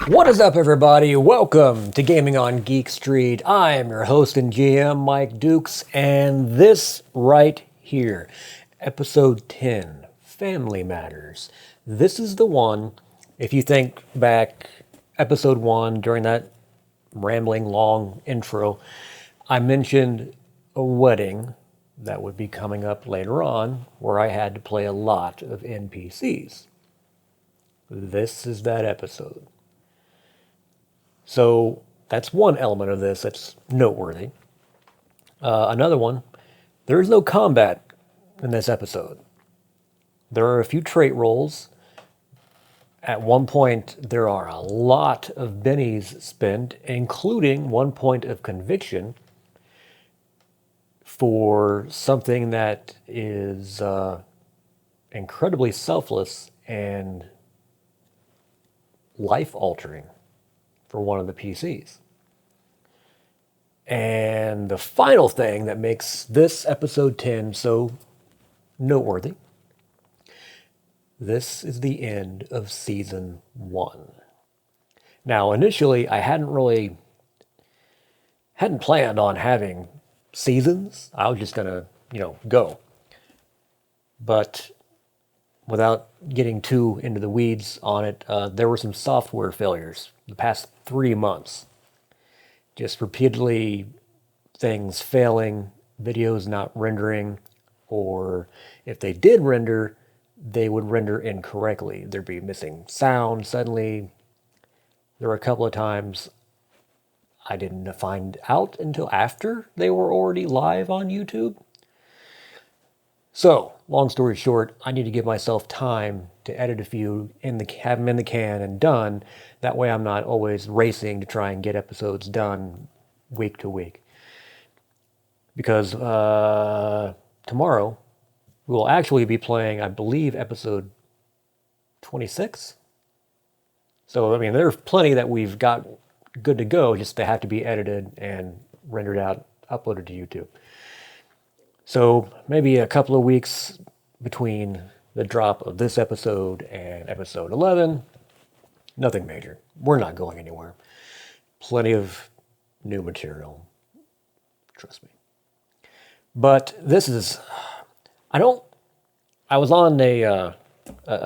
What is up, everybody? Welcome to Gaming on Geek Street. I am your host and GM, Mike Dukes, and this right here, episode 10, Family Matters. This is the one, if you think back, episode 1, during that rambling long intro, I mentioned a wedding that would be coming up later on where I had to play a lot of NPCs. This is that episode. So that's one element of this that's noteworthy. Another one, there is no combat in this episode. There are a few trait rolls. At one point, there are a lot of bennies spent, including 1 point of conviction for something that is incredibly selfless and life-altering for one of the PCs. And the final thing that makes this episode 10 so noteworthy, this is the end of season 1. Now, initially, I hadn't planned on having seasons. I was just gonna, go. But without getting too into the weeds on it, there were some software failures the past 3 months. Just repeatedly things failing, videos not rendering, or if they did render, they would render incorrectly. There'd be missing sound suddenly. There were a couple of times I didn't find out until after they were already live on YouTube. So, long story short, I need to give myself time to edit a few, have them in the can and done. That way I'm not always racing to try and get episodes done week to week. Because tomorrow, we will actually be playing, I believe, episode 26. So, there's plenty that we've got good to go, just they have to be edited and rendered out, uploaded to YouTube. So maybe a couple of weeks between the drop of this episode and episode 11. Nothing major. We're not going anywhere. Plenty of new material. Trust me. But this is... I was on a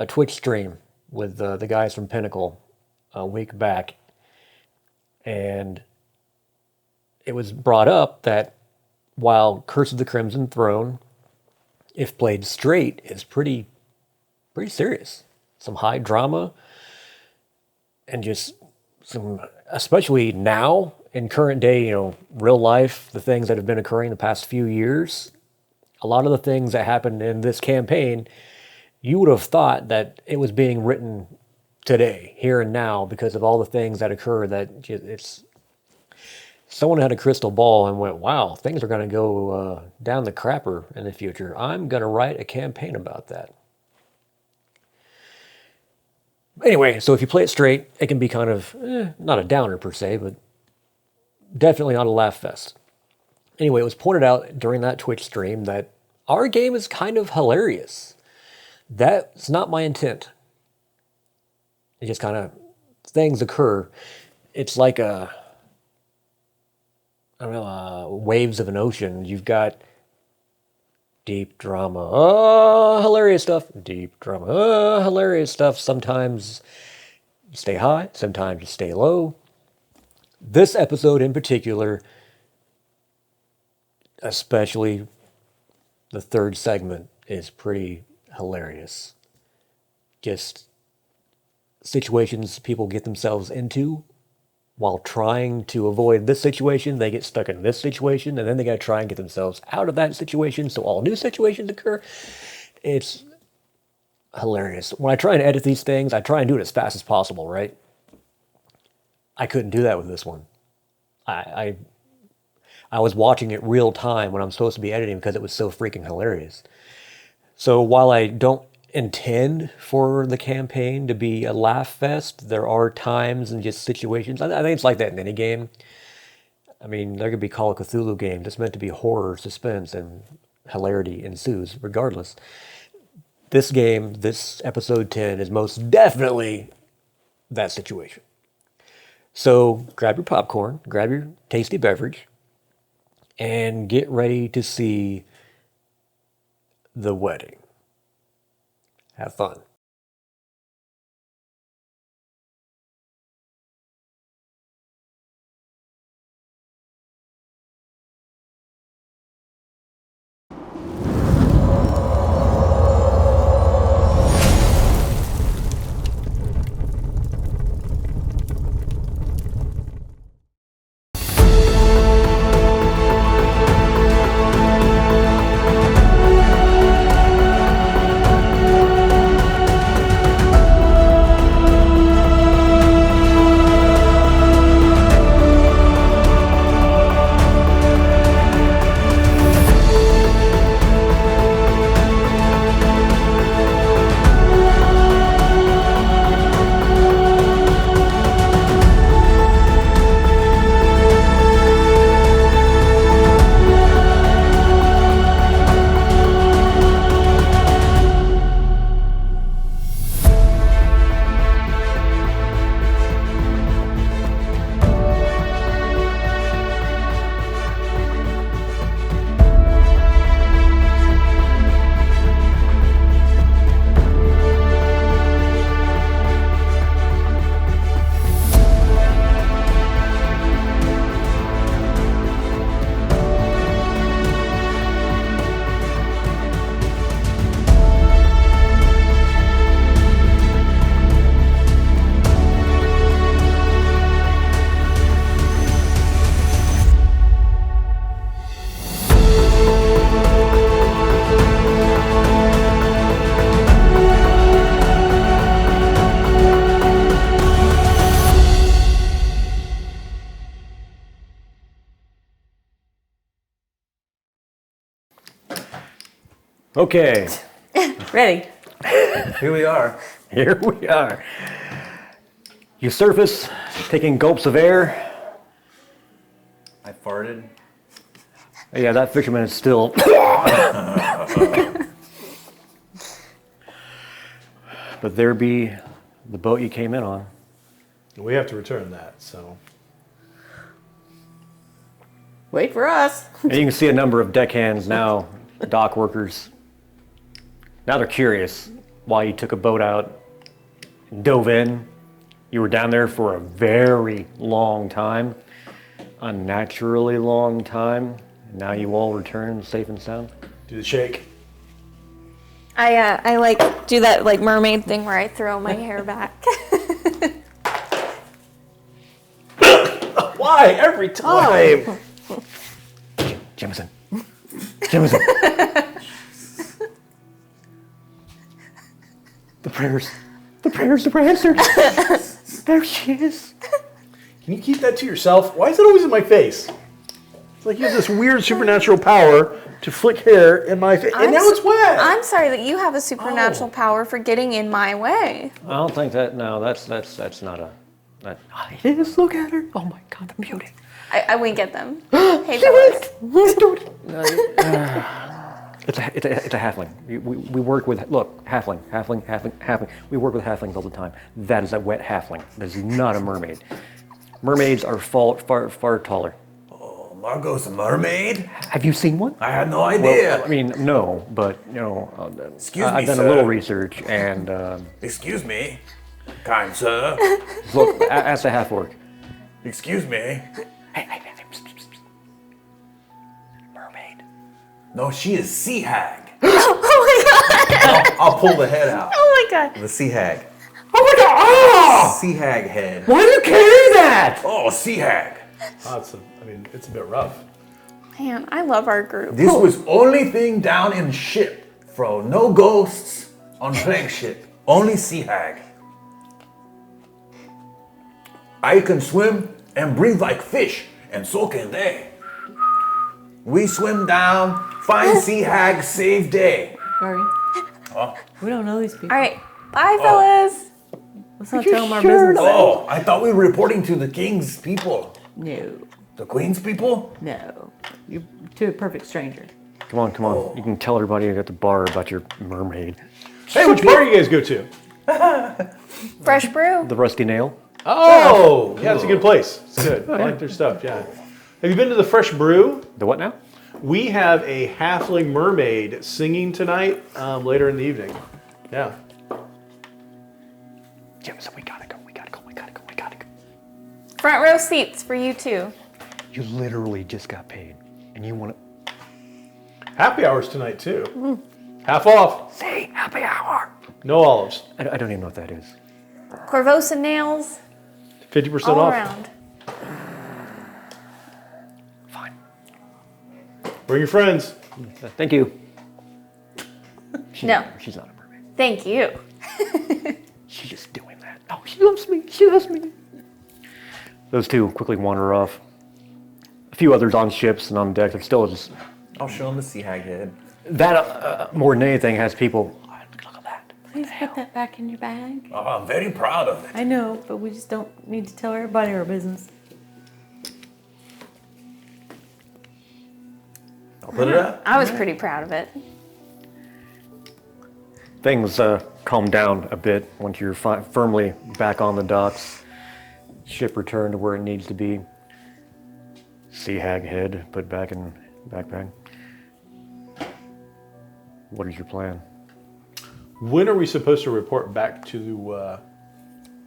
Twitch stream with the guys from Pinnacle a week back, and it was brought up that while Curse of the Crimson Throne, if played straight, is pretty serious. Some high drama, and just some, especially now, in current day, real life, the things that have been occurring the past few years, a lot of the things that happened in this campaign, you would have thought that it was being written today, here and now, because of all the things that occur that it's... Someone had a crystal ball and went, wow, things are going to go down the crapper in the future. I'm going to write a campaign about that. Anyway, so if you play it straight, it can be kind of, not a downer per se, but definitely not a laugh fest. Anyway, it was pointed out during that Twitch stream that our game is kind of hilarious. That's not my intent. It just kind of, things occur. It's like waves of an ocean. You've got deep drama, hilarious stuff, deep drama, hilarious stuff. Sometimes you stay high, sometimes you stay low. This episode in particular, especially the third segment, is pretty hilarious. Just situations people get themselves into while trying to avoid this situation. They get stuck in this situation, and then they got to try and get themselves out of that situation, so all new situations occur. It's hilarious. When I try and edit these things, I try and do it as fast as possible, right? I couldn't do that with this one. I was watching it real time when I'm supposed to be editing because it was so freaking hilarious. So while I don't intend for the campaign to be a laugh fest, there are times and just situations. I think it's like that in any game. There could be Call of Cthulhu games. It's meant to be horror, suspense, and hilarity ensues regardless. This game, this episode 10, is most definitely that situation. So grab your popcorn, grab your tasty beverage, and get ready to see the wedding. Have fun. Okay. Ready. Here we are. Here we are. You surface, taking gulps of air. I farted. Yeah, that fisherman is still. But there be the boat you came in on. We have to return that, so. Wait for us. And you can see a number of deckhands now, dock workers. Now they're curious why you took a boat out, dove in. You were down there for a very long time, unnaturally long time. And now you all return safe and sound. Do the shake. I like do that like mermaid thing where I throw my hair back. Why? Every time! Jemison. Jemison. The prayers were answered. There she is. Can you keep that to yourself? Why is it always in my face? It's like you have this weird supernatural power to flick hair in my face, and now it's wet. I'm sorry that you have a supernatural power for getting in my way. I don't think that. No, that's not a. That, it is. Look at her. Oh my God, the beauty. I wink at them. Hey, fellas. It's a halfling. We work with halfling. We work with halflings all the time. That is a wet halfling. That is not a mermaid. Mermaids are far taller. Oh, Margot's a mermaid? Have you seen one? I had no idea. Well, I mean, no, but you know, Excuse I've me, done sir. a little research, and Excuse me, kind sir. look, ask a half-orc. Excuse me. Hey, psst, psst, psst. Mermaid. No, she is sea hag. Oh my god. I'll pull the head out. Oh my god. The sea hag. Oh my God! Oh! Sea hag head. Why do you carry that? Oh, sea hag. Oh, it's a bit rough. Man, I love our group. This was only thing down in ship. Fro, no ghosts on plank ship. Only sea hag. I can swim and breathe like fish, and so can they. We swim down, find sea hag, save day. Sorry. We don't know these people. All right. Bye, fellas. Let's not tell them our business. Oh, I thought we were reporting to the king's people. No. The queen's people? No. You're to a perfect stranger. Come on. Oh. You can tell everybody at the bar about your mermaid. Hey, which bar do you guys go to? Fresh brew. The Rusty Nail. Oh, yeah, it's a good place. It's good. I like their stuff, yeah. Have you been to the Fresh Brew? The what now? We have a halfling mermaid singing tonight later in the evening. Yeah. Jameson, we gotta go. Front row seats for you too. You literally just got paid, and you want to Happy hours tonight, too. Half off. say happy hour. No olives. I don't even know what that is. Corvosa nails 50% all off. around. Fine. Bring your friends. Thank you. No, She's not a mermaid. thank you. She's just doing that. Oh, she loves me. She loves me. Those two quickly wander off. A few others on ships and on deck. They're still just I'll show him the sea hag head. that more than anything has people. Oh, look at that. Please put that back in your bag. Oh, I'm very proud of it. I know, but we just don't need to tell everybody our business. I'll put it up. I was pretty proud of it. Things calm down a bit once you're firmly back on the docks. Ship returned to where it needs to be. Sea hag head put back in backpack. What is your plan? When are we supposed to report back to the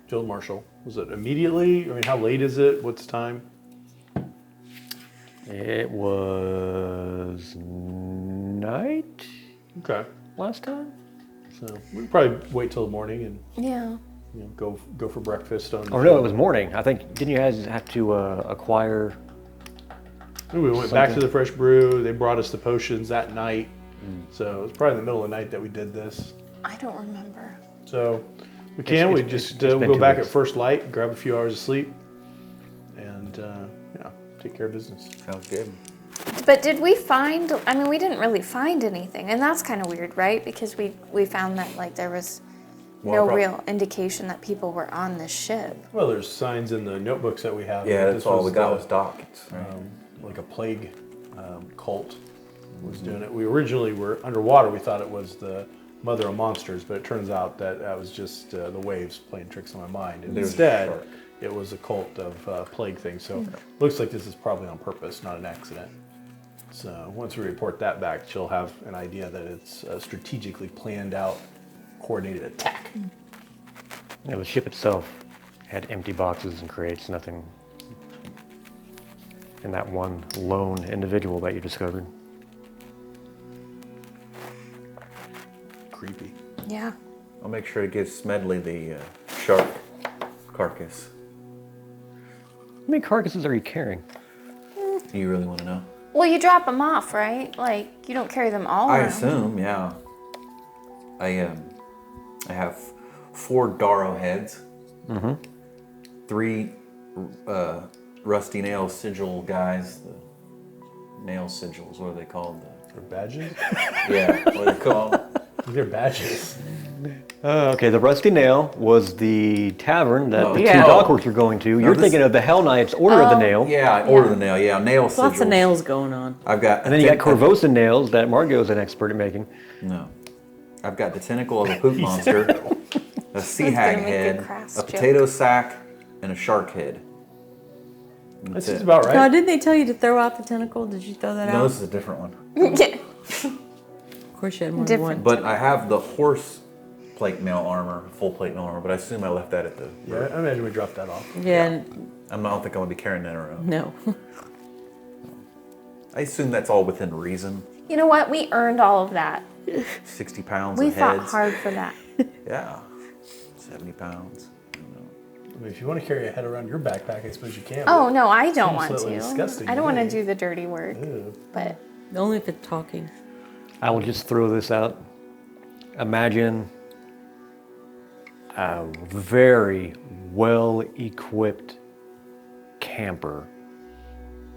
Field Marshal? Was it immediately? I mean, how late is it? What's the time? It was night Okay. last time. So we could probably wait till the morning and Yeah. go for breakfast on. Oh no, it was morning. I think didn't you guys have to acquire? We went back to the Fresh Brew. They brought us the potions that night. So it was probably in the middle of the night that we did this. I don't remember. So we It's go been 2 back weeks. at first light, grab a few hours of sleep, and take care of business. Sounds good. But did we find, I mean, we didn't really find anything. And that's kind of weird, right? Because we found that like there was no real indication that people were on this ship. Well, there's signs in the notebooks that we have. Yeah, that that's this all we was got the, was dockets. Right? like a plague cult was doing it. We originally were underwater. We thought it was the mother of monsters, but it turns out that was just the waves playing tricks on my mind. And There's a instead, shark. it was a cult of plague things. So looks like this is probably on purpose, not an accident. So once we report that back, she'll have an idea that it's a strategically planned out, coordinated attack. The ship itself had empty boxes and crates, nothing. And that one lone individual that you discovered. Creepy. Yeah. I'll make sure to give Smedley the shark carcass. How many carcasses are you carrying? Do you really want to know? Well, you drop them off, right? Like, you don't carry them all I around. assume, yeah. I have 4 Darrow heads. 3 rusty nail sigil guys. The nail sigils, what are they called? They're badges? Yeah, what are they called? They're badges. Okay, the Rusty Nail was the tavern that the yeah. two dockworks were going to. You're this- thinking of the Hell Knights Order of the Nail. Yeah, I ordered the nail. Yeah, nail sigils. Lots of nails going on. I've got. And then you got Corvosa nails that Margot's an expert at making. No, I've got the tentacle of a poop monster, a sea hag gonna make a head, crass a joke. potato sack, and a shark head. That's it. just about right. No, didn't they tell you to throw out the tentacle? Did you throw that No, out? this is a different one. Yeah. Of course you had more than Different. one. But I have the horse plate mail armor, full plate mail armor. But I assume I left that at the. Yeah, I imagine we dropped that off. Yeah, I don't think I'm gonna be carrying that around. no. I assume that's all within reason. You know what? We earned all of that. 60 pounds We of fought heads. hard for that. Yeah, 70 pounds. I mean, if you want to carry a head around your backpack, I suppose you can. Oh, no, I don't Seems want slightly to. disgusting I to don't want to me. do the dirty work. Ew. But Only if it's talking. I will just throw this out. Imagine a very well-equipped camper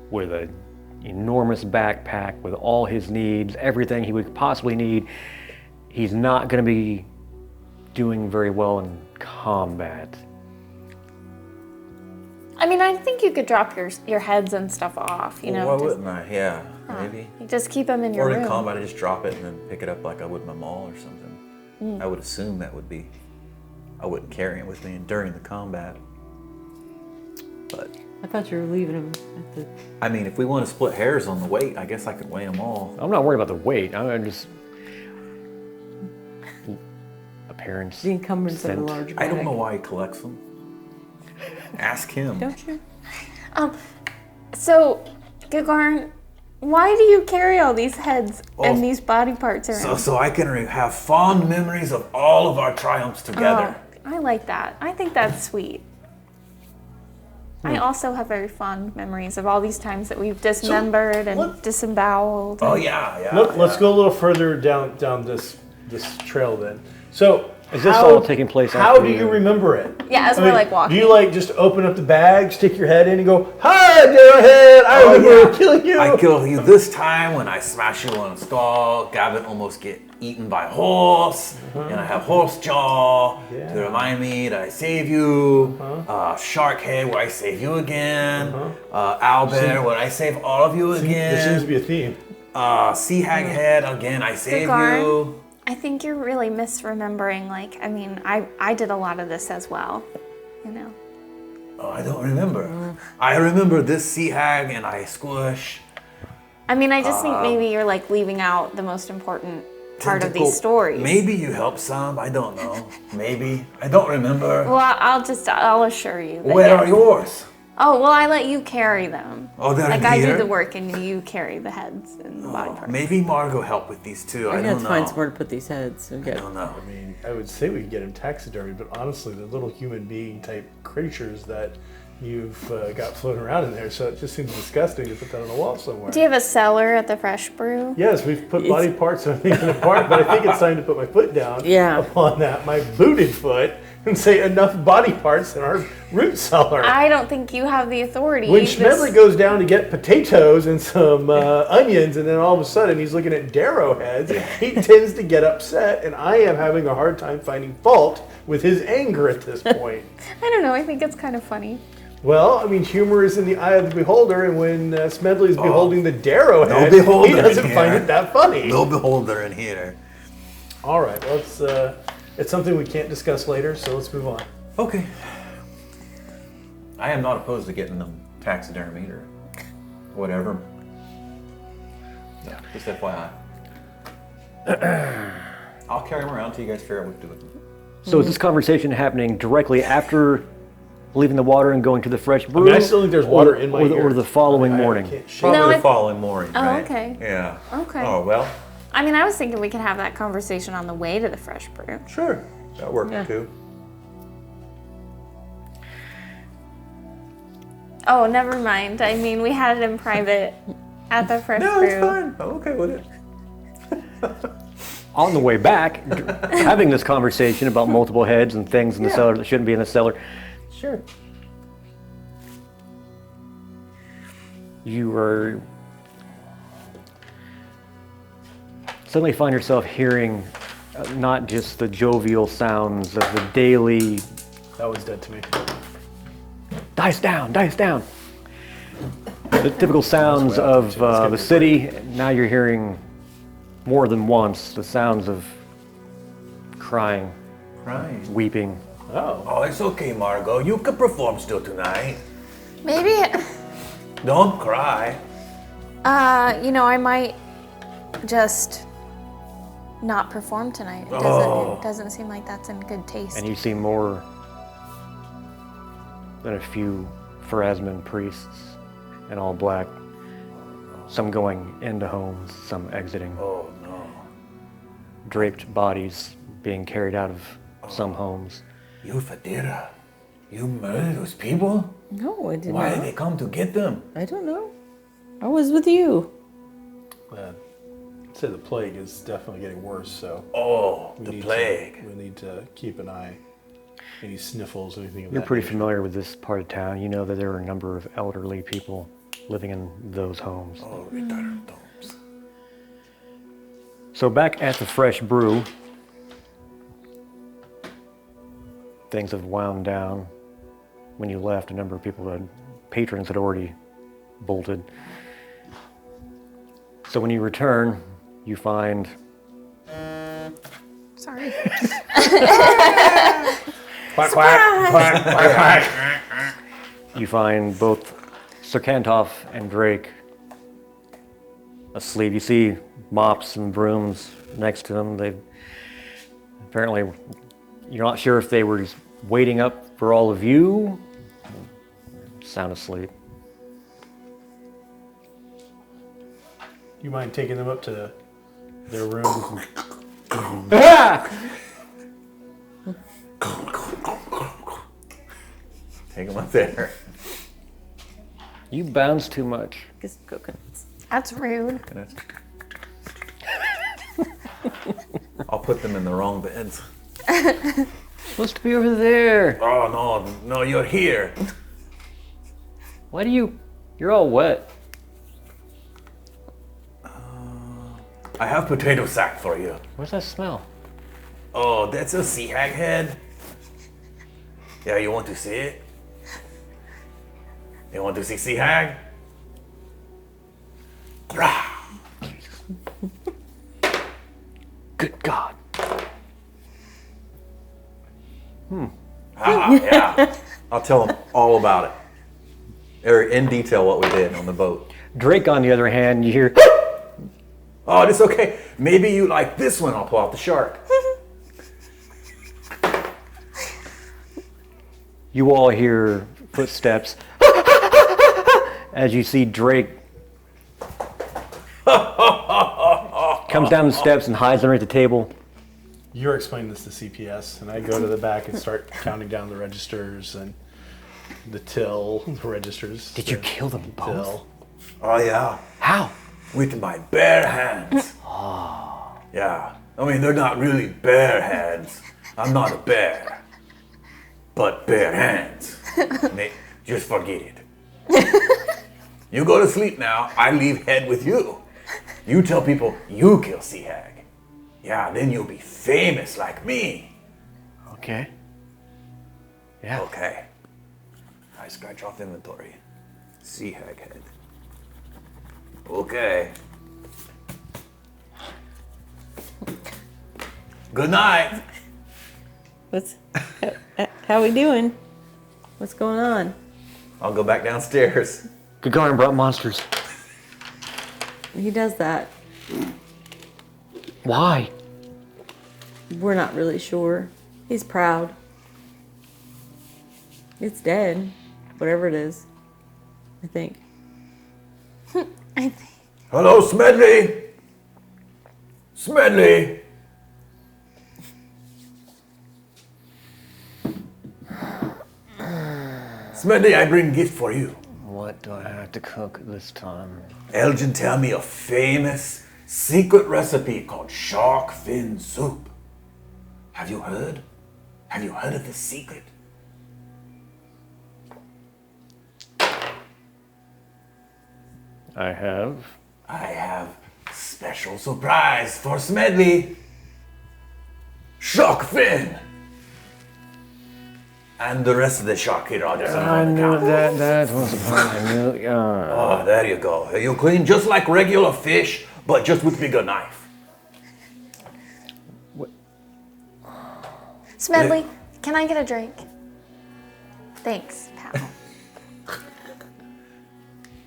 with an enormous backpack with all his needs, everything he would possibly need. He's not going to be doing very well in combat. I mean, I think you could drop your heads and stuff off, you know. Why just, wouldn't I? Yeah, maybe. you just keep them in your Or in room. combat, I just drop it and then pick it up like I would my maul or something. I would assume that would be. I wouldn't carry it with me during the combat. but I thought you were leaving him at the. I mean, if we want to split hairs on the weight, I guess I could weigh them all. I'm not worried about the weight. I'm just appearance. The encumbrance of a scent. large bag. I don't know why he collects them. Ask him. Don't you? So, Gagarin, why do you carry all these heads Oh, and these body parts around? So I can have fond memories of all of our triumphs together. I like that. I think that's sweet. I also have very fond memories of all these times that we've dismembered and disemboweled. Oh yeah. Let's go a little further down this trail then. So Is this all taking place How after do you you- remember it? Yeah, as I we're mean, like walking. Do you like just open up the bag, stick your head in, and go, "Hi, Darrowhead! I remember killing you." I killed you this time when I smash you on the skull. Gavin almost get eaten by a horse, and I have horse jaw to remind me that I save you. Shark head where I save you again. Owlbear where I save all of you again. There seems to be a theme. Sea hag head again. I save Gagarin, you. I think you're really misremembering. Like, I mean, I did a lot of this as well, you know. Oh, I don't remember. I remember this sea hag and I squish. I mean, I just think maybe you're like leaving out the most important part of Tentacle. these stories. Maybe you help some. I don't know. Maybe. I don't remember. Well, I'll assure you. That Where yes. are yours? Oh, well, I let you carry them. Oh, they're Like here? I do the work and you carry the heads and the body parts. Maybe Margot help with these too. I We're gonna don't have to know. find somewhere to put these heads. I Okay. don't know. I mean, I would say we could get him taxidermy, but honestly, the little human being type creatures that you've got floating around in there, so it just seems disgusting to put that on a wall somewhere. Do you have a cellar at the Fresh Brew? Yes, we've put body parts and everything apart, but I think it's time to put my foot down Yeah. upon that, my booted foot, and say enough body parts in our root cellar. I don't think you have the authority. When This- Schmedley goes down to get potatoes and some onions, and then all of a sudden he's looking at Darrowheads, he tends to get upset, and I am having a hard time finding fault with his anger at this point. I don't know. I think it's kind of funny. Well, I mean, humor is in the eye of the beholder, and when Smedley is beholding the Darrowhead, no beholder he doesn't in find here. it that funny. No beholder in here. All right, well, it's something we can't discuss later, so let's move on. Okay. I am not opposed to getting them taxidermied or whatever. Yeah, just FYI. I'll carry them around until you guys figure out what to do with them. So is this conversation happening directly after leaving the water and going to the fresh brew? I mean, I still think there's water in my or the, ear. or the following morning. can't shake Probably No, the I- following morning, Oh, right? okay. Yeah. Okay. Oh, well, I mean, I was thinking we could have that conversation on the way to the Fresh Brew. sure. That worked Yeah. too. Oh, never mind. I mean, we had it in private at the Fresh No, Brew. it's fine. I'm okay with it. On the way back, having this conversation about multiple heads and things in the cellar that shouldn't be in the cellar, Sure. you are suddenly find yourself hearing not just the jovial sounds of the daily That was dead to me. dice down, the typical sounds of the city. Now you're hearing more than once the sounds of crying, Right. weeping. Oh. Oh, it's okay, Margot. You could perform still tonight. Maybe, Don't cry. I might just not perform tonight. It doesn't seem like that's in good taste. And you see more than a few Pharasman priests in all black, some going into homes, some exiting, Oh, no. draped bodies being carried out of some homes. You Fadira. You murdered those people? No, I did Why not. did they come to get them? I don't know. I was with you. I'd say the plague is definitely getting worse, so Oh, we the need to- plague. we need to keep an eye. Any sniffles, anything of You're that pretty nature. familiar with this part of town. You know that there are a number of elderly people living in those homes. Oh, retarded domes. So back at the Fresh Brew, things have wound down. When you left, a number of patrons had already bolted. So when you return, you find Sorry. Quack, quack, quack, quack, quack. You find both Serkantov and Drake asleep. You see mops and brooms next to them. They apparently, you're not sure if they were just waiting up for all of you. Sound asleep. You mind taking them up to their room? Take them up there. You bounce too much. Get some coconuts. That's rude. I'll put them in the wrong beds. Supposed to be over there. Oh, no, you're here. Why do you... You're all wet. I have potato sack for you. What's that smell? Oh, that's a sea hag head. Yeah, you want to see it? You want to see sea hag? Rah! Good God. Yeah. I'll tell them all about it. Or in detail what we did on the boat. Drake, on the other hand, you hear... Oh, it's okay. Maybe you like this one. I'll pull out the shark. You all hear footsteps as you see Drake comes down the steps and hides underneath the table. You're explaining this to CPS, and I go to the back and start counting down the registers and the till, the registers. Did you kill them both? Till. Oh, yeah. How? With my bare hands. Yeah. I mean, they're not really bare hands. I'm not a bear. But bare hands. Just forget it. You go to sleep now. I leave head with you. You tell people you kill Sea Hag. Yeah, then you'll be famous like me. Okay. Yeah. Okay. I scratch off inventory. Sea Hag head. Okay. Good night. How we doing? What's going on? I'll go back downstairs. Gagarin brought monsters. He does that. Why? We're not really sure. He's proud. It's dead. Whatever it is. I think. I think. Hello, Smedley. Smedley. Smedley, I bring gift for you. What do I have to cook this time? Elgin tell me a famous secret recipe called shark fin soup. Have you heard? Have you heard of this secret? I have. I have special surprise for Smedley. Shark fin. And the rest of the shark here are just I on the knew counter. that was a plan. I knew. Oh, there you go. You clean just like regular fish, but just with bigger knife. Smedley, can I get a drink? Thanks, pal.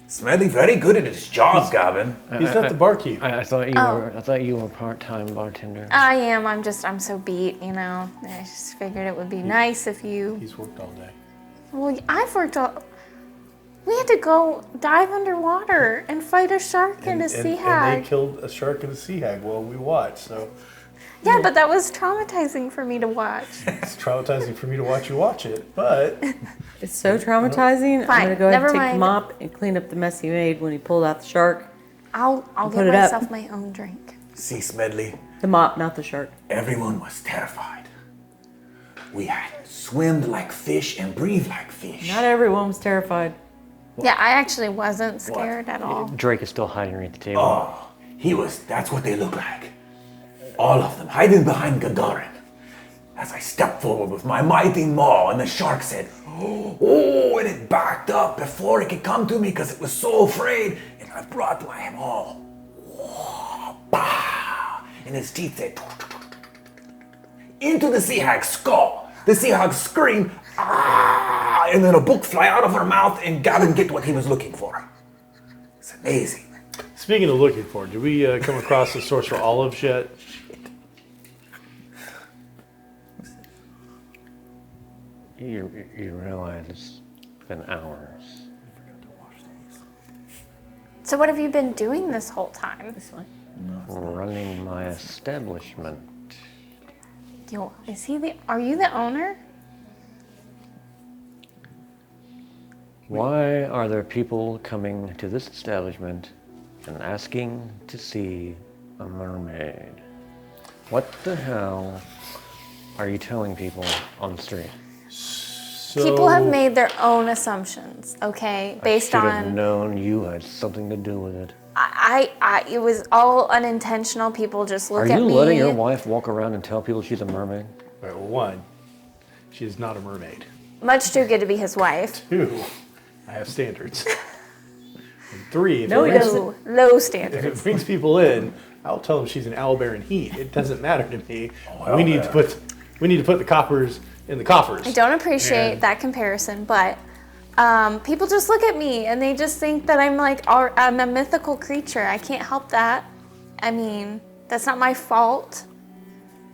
Smedley very good at his job, Gavin. He's not the barkeep. I thought you Oh. were. I thought you were part-time bartender. I am. I'm so beat, you know. I just figured it would be nice if you. He's worked all day. Well, I've worked all. We had to go dive underwater and fight a shark and a sea And hag. they killed a shark and a sea hag while we watched, so Yeah, but that was traumatizing for me to watch. it's traumatizing for me to watch you watch it, but It's so traumatizing. Fine, I'm gonna go ahead never and take mind. the mop and clean up the mess he made when he pulled out the shark. I'll Put get it up. myself my own drink. See, Smedley, The mop, not the shark. everyone was terrified. We had swimmed like fish and breathed like fish. Not everyone was terrified. Yeah, I actually wasn't scared at all. Drake is still hiding underneath the table. Oh, that's what they look like. All of them hiding behind Gagarin. As I stepped forward with my mighty maw, and the shark said, oh, and it backed up before it could come to me because it was so afraid. And I brought my maw. Bah! And his teeth said, into the sea hag's skull. The sea hag screamed, ah! and then a book fly out of her mouth, and Gavin get what he was looking for. It's amazing. Speaking of looking for, did we come across the source for olives yet? You realize it's been hours. So what have you been doing this whole time? This one. Running my establishment. Yo, are you the owner? Why are there people coming to this establishment and asking to see a mermaid? What the hell are you telling people on the street? People have made their own assumptions, okay, based I should have on. known you had something to do with it. It was all unintentional. People just look Are at you me. letting your wife walk around and tell people she's a mermaid? All right, well, one, she is not a mermaid. Much too good to be his wife. Two, I have standards. And three, if, No, it he brings, doesn't. Low if standards. it brings people in, I'll tell them she's an owlbear in heat. It doesn't matter to me. Oh, we need to put the coppers in the coffers. I don't appreciate And- that comparison, but people just look at me and they just think that I'm a mythical creature. I can't help that. I mean, that's not my fault.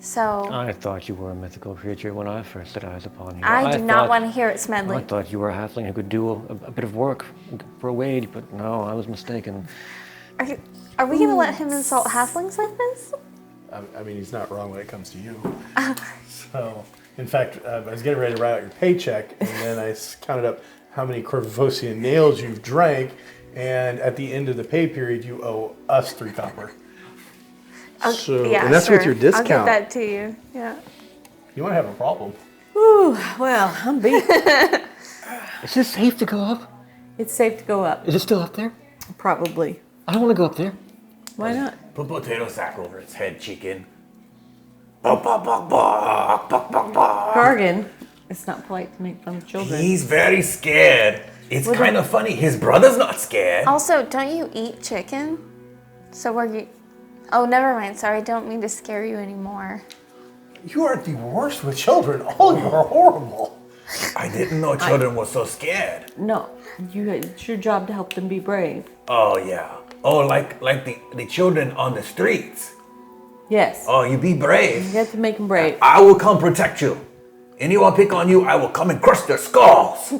So I thought you were a mythical creature when I first set eyes upon you. I do not thought- want to hear it, I Smedley. thought you were a halfling who could do a bit of work for a wage, but no, I was mistaken. Are we gonna let him insult halflings like this? I mean, he's not wrong when it comes to you. So, in fact, I was getting ready to write out your paycheck, and then I counted up how many Corvosian nails you've drank, and at the end of the pay period, you owe us 3 copper. So, Yeah, and that's sure. with your discount. I'll get that to you. Yeah. You might have a problem. Ooh, well, I'm beat. Is this safe to go up? It's safe to go up. Is it still up there? Probably. I don't want to go up there. Why not? Put potato sack over its head, chicken. Bok, bok, bok, bok, bok, bok, bok. Gargan. It's not polite to make fun of children. He's very scared. It's kind of funny. His brother's not scared. Also, don't you eat chicken? So were you? Oh, never mind. Sorry, I don't mean to scare you anymore. You are the worst with children. All you are horrible. I didn't know children were so scared. No, it's your job to help them be brave. Oh, yeah. Oh, like the children on the streets. Yes. Oh, you be brave. You have to make them brave. I will come protect you. Anyone pick on you, I will come and crush their skulls.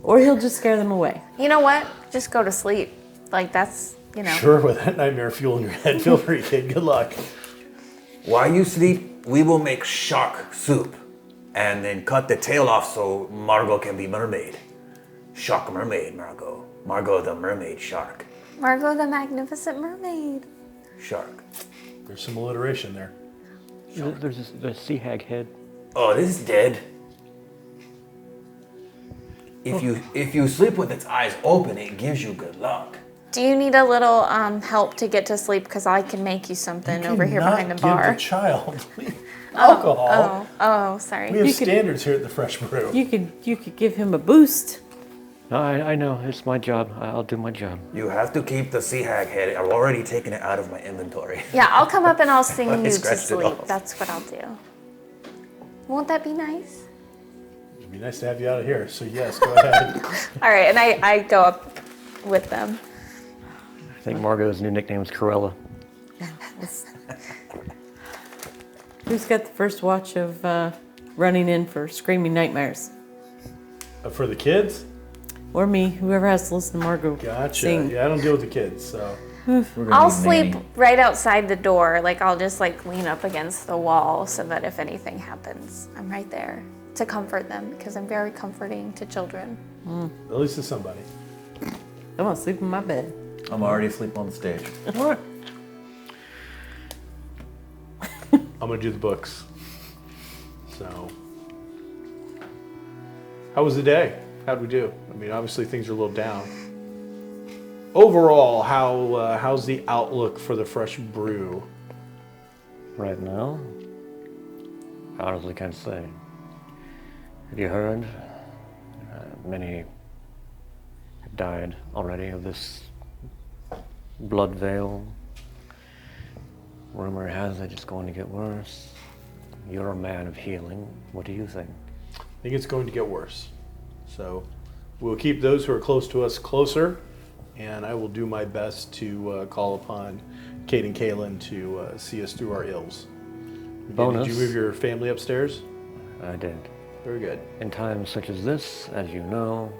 Or he'll just scare them away. You know what? Just go to sleep. Like that's, you know. Sure, with that nightmare fuel in your head, feel free, kid. Good luck. While you sleep, we will make shark soup and then cut the tail off so Margot can be mermaid. Shark mermaid, Margot. Margot the mermaid shark. Margot the Magnificent Mermaid. Shark. There's some alliteration there. There's the sea hag head. Oh, this is dead. If you sleep with its eyes open, it gives you good luck. Do you need a little help to get to sleep? Because I can make you something over here behind the bar. Give the child alcohol. Oh, sorry. We have You could- standards here at the Fresh Brew. You could give him a boost. No, I know. It's my job. I'll do my job. You have to keep the sea hag head. I've already taken it out of my inventory. Yeah, I'll come up and I'll sing I you to scratched it sleep. off. That's what I'll do. Won't that be nice? It'd be nice to have you out of here. So yes, go ahead. All right, and I go up with them. I think Margot's new nickname is Corella. Who's got the first watch of running in for Screaming Nightmares? For the kids? Or me, whoever has to listen to Margot Gotcha. sing. Yeah, I don't deal with the kids, so. I'll sleep right outside the door. Like I'll just like lean up against the wall so that if anything happens, I'm right there to comfort them because I'm very comforting to children. At least to somebody. I want to sleep in my bed. I'm already asleep on the stage. What? I'm gonna do the books. So, how was the day? How'd we do? I mean, obviously things are a little down. Overall, how's the outlook for the Fresh Brew? Right now? I honestly can't say. Have you heard? Many have died already of this blood veil. Rumor has it it's going to get worse. You're a man of healing. What do you think? I think it's going to get worse. So we'll keep those who are close to us closer, and I will do my best to call upon Kate and Kaylin to see us through our ills. Again, Bonus. did you move your family upstairs? I did. Very good. In times such as this, as you know,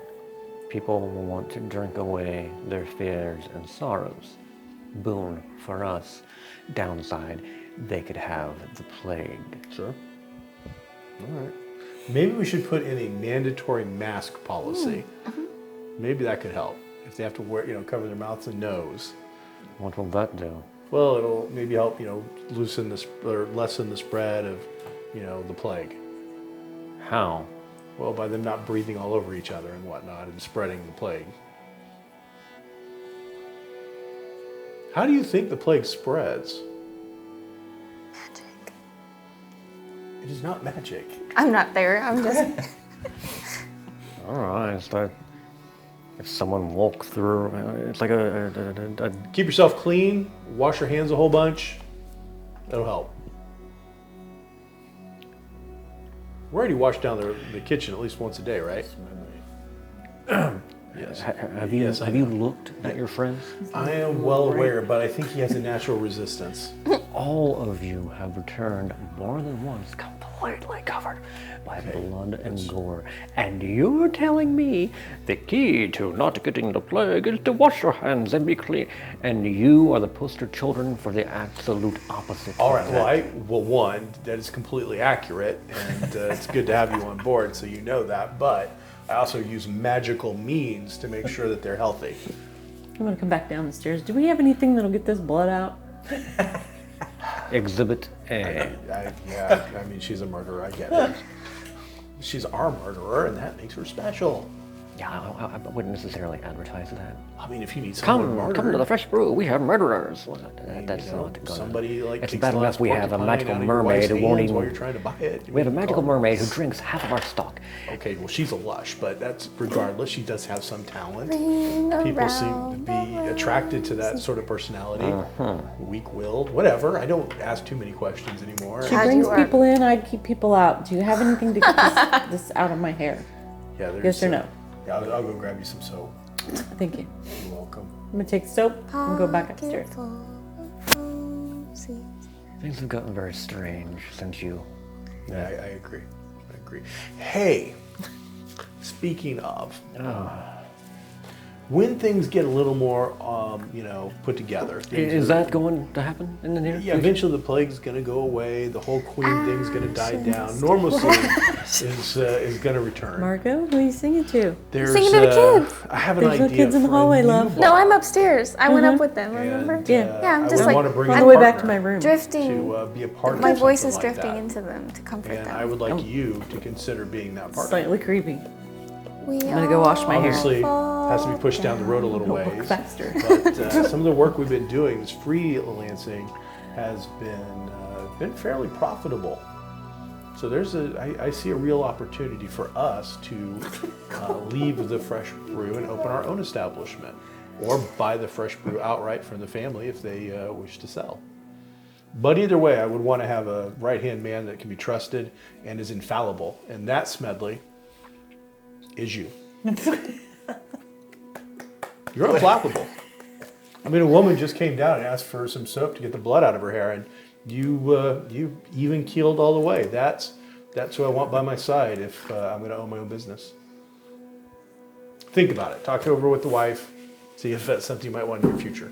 people will want to drink away their fears and sorrows. Boon for us. Downside, they could have the plague. Sure. All right. Maybe we should put in a mandatory mask policy. Maybe that could help. If they have to wear, cover their mouths and nose. What will that do? Well, it'll maybe help, lessen the spread of, the plague. How? Well, by them not breathing all over each other and whatnot and spreading the plague. How do you think the plague spreads? Magic. It is not magic. I'm not there. I'm just. All right, it's like if someone walked through, it's like a Keep yourself clean. Wash your hands a whole bunch. That'll help. We already wash down the kitchen at least once a day, right? Yes. Have you Yes, I have you know. looked at your friends? I am well aware, but I think he has a natural resistance. All of you have returned more than once completely covered by blood and gore. And you're telling me the key to not getting the plague is to wash your hands and be clean. And you are the poster children for the absolute opposite. All of right. that. Well, one, that is completely accurate, and it's good to have you on board, so you know that. But I also use magical means to make sure that they're healthy. I'm gonna come back down the stairs. Do we have anything that'll get this blood out? Exhibit A. I mean, she's a murderer. I get it. She's our murderer, and that makes her special. Yeah, I wouldn't necessarily advertise that. I mean, if you need someone murdered, Come to the Fresh Brew. We have murderers. Well, that's not gonna. somebody like It's takes bad the enough last we have a porcupine magical out of your wife's mermaid who won't hands even. while you're trying to buy it. We have a magical Call- mermaid who drinks half of our stock. Okay, well, she's a lush, but that's regardless. She does have some talent. Ring People seem to around be the attracted to that sort of personality. Weak-willed, whatever. I don't ask too many questions anymore. She How'd brings you work? people in, I'd keep people out. Do you have anything to get this out of my hair? Yeah, there's Yes or no? Yeah, I'll go grab you some soap. Thank you. You're welcome. I'm gonna take soap and go back upstairs. Pocket full of roses. Things have gotten very strange since you. Yeah, I agree. I agree. Hey, speaking of, when things get a little more, put together. things Is are- that going to happen in the near Yeah, future? eventually the plague's gonna go away. The whole queen thing's gonna die down. Normalcy is gonna return. Margot, who are you singing to? There's, Singing to the kids. I have an There's no idea kids in the for a hallway, new love. No, bar. I'm upstairs. I went up with them, remember? And, Yeah. Yeah, I'm I just would like- wanna bring On a the way back partner to my room. Drifting. to be a part My of voice something is like drifting that. into them to comfort And them. I would like you to consider being that partner. Slightly creepy. I'm gonna go wash my hair. Obviously, has to be pushed down the road a little Walk ways. faster. But some of the work we've been doing, this freelancing, has been fairly profitable. So I see a real opportunity for us to leave the Fresh Brew and open our own establishment, or buy the Fresh Brew outright from the family if they wish to sell. But either way, I would want to have a right-hand man that can be trusted and is infallible, and that, Smedley, is you. You're unflappable. I mean, a woman just came down and asked for some soap to get the blood out of her hair, and you even keeled all the way. That's who I want by my side if I'm going to own my own business. Think about it. Talk it over with the wife. See if that's something you might want in your future.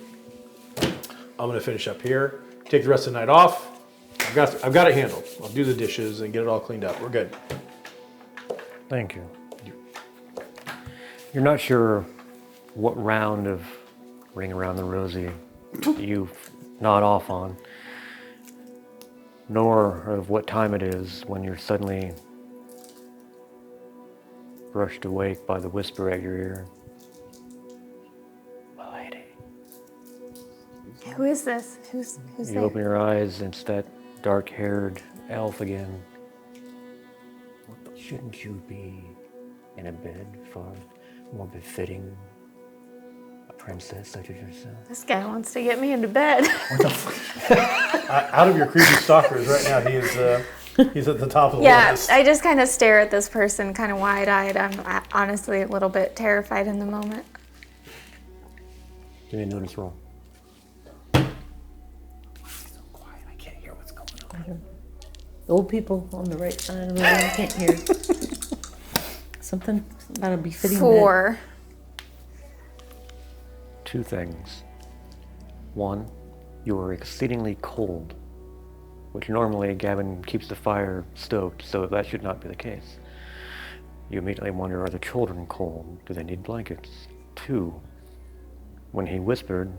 I'm going to finish up here. Take the rest of the night off. I've got it handled. I'll do the dishes and get it all cleaned up. We're good. Thank you. You're not sure what round of Ring Around the Rosie you nod off on, nor of what time it is when you're suddenly brushed awake by the whisper at your ear. Milady. Who is this? Who's You there? open your eyes, and it's that dark-haired elf again. Shouldn't you be in a bed far more befitting a princess such as yourself? This guy wants to get me into bed. Out of your creepy stalkers right now, he is He's at the top of the Yeah, list. I just kind of stare at this person kind of wide-eyed. I'm honestly a little bit terrified in the moment. Give me a notice roll. So quiet, I can't hear what's going on. The old people on the right side of the room can't hear. Something about a befitting bed. 4. Two things. One, you are exceedingly cold, which normally Gavin keeps the fire stoked, so that should not be the case. You immediately wonder, are the children cold? Do they need blankets? Two, when he whispered,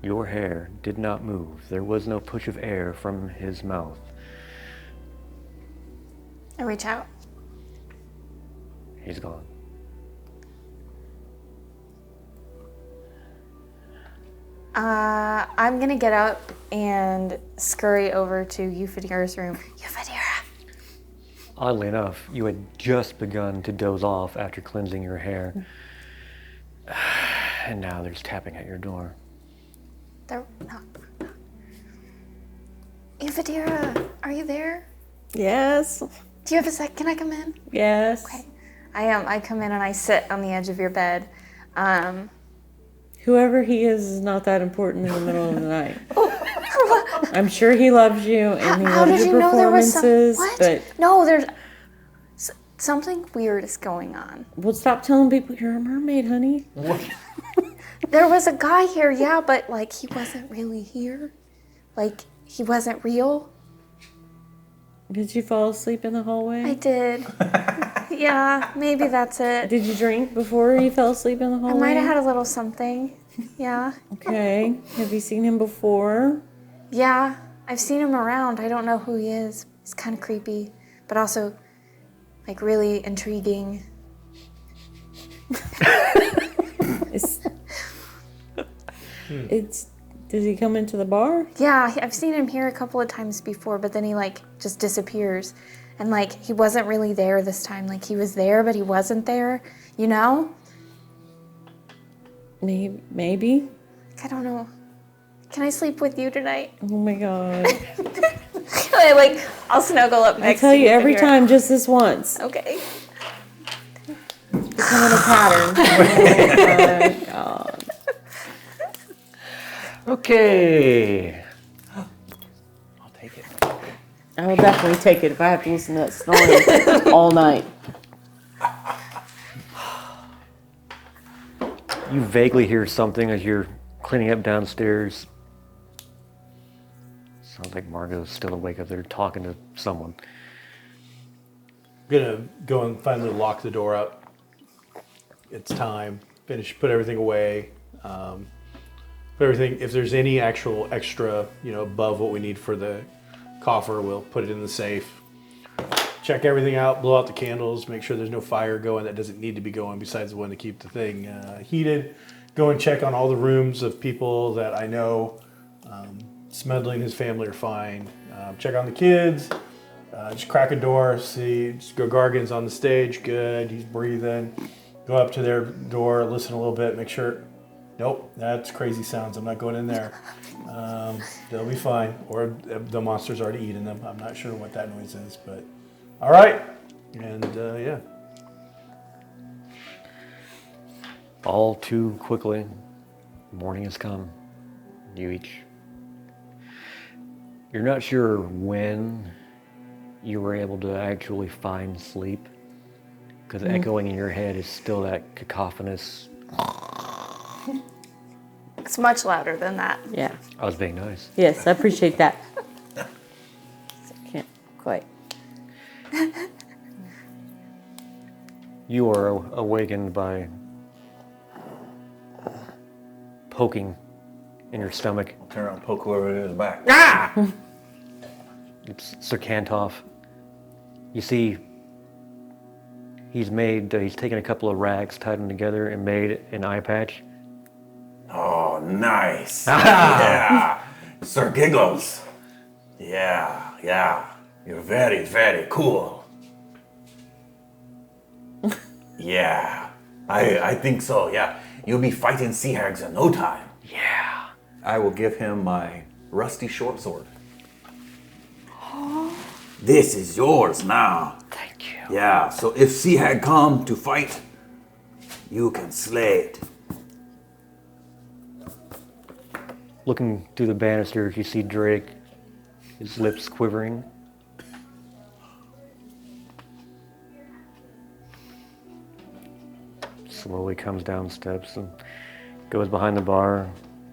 your hair did not move. There was no push of air from his mouth. I reach out. He's gone. I'm gonna get up and scurry over to Euphydira's room. Euphydira! Oddly enough, you had just begun to doze off after cleansing your hair. And now there's tapping at your door. No. Euphydira, are you there? Yes. Do you have a sec? Can I come in? Yes. Okay. I come in and I sit on the edge of your bed. Whoever he is not that important in the middle of the night. I'm sure he loves you and he How loves did your you know there was some? performances, What? but No, there's something weird is going on. well, stop telling people you're a mermaid, honey. There was a guy here, yeah, but like he wasn't really here. Like he wasn't real. Did you fall asleep in the hallway? I did. Yeah, maybe that's it. Did you drink before you fell asleep in the I hallway? might have had a little something. Yeah. Okay. Have you seen him before? Yeah, I've seen him around. I don't know who he is. He's kind of creepy, but also like really intriguing. It's. Does he come into the bar? Yeah, I've seen him here a couple of times before, but then he like just disappears. And like he wasn't really there this time. Like he was there, but he wasn't there, you know? Maybe. I don't know. Can I sleep with you tonight? Oh my god. I'll snuggle up I next tell to you every here. time, just this once. Okay. Becoming a pattern. Oh my god. Okay. I'll take it. I will definitely take it if I have to listen to that snoring all night. You vaguely hear something as you're cleaning up downstairs. Sounds like Margot's still awake up there talking to someone. I'm gonna go and finally lock the door up. It's time. Put everything away. Put everything. If there's any actual extra, above what we need for the coffer, we'll put it in the safe. Check everything out. Blow out the candles. Make sure there's no fire going that doesn't need to be going besides the one to keep the thing heated. Go and check on all the rooms of people that I know. Smedley and his family are fine. Check on the kids. Just crack a door. See, just go Gargan's on the stage. Good. He's breathing. Go up to their door. Listen a little bit. Make sure. Nope, that's crazy sounds. I'm not going in there. They'll be fine. Or the monster's already eaten them. I'm not sure what that noise is, but all right. And yeah. All too quickly, morning has come. You're not sure when you were able to actually find sleep, because echoing in your head is still that cacophonous. It's much louder than that. Yeah. I was being nice. Yes, I appreciate that. Can't quite. You are awakened by poking in your stomach. I'll turn around and poke whoever it is back. Ah! It's Sir Kantoff. You see, he's taken a couple of rags, tied them together, and made an eye patch. Oh, nice. Yeah. Sir Giggles. Yeah. You're very, very cool. Yeah. I think so, yeah. You'll be fighting sea hags in no time. Yeah. I will give him my rusty short sword. This is yours now. Thank you. Yeah, so if she had come to fight, you can slay it. Looking through the banisters, you see Drake, his lips quivering. Slowly comes down steps and goes behind the bar,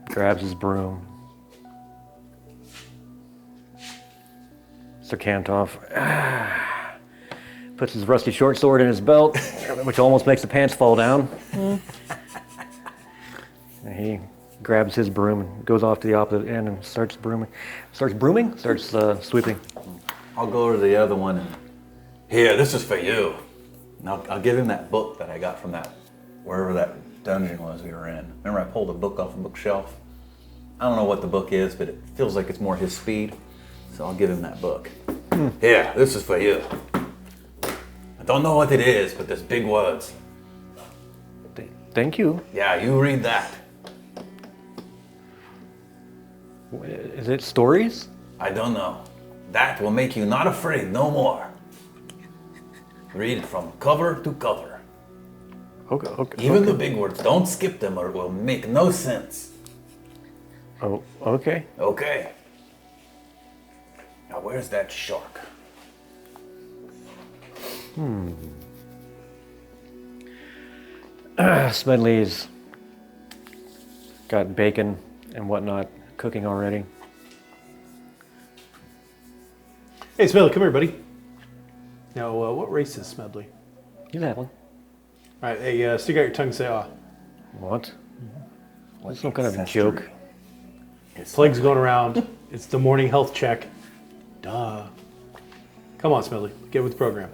grabs his broom. Sir Kantoff puts his rusty short sword in his belt, which almost makes the pants fall down. And he grabs his broom and goes off to the opposite end and starts brooming. Starts sweeping. I'll go to the other one and... Here, this is for you. And I'll give him that book that I got from that, wherever that dungeon was we were in. Remember I pulled a book off a bookshelf? I don't know what the book is, but it feels like it's more his speed. So I'll give him that book. Here, this is for you. I don't know what it is, but there's big words. Thank you. Yeah, you read that. Is it stories? I don't know. That will make you not afraid no more. Read it from cover to cover. Okay. Even the big words, don't skip them or it will make no sense. Oh, okay. Okay. Now where's that shark? Smedley's got bacon and whatnot cooking already. Hey, Smedley, come here, buddy. Now, what race is Smedley? You have one. All right, hey, stick out your tongue and say, ah. What? That's some kind of a joke. Plague's going around. It's the morning health check. Duh. Come on, Smedley. Get with the program.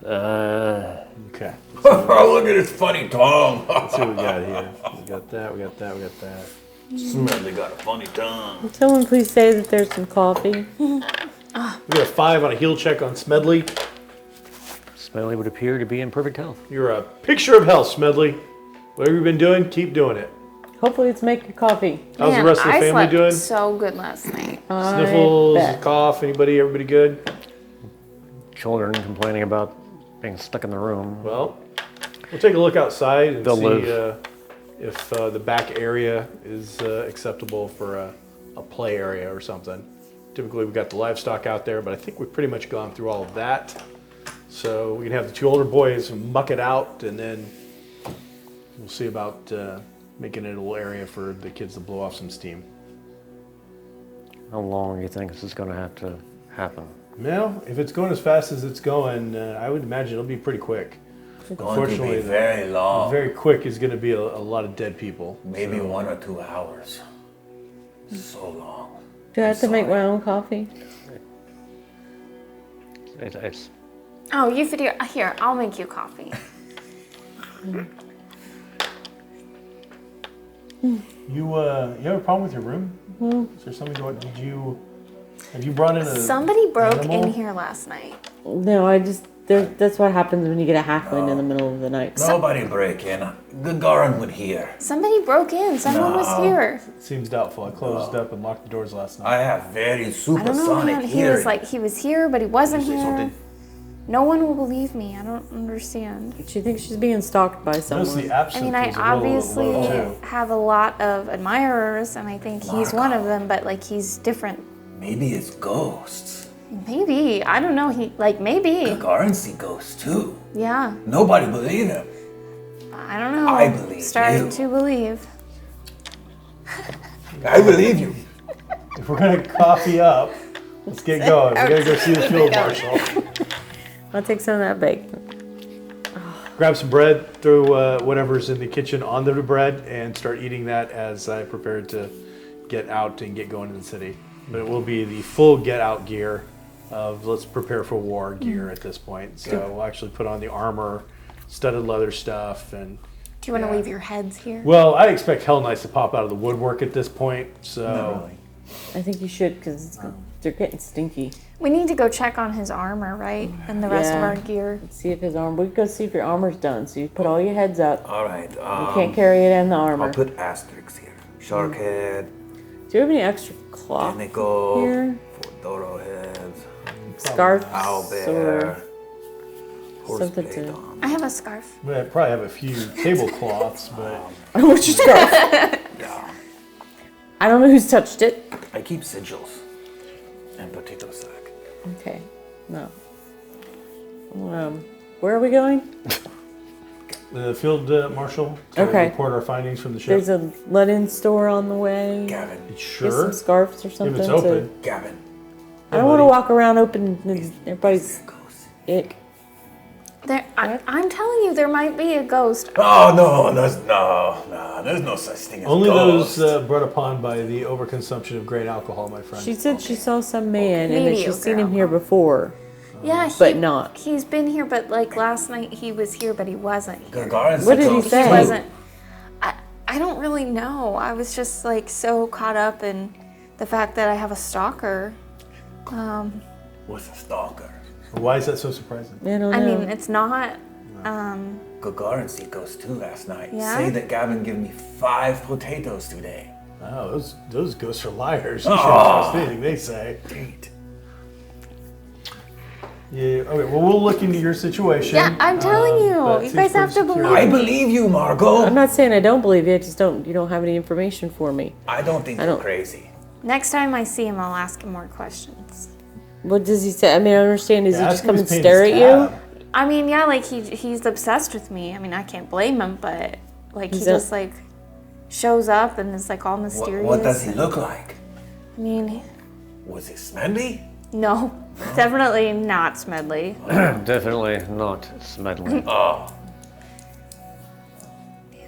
Okay. Look at his funny tongue. Let's see what we got here. We got that, we got that, we got that. Smedley got a funny tongue. Someone please say that there's some coffee. We got a 5 on a heal check on Smedley. Smedley would appear to be in perfect health. You're a picture of health, Smedley. Whatever you've been doing, keep doing it. Hopefully it's making coffee. How's the rest of the I family slept doing? so good last night. Sniffles, bet. cough, everybody good? Children complaining about being stuck in the room. Well, we'll take a look outside and They'll see live. if the back area is acceptable for a play area or something. Typically we've got the livestock out there, but I think we've pretty much gone through all of that. So we can have the 2 older boys muck it out, and then we'll see about making it a little area for the kids to blow off some steam. How long do you think this is going to have to happen? Well, if it's going as fast as it's going, I would imagine it'll be pretty quick. Going to be very long. Very quick is going to be a lot of dead people. Maybe So, 1 or 2 hours. So long. Do I have to make sorry. my own coffee? It's Oh, you video. Here, I'll make you coffee. You have a problem with your room? Is there something going? Have you brought in a? Somebody broke animal? in here last night. No, that's what happens when you get a halfling in the middle of the night. Nobody break in. Gagarin would hear. Somebody broke in. Someone was here. Seems doubtful. I closed up and locked the doors last night. I have very I don't know, supersonic man. He hearing. was like, he was here, but he wasn't Say here. something. No one will believe me. I don't understand. She thinks she's being stalked by Notice someone. the I absinthe mean, I was a little obviously low, too. have a lot of admirers, and I think he's one of them, but like he's different. Maybe it's ghosts. Maybe. I don't know. Maybe. Gagarin see ghosts too. Yeah. Nobody believe him. I don't know. I believe Starting you. to believe. I believe you. If we're gonna coffee up, let's get going. We gotta go see the field marshal. I'll take some of that bacon. Grab some bread, throw whatever's in the kitchen onto the bread, and start eating that as I prepare to get out and get going to the city. But it will be the full get out gear of let's prepare for war gear at this point. So we'll actually put on the armor, studded leather stuff, and Do you want to leave your heads here? well, I expect Hell Knights to pop out of the woodwork at this point. So I think you should because they're getting stinky. We need to go check on his armor, right? And the rest of Yeah. our gear. See if his armor. We go see if your armor's done. So you put all your heads up. All right. You can't carry it in the armor. I'll put asterisks here. Shark head, Do you have any extra cloth tentacle, here? 4 Doro heads. scarf Owl or bear. Horse something to- python. I have a scarf. We probably have a few tablecloths, but what's your scarf? Yeah. I don't know who's touched it. I keep sigils and potato sack. Okay, no. Where are we going? the field marshal to Okay. report our findings from the ship. There's a let-in store on the way. Gavin. Get Sure. some scarves or If something. it's to- open. Gavin. I don't want to buddy. walk around open and everybody's Ghost. ick. I'm telling you, there might be a ghost. Oh no, there's no such thing as Only ghosts. those brought upon by the overconsumption of grain alcohol, my friend. She said she saw some man and that she's Mediocre seen him here before. Yeah, But not. He's been here, but like last night he was here, but he wasn't here. Gagarin's What did he ghost. say? He wasn't. I don't really know. I was just like so caught up in the fact that I have a stalker. What's a stalker? Why is that so surprising? I don't know. I mean, it's not. Gagarin see ghosts too last night. Yeah? Say that Gavin gave me 5 potatoes today. Oh, those ghosts are liars. You shouldn't trust anything they say. Great. Yeah. Okay. Well, we'll look into your situation. Yeah, I'm telling you. that You seems guys have pretty to secure. believe. I believe you, Margot. I'm not saying I don't believe you. I just you don't have any information for me. I don't think I you're don't- crazy. Next time I see him, I'll ask him more questions. What does he say? I mean, I don't understand. Does he Ask just him come his and pain stare at is you? tab. I mean, yeah, like he's obsessed with me. I mean, I can't blame him, but like he He's a- just like shows up and is like all mysterious. What does he look like? I mean, Was he smelly? no, definitely not Smedley. Definitely not Smedley. Oh.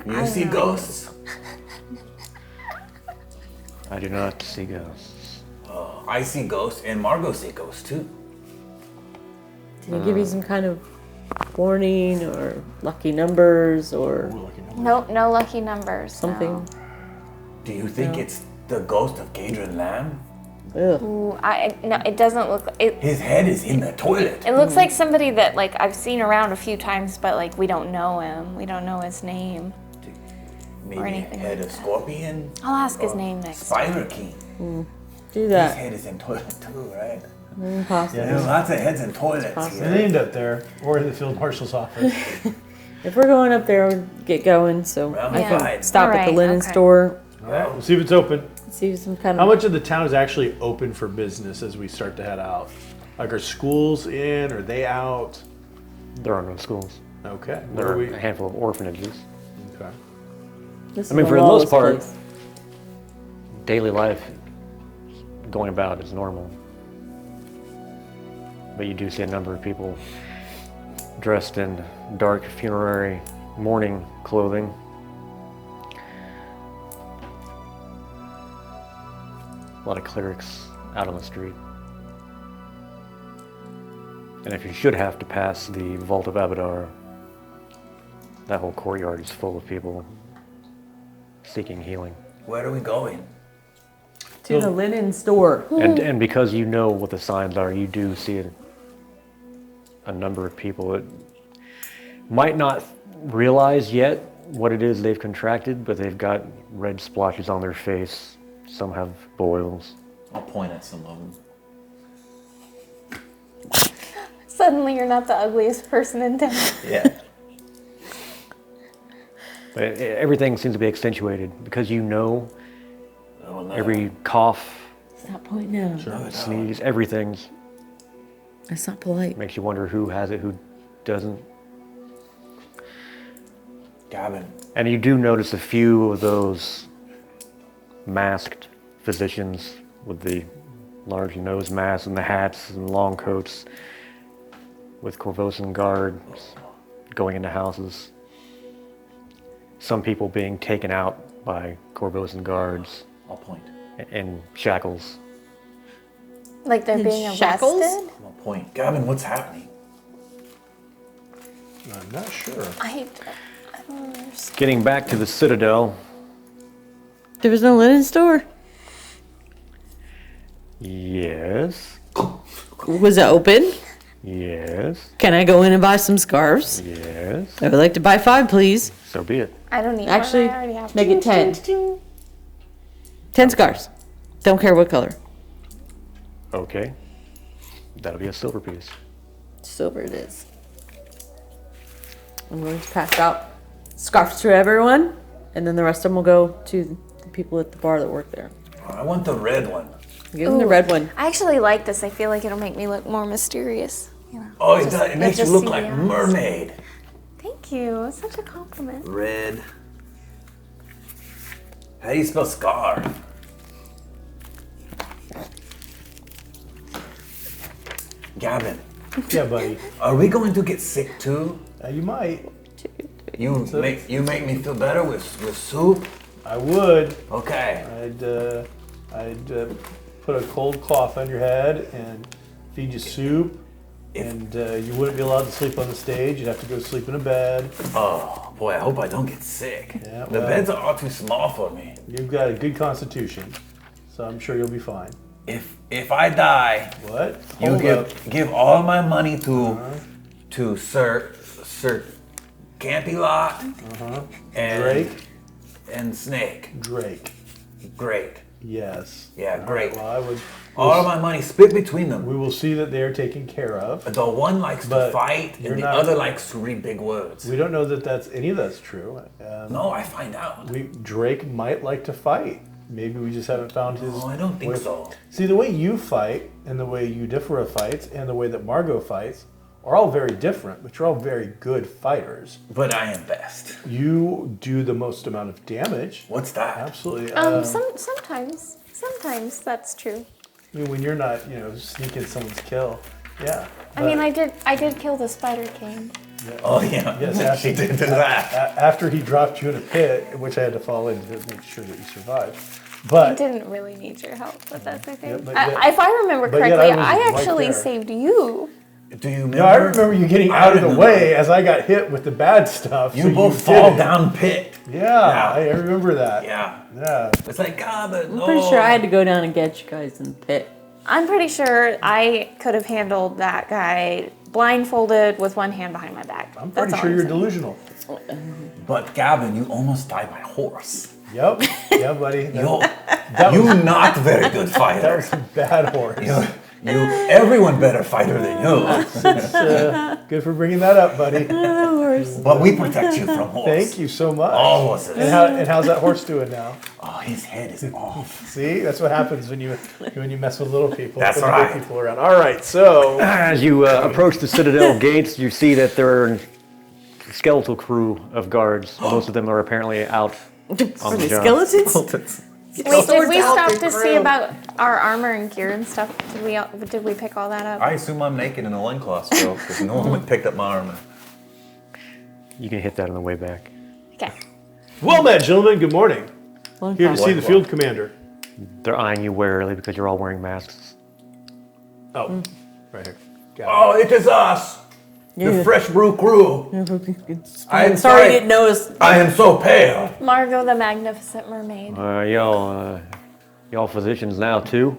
You I see don't know. ghosts? I do not see ghosts. I see ghosts, and Margot see ghosts too. Did he give you some kind of warning or lucky numbers or No lucky numbers. something? No. Do you think it's the ghost of Gadrin Lamb? Ugh. Ooh, no, it doesn't look. His head is in the toilet. It looks like somebody that like I've seen around a few times, but like we don't know him. We don't know his name. Maybe anything head like of scorpion. I'll ask his or name next time. Spider King. Do His that. head is in toilet too, right? Possibly. There's lots of heads in toilets They're here. named up there, or in the field marshal's office. If we're going up there, we'll get going. So Well, I yeah. can stop at the Alright, linen okay. store, All right, we'll see if it's open. see some kind How of. much of the town is actually open for business as we start to head out? Like, are schools in? Are they out? There are no schools. Okay. There Where are are we? a handful of orphanages. Okay. This I mean, is for a the lawless most part, place. daily life going about is normal. But you do see a number of people dressed in dark funerary mourning clothing. A lot of clerics out on the street. And if you should have to pass the Vault of Abadar, that whole courtyard is full of people seeking healing. Where are we going? To the linen store. And because you know what the signs are, you do see a number of people that might not realize yet what it is they've contracted, but they've got red splotches on their face. Some have boils. I'll point at some of them. Suddenly, you're not the ugliest person in town. Yeah. But everything seems to be accentuated because you know Oh, no. every cough, Stop pointing at him. sneeze, everything's That's not polite. makes you wonder who has it, who doesn't. Gavin. And you do notice a few of those masked physicians with the large nose masks and the hats and long coats with Corvosan guards going into houses. Some people being taken out by Corvosan guards I'll point. in shackles. Like they're In being shackles? arrested. I'll point. Gavin, what's happening? I'm not sure. I don't understand. Getting back to the Citadel, There was no linen store. yes, Was it open? yes, Can I go in and buy some scarves? yes, I would like to buy 5, please. so be it. I don't need Actually, one. I already have make it 10. 10 scarves. Don't care what color. Okay. That'll be a silver piece. Silver it is. I'm going to pass out scarves to everyone, and then the rest of them will go to the people at the bar that work there. I want the red one. Give them the red one. I actually like this. I feel like it'll make me look more mysterious. You know. Oh, it Just- does. It makes you just look see like the eyes. mermaid. Thank you. It's such a compliment. Red. How do you spell scar? Gavin, Yeah, buddy. are we going to get sick too? You might. You make me feel better with soup. I would. Okay. I'd put a cold cloth on your head and feed you soup. And you wouldn't be allowed to sleep on the stage. You'd have to go sleep in a bed. Oh boy, I hope I don't get sick. Yeah, The well- beds are all too small for me. You've got a good constitution, so I'm sure you'll be fine. If I die, What? you Hold up. give all my money to Sir Campy-Lot and Drake? and Snake. Drake. Great. Yes. Yeah, great. Well, I would. All of my money split between them. We will see that they are taken care of. The one likes to But fight, you're and the not- other likes to read big words. We don't know that any of that's true. No, I find out. Drake might like to fight. Maybe we just haven't found his. No, I don't think way- so. See, the way you fight and the way Eudifera fights and the way that Margot fights are all very different, but you're all very good fighters. But I am best. You do the most amount of damage. What's that? Absolutely. Sometimes that's true. I mean, when you're not, sneaking someone's kill. Yeah. I mean, but- I did kill the Spider King. Oh yeah, Yes, she did do that. After he dropped you in a pit, which I had to fall in to make sure that you survived. I But didn't really need your help, but that's okay. but If I remember but yet correctly, I was I right actually there. saved you. Do you remember? no, I remember you getting out of the way as I got hit with the bad stuff. You so both did fall it. down pit. Yeah, I remember that. Yeah. Yeah. It's like God, but I'm pretty sure I had to go down and get you guys in the pit. I'm pretty sure I could have handled that guy blindfolded with one hand behind my back. I'm That's pretty all sure I'm you're saying. delusional. But Gavin, you almost died by horse. Yep. Yeah, buddy. You not very good That fighter. was a bad horse. Everyone better fighter than you. Good for bringing that up, buddy. But we protect you from horse. Thank you so much. All horses. And how's that horse doing now? Oh, his head is off. See, that's what happens when you mess with little people. That's put the big right. people around. All right, so As you approach the Citadel gates, you see that there are a skeletal crew of guards. Most of them are apparently out on Are the they job. skeletons? Wait, did Swords we out, stop they're to see grilled. about our armor and gear and stuff? Did we pick all that up? I assume I'm naked in a loincloth still, because no one picked up my armor. You can hit that on the way back. Okay. well met, gentlemen. Good morning. Long Here to time. see the field commander. They're eyeing you warily because you're all wearing masks. Oh, right here. Got Oh, it is us, the Yeah. Fresh Brew crew. I am Sorry, you didn't notice. I am so pale. Margot the Magnificent Mermaid. Y'all physicians now too?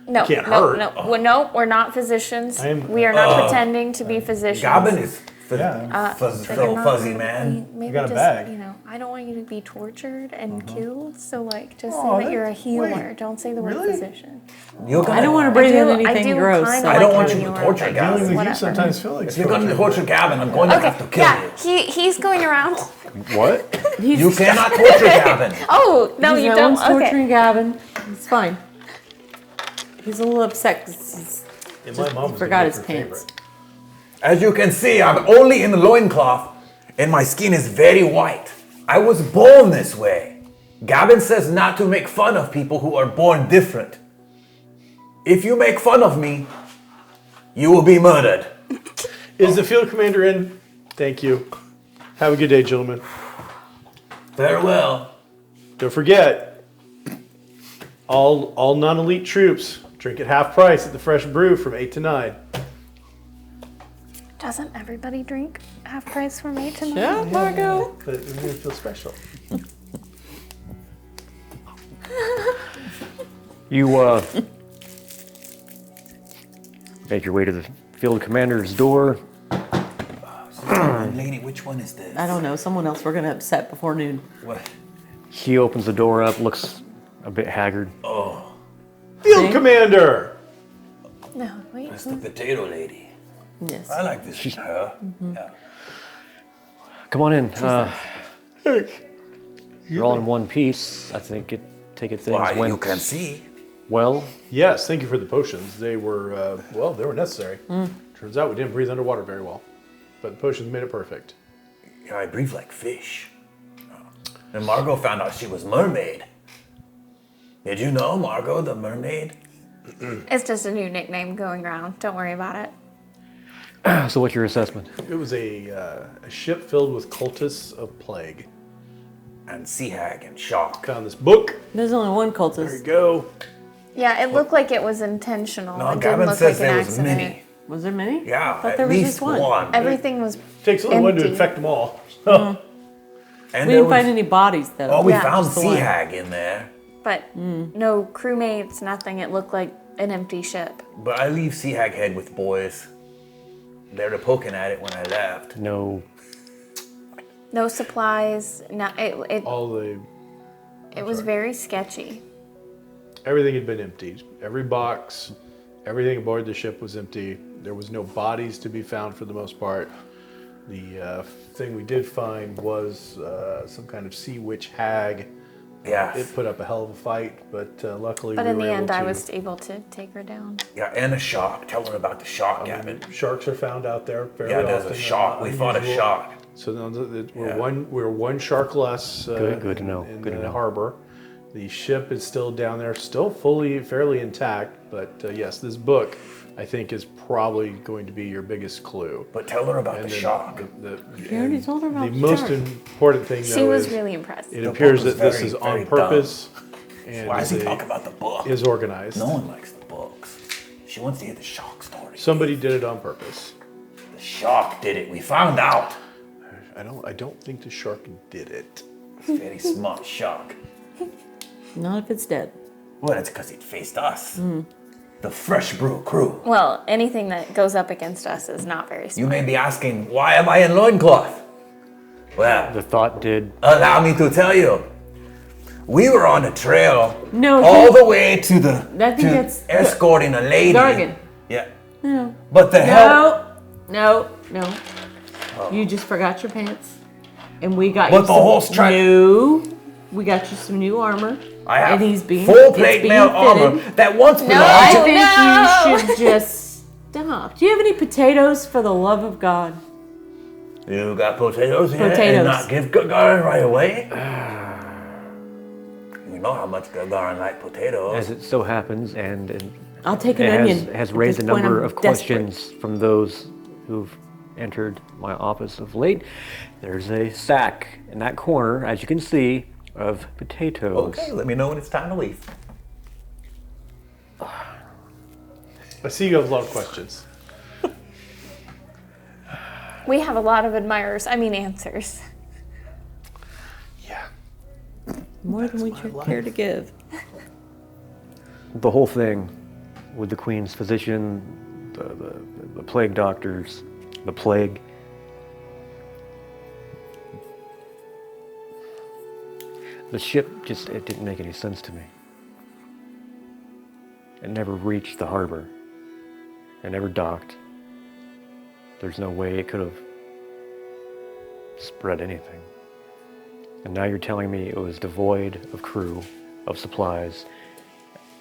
No, can't no, hurt. no, no, we're not physicians. I am- We are not pretending to be physicians. Gavin is Yeah. But little you're not- fuzzy man. Maybe got a just, bag. I don't want you to be tortured and killed. So just Oh, say that you're a that- healer. wait, Don't say the word really? physician. You're gonna, I don't want to breathe in I anything do gross. kinda so- I don't like want having you to around, torture but Gavin. Dealing with you whatever. sometimes feel like If you're going to torture. torture Gavin, I'm going to have to kill Yeah, you. he's going around. What? You cannot torture Gavin. Oh no, you no don't. one's Okay. torturing Gavin. It's fine. He's a little upset because Yeah, my mom was forgot gonna his make her pants. favorite. As you can see, I'm only in the loincloth, and my skin is very white. I was born this way. Gavin says not to make fun of people who are born different. If you make fun of me, you will be murdered. Is the field commander in? Thank you. Have a good day, gentlemen. Farewell. Don't forget, all non-elite troops drink at half price at the Fresh Brew from 8 to 9. Doesn't everybody drink half price from 8 to 9? Yeah, Margot. But it makes me feel special. You make your way to the field commander's door. Lady, which one is this? I don't know. Someone else we're going to upset before noon. What? He opens the door up, looks a bit haggard. Field commander! No, wait. That's the potato lady. Yes. I like visiting her. Yeah. Come on in. You're all in one piece. I think take it things Why, went you can see. well. Yes, thank you for the potions. They were, they were necessary. Turns out we didn't breathe underwater very well, but the potions made it perfect. Yeah, I breathe like fish. And Margot found out she was mermaid. Did you know Margot the mermaid? It's just a new nickname going around. Don't worry about it. So what's your assessment? It was a ship filled with cultists of plague. And sea hag and shark. Found this book. There's only one There you cultist. go. Yeah, it looked like it was intentional. No, It didn't Gavin look says like an there was accident. many. Was there many? Yeah, I thought at there was least just one. one. Everything was Takes only one to empty. infect them all. And We there didn't was, find any bodies though. Oh, we Yeah, found just the sea one. hag in there. But no crewmates, nothing. It looked like an empty ship. But I leave sea hag head with boys. They were poking at it when I left. No. No supplies. No, it was very sketchy. Everything had been emptied. Every box, everything aboard the ship was empty. There was no bodies to be found for the most part. The thing we did find was some kind of sea witch hag. Yeah. It put up a hell of a fight, but luckily But we in were the end, able I to. was able to take her down. Yeah, and a shark. Tell her about the shark, Gavin. Sharks are found out there fairly Yeah, often. there's a shark. We fought a unusual. shark. So now we're Yeah. one shark less. Good to know. In Good to the know. harbor. The ship is still down there, still fairly intact. But yes, this book, I think, is probably going to be your biggest clue. But tell her about And the then shark. You already told her about The the most shark. important thing, She though, was is really impressed. it The appears book was that this very, is very on purpose and Why is he is talking about the book? is organized. No one likes the books. She wants to hear the shark story. Somebody did it on purpose. The shark did it. We found out. I don't think the shark did it. Very smart shark. Not if it's dead. Well, that's because it faced us. The Fresh Brew crew. Well, anything that goes up against us is not very You smart. may be asking, why am I in loincloth? Well, The thought did. allow me to tell you. We were on a trail No, all the way to the I think that's- escorting a lady. Gargan. Yeah. No. But the help. No. You just forgot your pants. And we got But you the some horse tried- new. We got you some new armor. I have and he's being full it's plate being mail armor fitted. that once belonged I to think you should just stop. Do you have any potatoes for the love of God? You got potatoes here Potatoes. and not give Gagarin right away? You know how much Gagarin like potatoes. As it so happens, and I'll take an it onion. has At raised a this point, number I'm of desperate. questions from those who've entered my office of late. There's a sack in that corner, as you can see, of potatoes. Okay, let me know when it's time to leave. I see you have a lot of questions. We have a lot of admirers. I mean, answers. Yeah. More than we care to give. The whole thing with the Queen's physician, the plague doctors, the plague. The ship it didn't make any sense to me. It never reached the harbor. It never docked. There's no way it could have spread anything. And now you're telling me it was devoid of crew, of supplies,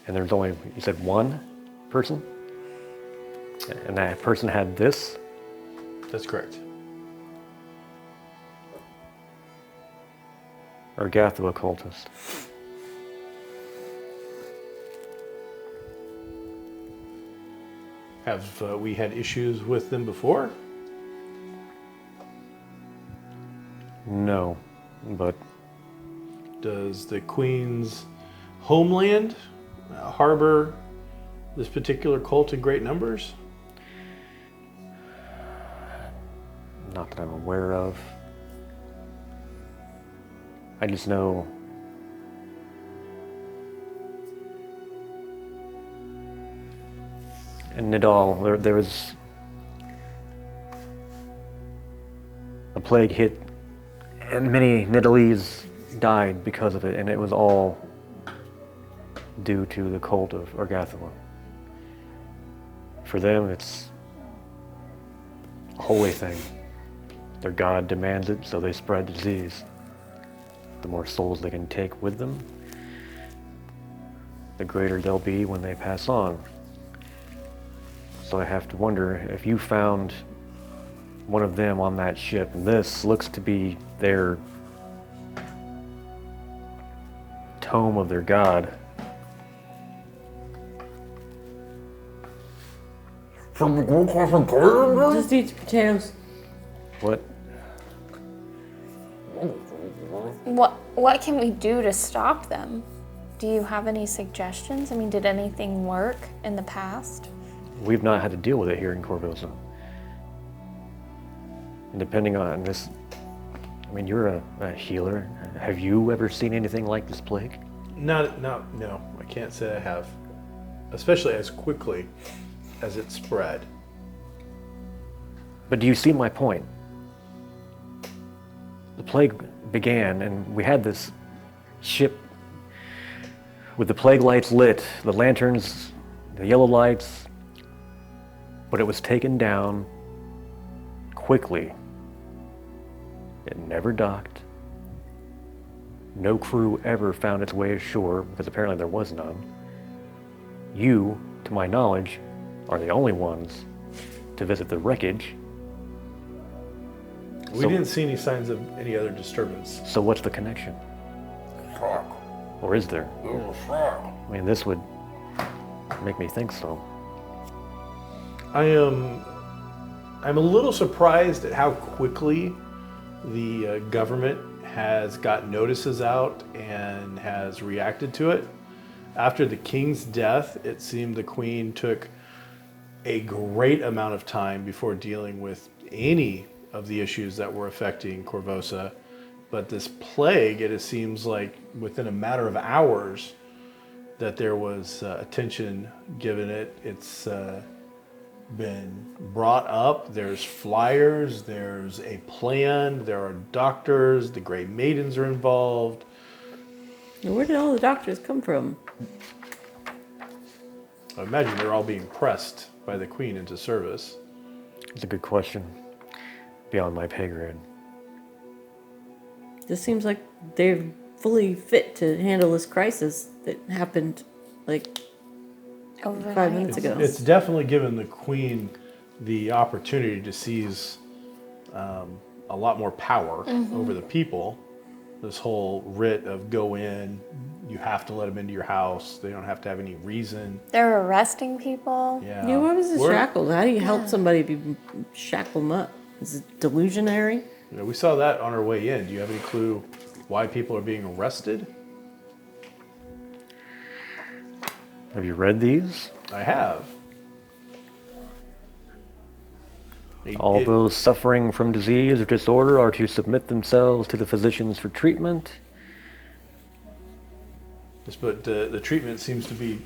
and there's only, you said, one person? And that person had this? That's correct. Argatho occultist. Have we had issues with them before? No, but Does the Queen's homeland harbor this particular cult in great numbers? not that I'm aware of. I just know in Nidal there was a plague hit and many Nidalese died because of it, and it was all due to the cult of Argathoa. for them, it's a holy thing. Their god demands it, so they spread disease. The more souls they can take with them, the greater they'll be when they pass on. So I have to wonder if you found one of them on that ship, and this looks to be their tome of their god. Just eat the potatoes. What? What can we do to stop them? Do you have any suggestions? I mean, did anything work in the past? We've not had to deal with it here in Corvosa. And depending on this, I mean, you're a healer. Have you ever seen anything like this plague? No, I can't say I have. Especially as quickly as it spread. But do you see my point? The plague began, and we had this ship with the plague lights lit, the lanterns, the yellow lights, but it was taken down quickly. It never docked. No crew ever found its way ashore, because apparently there was none. You, to my knowledge, are the only ones to visit the wreckage. We didn't see any signs of any other disturbance. So what's the connection? Or is there? I mean, this would make me think so. I'm a little surprised at how quickly the government has got notices out and has reacted to it. After the king's death, it seemed the queen took a great amount of time before dealing with any of the issues that were affecting Corvosa. But this plague, it seems like within a matter of hours that there was attention given it. It's been brought up. There's flyers, there's a plan, there are doctors, the Grey Maidens are involved. Where did all the doctors come from? I imagine they're all being pressed by the queen into service. It's a good question. Beyond my pay grade. This seems like they're fully fit to handle this crisis that happened like Overnight. 5 minutes ago. It's definitely given the queen the opportunity to seize a lot more power over the people. This whole writ of go in, you have to let them into your house. They don't have to have any reason. They're arresting people. Yeah. Yeah, what was the We're- shackles? How do you help somebody shackle them up? Is it delusionary? You know, we saw that on our way in. Do you have any clue why people are being arrested? Have you read these? I have. All those suffering from disease or disorder are to submit themselves to the physicians for treatment. But the treatment seems to be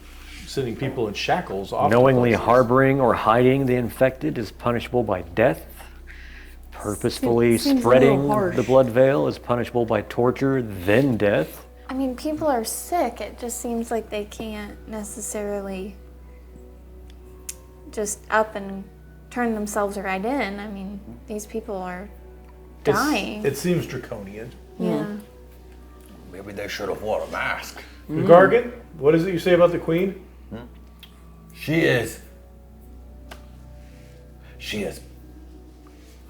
sending people in shackles off. to Knowingly places. harboring or hiding the infected is punishable by death. Purposefully Seems a spreading little harsh. the blood veil is punishable by torture, then death. I mean, people are sick. It just seems like they can't necessarily just up and turn themselves right in. I mean, these people are dying. It seems draconian. Yeah. Maybe they should have worn a mask. Gargan, what is it you say about the queen? She is.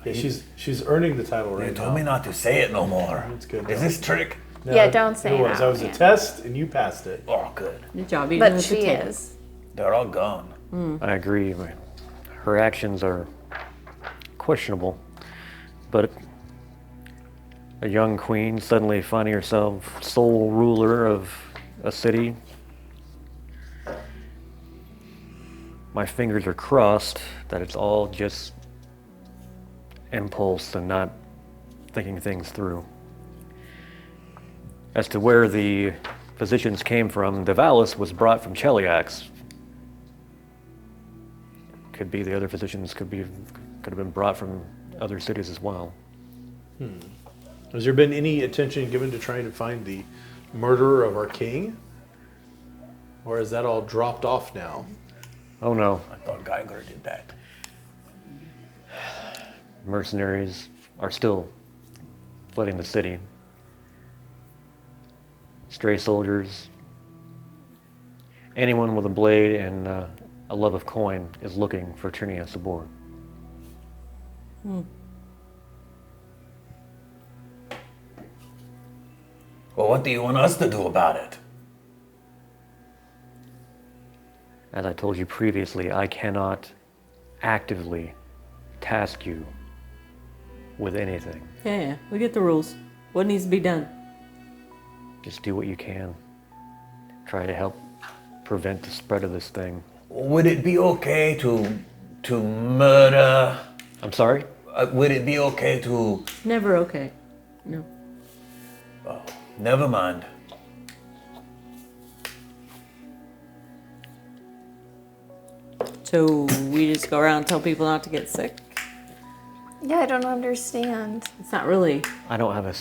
Yeah, she's earning the title They right told now. me not to say it no more. That's good. Is this trick? No, Yeah, don't say it was. it That was out, a yeah. test, and you passed it. Oh, good. Good job eating But the she potato. is. They're all gone. I agree. Her actions are questionable. But a young queen suddenly finding herself sole ruler of a city, my fingers are crossed that it's all just impulse and not thinking things through. As to where the physicians came from, Devalis was brought from Cheliax. Could be the other physicians could have been brought from other cities as well. Has there been any attention given to trying to find the murderer of our king? Or has that all dropped off now? Oh no. I thought Geiger did that. Mercenaries are still flooding the city. Stray soldiers. Anyone with a blade and a love of coin is looking for Trinia Sabor. Well, what do you want us to do about it? As I told you previously, I cannot actively task you with anything. Yeah, we get the rules. What needs to be done? Just do what you can. Try to help prevent the spread of this thing. Would it be okay to murder? I'm sorry? Would it be okay to? Never okay. No. Oh, never mind. So we just go around and tell people not to get sick? Yeah, I don't understand. It's not really. I don't have a If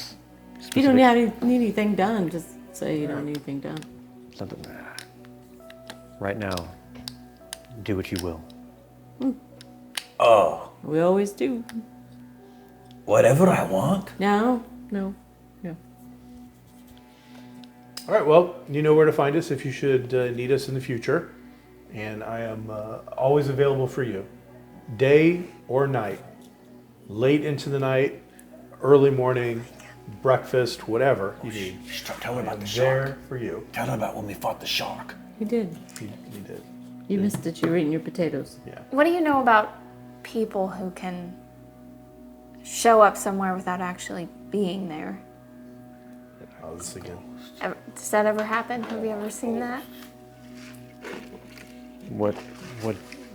you specific... don't need anything done, just say you don't need anything done. Something... Right now, do what you will. Oh, We always do. whatever I want. No. All right, well, you know where to find us if you should need us in the future. And I am always available for you, day or night, late into the night, early morning, breakfast, whatever you need. Tell her I'm about the shark. there for you. Tell her about when we fought the shark. You did. You did. You missed it. You were eating your potatoes. Yeah. What do you know about people who can show up somewhere without actually being there? Oh, this again. Does that ever happen? Have you ever seen that? What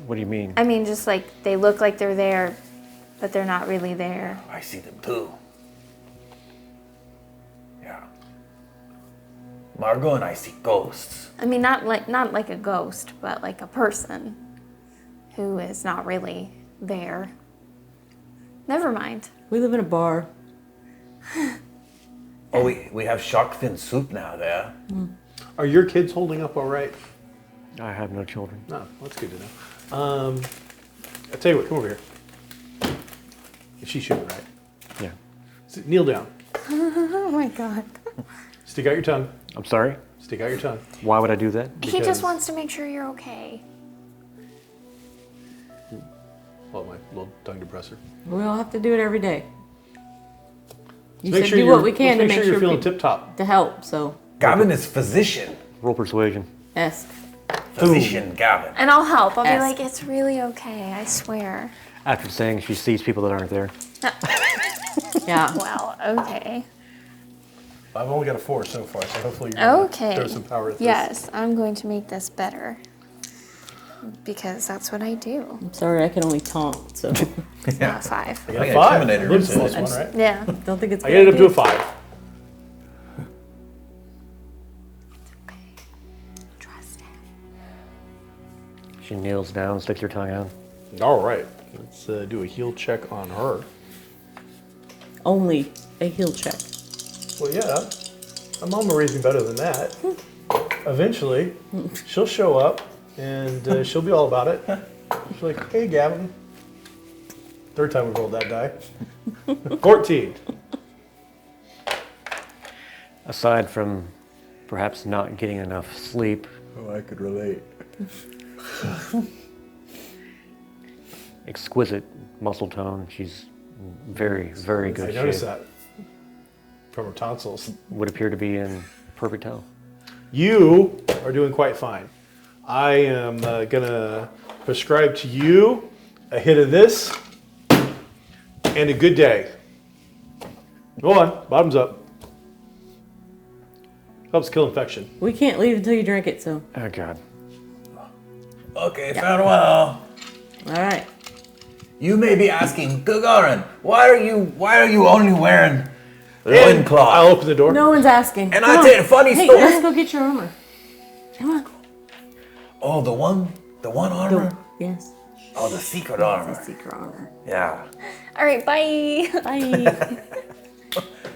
do you mean? I mean, just like they look like they're there, but they're not really there. I see them too. Yeah. Margot and I see ghosts. I mean, not like a ghost, but like a person who is not really there. Never mind. We live in a bar. Oh, we have shark fin soup now there. Are your kids holding up all right? I have no children. No, that's good to know. I'll tell you what, come over here. She's shooting, right? Yeah. Kneel down. Oh my god. Stick out your tongue. I'm sorry? Stick out your tongue. Why would I do that? He Because- just wants to make sure you're okay. Well, my little tongue depressor. We all have to do it every day. You Make said sure do you're- what we can to let's make sure sure you're feeling people- tip top. to help. So Gavin is physician. Roll persuasion. ask. Physician Gavin. And I'll help. I'll be Ask. like, it's really okay, I swear. After saying she sees people that aren't there. Yeah. Well, okay. I've only got a 4 so far, so hopefully you're gonna Okay. throw some power at this. Yes, I'm going to make this better. Because that's what I do. I'm sorry, I can only taunt. So Not 5. I got I a got 5. Intimidator Lives too. this one, right? Yeah. don't think it's. I get it up to a 5. Trust him. She kneels down, sticks her tongue out. All right. Let's do a heal check on her. Only a heal check. Well, yeah. My mom will raise me better than that. Eventually, she'll show up and she'll be all about it. She's like, hey, Gavin. Third time we rolled that die. 14. Aside from perhaps not getting enough sleep, Oh, I could relate. exquisite muscle tone. She's very, very good I shape. noticed that from her tonsils. Would appear to be in perfect health. You are doing quite fine. I am going to prescribe to you a hit of this and a good day. Go on, bottoms up. Helps kill infection. We can't leave until you drink it. So Oh God. Okay, farewell. all right. You may be asking, Gagarin, why are you only wearing And loincloth? I'll open the door. No one's asking. And Come I on. tell you a funny Hey, story. let's go get your armor. Come on. Oh, the one armor? Yes. Oh, the secret armor. Secret armor. Yeah. All right, bye. Bye.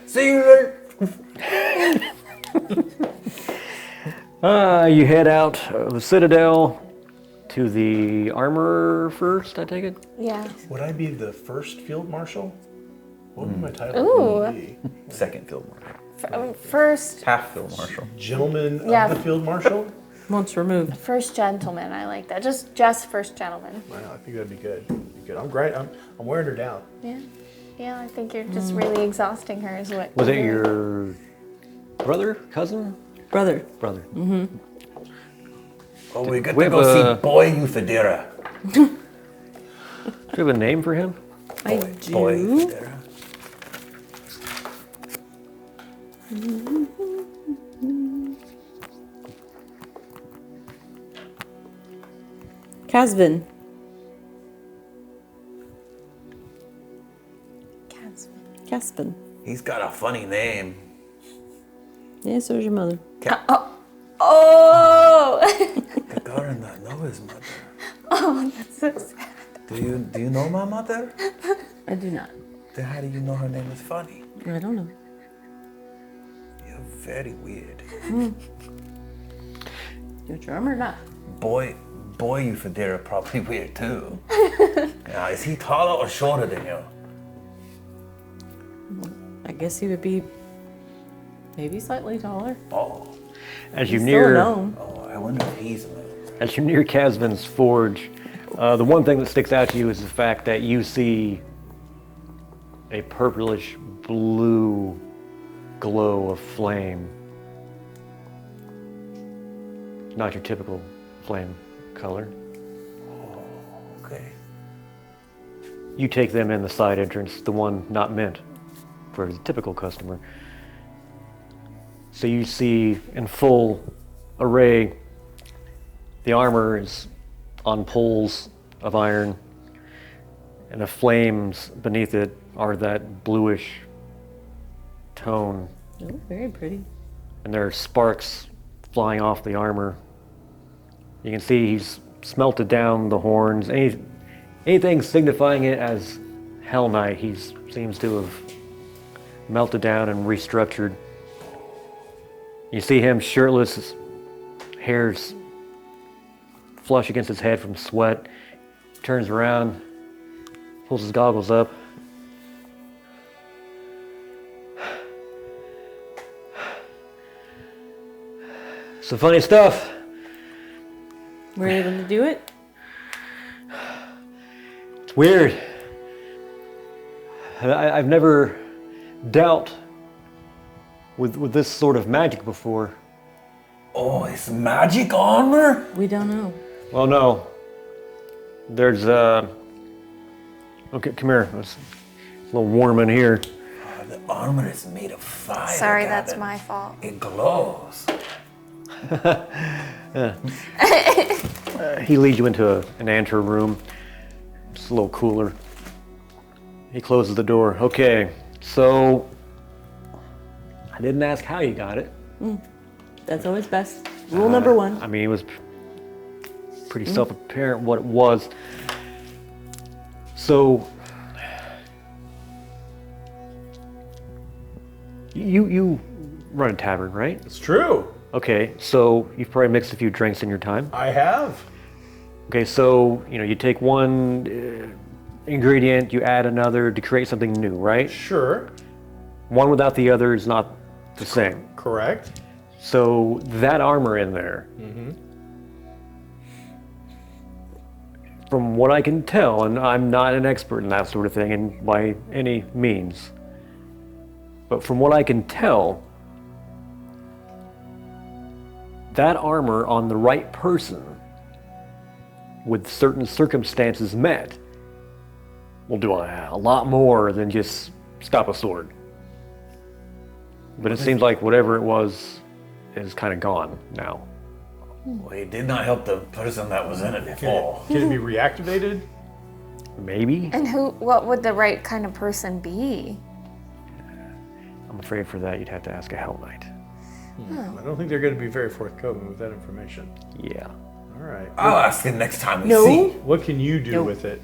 See you later. You head out of the Citadel to the armorer first, I take it? Yeah. Would I be the first field marshal? What would my title Ooh. be? Second field marshal. First, Half field marshal. Gentleman Yeah. of the field marshal? Once removed. first gentleman. I like that. Just first gentleman. Wow, I think that'd be good. I'm great. I'm wearing her down. Yeah. Yeah, I think you're just really exhausting her is what. Was it you're your doing. brother, cousin? Brother. Brother. Oh, we get We to have go a- see Boy Euthydera. Do you have a name for him? I Boy do. Euthydera. Casvin. Caspin. He's got a funny name. Yeah, so is your mother. Oh! Gagarin not know his mother. Oh, that's so sad. Do you know my mother? I do not. Then how do you know her name is funny? I don't know. You're very weird. You charm or not? Boy Euthydera probably weird too. Now, is he taller or shorter than you? I guess he would be maybe slightly taller. Oh, As you He's still a near gnome. I wonder if he's a man. As you're near Casvin's forge, the one thing that sticks out to you is the fact that you see a purplish blue glow of flame. Not your typical flame color. Okay. You take them in the side entrance, the one not meant for the typical customer. So you see in full array, the armor is on poles of iron, and the flames beneath it are that bluish tone, Oh, very pretty. and there are sparks flying off the armor. You can see he's smelted down the horns. Anything signifying it as Hell Knight, he seems to have melted down and restructured. You see him shirtless, his hair's flush against his head from sweat. Turns around, pulls his goggles up. Some funny stuff. Were you able to do it? It's weird. I've never dealt with this sort of magic before. Oh, it's magic armor? We don't know. Well, no. There's okay, come here. It's a little warm in here. The armor is made of fire. Sorry, that's Gavin. my fault. It glows. He leads you into an anteroom. It's a little cooler. He closes the door. Okay, so I didn't ask how you got it. That's always best. Rule number one. I mean, it was pretty self-apparent what it was. So, you run a tavern, right? It's true. Okay, so you've probably mixed a few drinks in your time. I have. Okay, so you take one ingredient, you add another to create something new, right? Sure. One without the other is not the same. Correct. So that armor in there, from what I can tell, and I'm not an expert in that sort of thing and by any means, but from what I can tell, that armor on the right person, with certain circumstances met, will do a lot more than just stop a sword. But it seems like whatever it was is kind of gone now. Well, it did not help the person that was in it before. Can it be reactivated? Maybe? And what would the right kind of person be? I'm afraid for that you'd have to ask a Hell Knight. I don't think they're going to be very forthcoming with that information. Yeah. All right. I'll ask him next time we No. see. What can you do Nope. with it?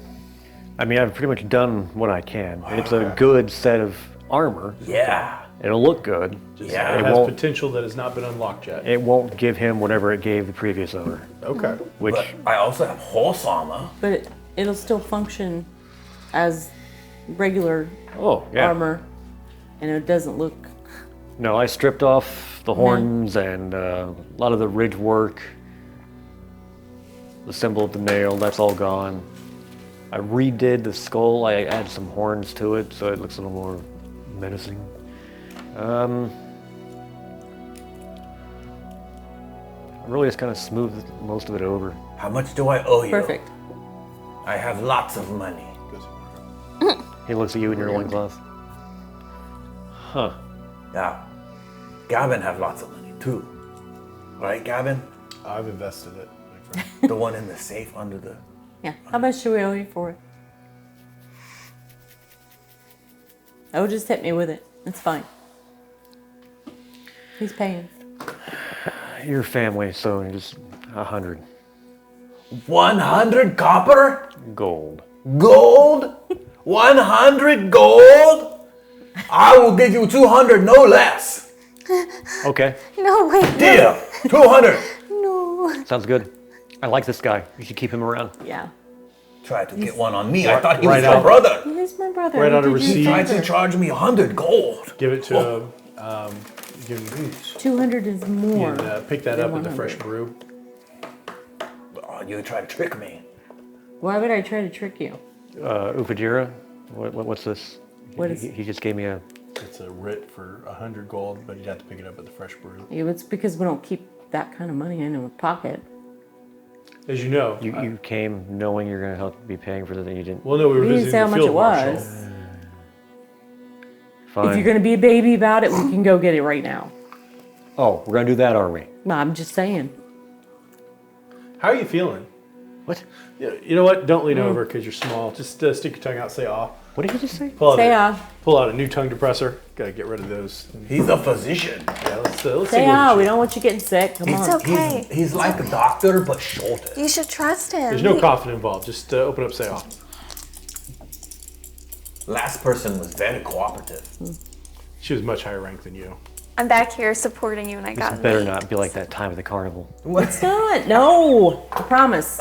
I mean, I've pretty much done what I can. And it's a good set of armor. Yeah. It'll look good. Just Yeah. it It has won't- potential that has not been unlocked yet. It won't give him whatever it gave the previous owner, Okay. which But I also have horse armor. But it'll still function as regular yeah. armor, and it doesn't look. No, I stripped off the horns and a lot of the ridge work, the symbol of the nail, that's all gone. I redid the skull, I added some horns to it so it looks a little more menacing. I really just kind of smoothed most of it over. How much do I owe you? Perfect. I have lots of money. He looks at you in your loincloth. Huh. Now, Gavin have lots of money too. Right, Gavin? I've invested it, my friend. The one in the safe under the... Yeah. How much do we owe you for it? Oh, just hit me with it. It's fine. He's paying. Your family, so just 100 100 copper? gold. Gold? 100 gold? I will give you 200, no less. Okay, No, wait. Deal. 200. No. sounds good. I like this guy. You should keep him around. Yeah. Tried to get one on me. I thought he was right your on. brother. He is my brother. Right on a Did you- receipt. Tried to charge me 100 gold. Give it to him. Give him boots. 200 is more. And pick that than up at the 100. fresh brew. Oh, you tried to trick me. Why would I try to trick you? Ufajira, what's this? What is- He just gave me a... It's a writ for 100 gold, but you'd have to pick it up at the fresh brew. Yeah, it's because we don't keep that kind of money in our pocket. As you know, You came knowing you're going to help be paying for the thing you didn't. well, no, we were We didn't visiting say how the much field it marshal. was. Fine. If you're going to be a baby about it, we can go get it right now. Oh, we're going to do that, are we? No, I'm just saying. How are you feeling? What? You know what? Don't lean over because you're small. Just stick your tongue out. Say "ah." What did he just say? Pull out a new tongue depressor. Gotta get rid of those. He's a physician. Yeah, let's see what Say we ah, can we shoot. don't want you getting sick. Come It's on. okay. He's like a doctor, but shorter. You should trust him. There's no coughing involved. Just open up. Say "ah." Last person was very cooperative. She was much higher ranked than you. I'm back here supporting you, and I got This better me. not be like that time at the carnival. It's not. No. I promise.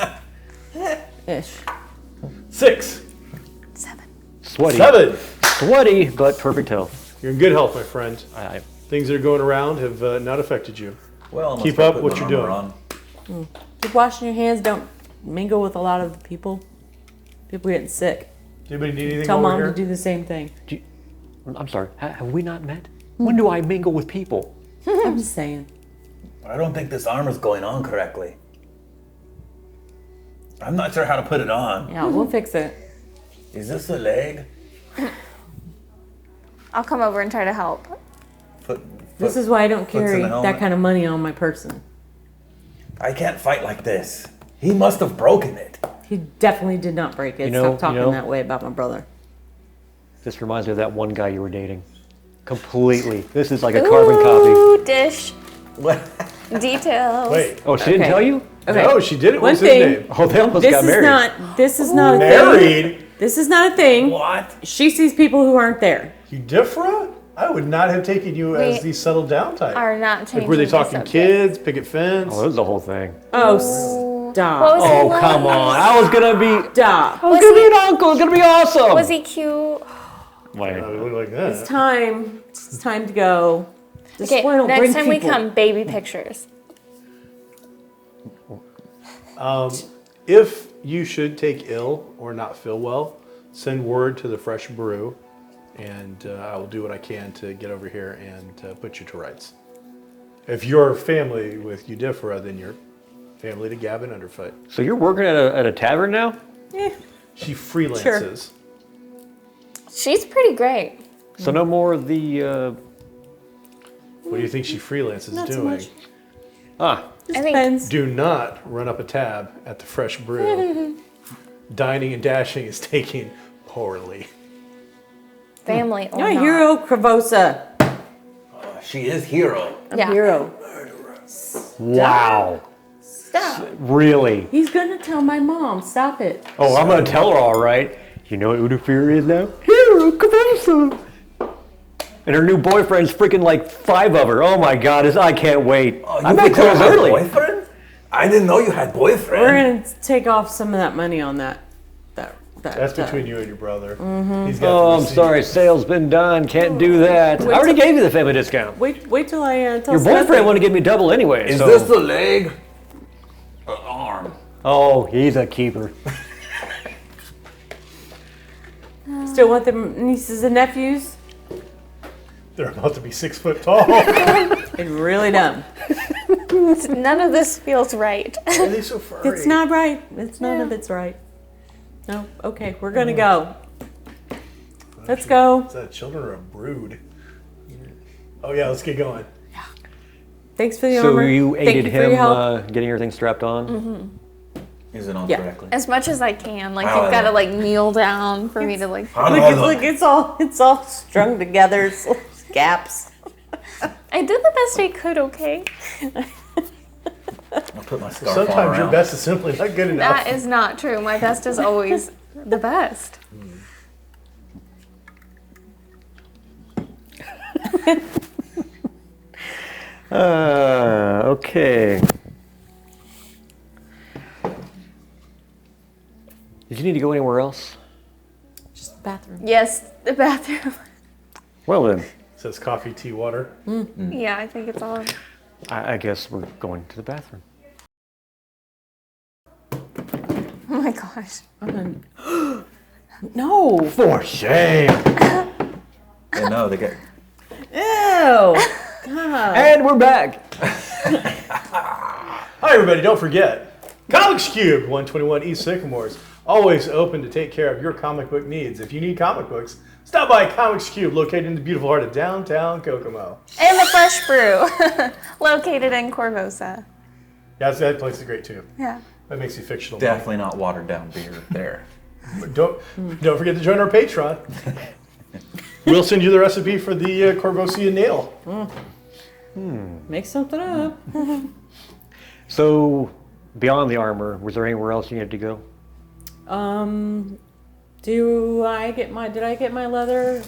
Ish. 6, 7. Sweaty. 7. Sweaty, but perfect health. You're in good health, my friend. I Things that are going around have not affected you. Well, Keep up what you're doing. On. Keep washing your hands. Don't mingle with a lot of people. People getting sick. Does anybody need anything Tell over mom here? to do the same thing. I'm sorry. Have we not met? When do I mingle with people? I'm just saying. I don't think this armor's going on correctly. I'm not sure how to put it on. Yeah, we'll fix it. Is this a leg? I'll come over and try to help. This is why I don't Puts in carry the that helmet. kind of money on my person. I can't fight like this. He must have broken it. He definitely did not break it. You know- Stop talking you know- that way about my brother. This reminds me of that one guy you were dating. Completely. This is like a carbon copy. Ooh, dish. What? Details. Wait. Oh, she didn't Okay. tell you? Okay. No, she did it. One What's thing- his name? Oh, they almost This got is married. not. This is not a thing. Married? This is not a thing. What? She sees people who aren't there. Eudifra? I would not have taken you as We the settled down type. Are not changing Like, were they the talking subject. kids, picket fence? Oh, that was the whole thing. Oh, What stop. was he Oh, like? come on. I was going to be... Stop. I was Was going to he- be an uncle. It's going to be awesome. Was he cute? Wait. It looked like that. It's time. It's time to go. This is Okay, why I don't next bring time we people. come, baby pictures. If you should take ill or not feel well, send word to the fresh brew, and I will do what I can to get over here and put you to rights. If you're family with Eudifra, then you're family to Gavin Underfoot. So you're working at a tavern now? She freelances. She's pretty great. So no more of the... What do you think she freelances Not so doing? much. I think Depends. Do not run up a tab at the fresh brew. Dining and dashing is taking poorly. family or You're a not. hero, Cravosa. She is hero. A Yeah. hero. Wow. Stop. Really? He's gonna tell my mom. Stop it. Oh, I'm going to tell her all right. You know what Udafir is now? Hero, Cabosa. And her new boyfriend's freaking like 5 of her. Oh my God, I can't wait. Oh, I'm back close early. Boyfriend? I didn't know you had boyfriend. We're gonna take off some of that money on that. That's between you and your brother. Mm-hmm. He's got Oh, the I'm receipt. sorry. Sale's been done. Can't do that. I already gave you the family discount. Wait till I tell Your boyfriend wanted to give me double anyway. Is so. this the leg? Or arm? Oh, he's a keeper. Still want the nieces and nephews? They're about to be 6 foot tall. It's really dumb. None of this feels right. Why are they so furry? It's not right. None of it's right. No. Okay, we're gonna go. Let's go. Is that children or a brood? Oh yeah, let's get going. Thanks for the So armor. you Thank aided you for your him help. getting everything strapped on? Is it on Yeah. correctly? As much as I can. Like, Wow. you've got to, like, kneel down for me to, like... How do I look? It's all strung together. It's gaps. I did the best I could, okay? I'll put my scarf on Sometimes your around. best is simply not good enough. That is not true. My best is always the best. Okay. Did you need to go anywhere else? Just the bathroom. Yes, the bathroom. Well then, Says coffee, tea, water. Yeah, I think it's all... I guess we're going to the bathroom. Oh my gosh. No. For shame. Yeah, no, they get. Ew. And we're back. Hi everybody, don't forget, Comics Cube, 121 East Sycamores. Always open to take care of your comic book needs. If you need comic books, stop by Comics Cube, located in the beautiful heart of downtown Kokomo. And the Fresh Brew, located in Corvosa. Yeah, that place is great too. Yeah. That makes you fictional. Definitely not watered down beer there. Don't forget to join our Patreon. We'll send you the recipe for the Corvosia nail. Make something up. So, beyond the armor, was there anywhere else you needed to go? Did I get my leather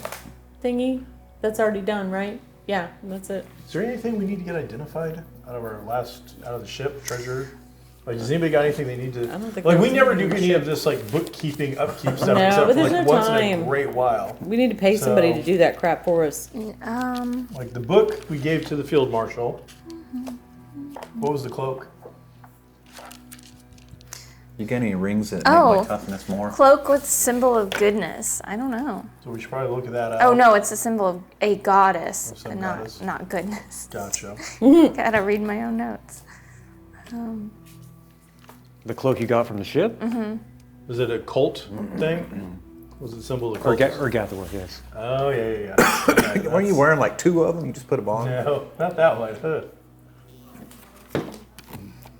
thingy? That's already done, right? Yeah, that's it. Is there anything we need to get identified out of the ship, treasure? Like, does anybody got anything they need to? I don't think Like, there we was never do anything any of this like bookkeeping, upkeep stuff, No, except but for there's like no once in a time. great while. We need to pay somebody So- to do that crap for us. Like the book we gave to the field marshal. What was the cloak? You got any rings that make Oh. my toughness more? Cloak with symbol of goodness. I don't know. So we should probably look at that out. Oh no, it's a symbol of a goddess, Of some but goddess. not goodness. Gotcha. Gotta read my own notes. The cloak you got from the ship? Was it a cult thing? Was it a symbol of Or, cult? or Gatherworth, yes. Oh yeah. Weren't you wearing like 2 of them? You just put them on? No, not that one. Huh.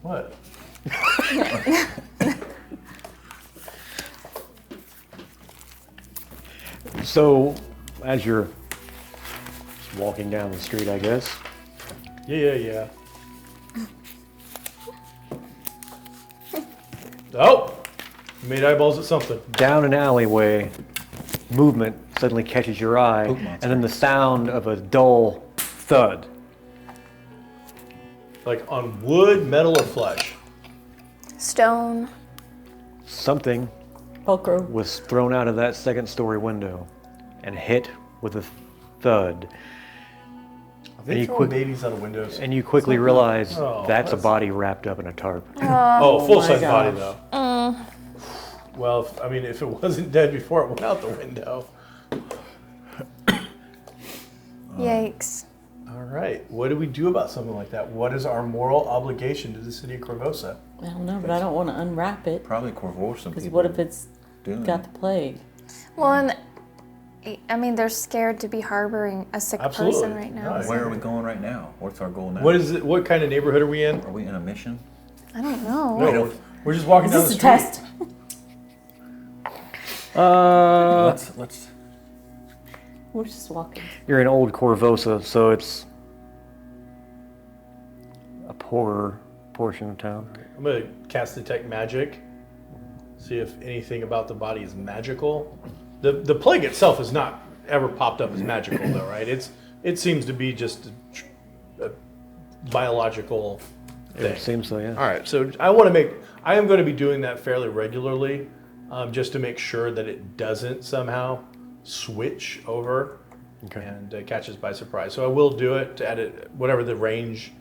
What? So, as you're walking down the street, I guess, Yeah. Oh! You made eyeballs at something. down an alleyway, movement suddenly catches your eye, Poop monster. and then the sound of a dull thud. Like on wood, metal, or flesh. Stone. Something Pulcro. was thrown out of that second-story window and hit with a thud. They you throw quick- babies out of windows. And you quickly realize Oh, that's a that's- body wrapped up in a tarp. Oh, full-size my body gosh. though. Well, if it wasn't dead before it went out the window. Yikes. All right. What do we do about something like that? What is our moral obligation to the city of Corvosa? I don't know, but I don't want to unwrap it. Probably Corvosa Because people what if it's doing got it. the plague? Well, and I mean, they're scared to be harboring a sick Absolutely. person right now. Right. Where are we going right now? What's our goal now? What is it? What kind of neighborhood are we in? Are we in a mission? I don't know. No, we're just walking Is down this the a street. test? Let's We're just walking. You're in Old Corvosa, so it's a poorer portion of town. I'm gonna cast detect magic. See if anything about the body is magical. The plague itself is not ever popped up as magical, though, right? It seems to be just a biological thing. It seems so, yeah. All right, so I am going to be doing that fairly regularly, just to make sure that it doesn't somehow switch over and catch us by surprise. So I will do it to edit whatever the range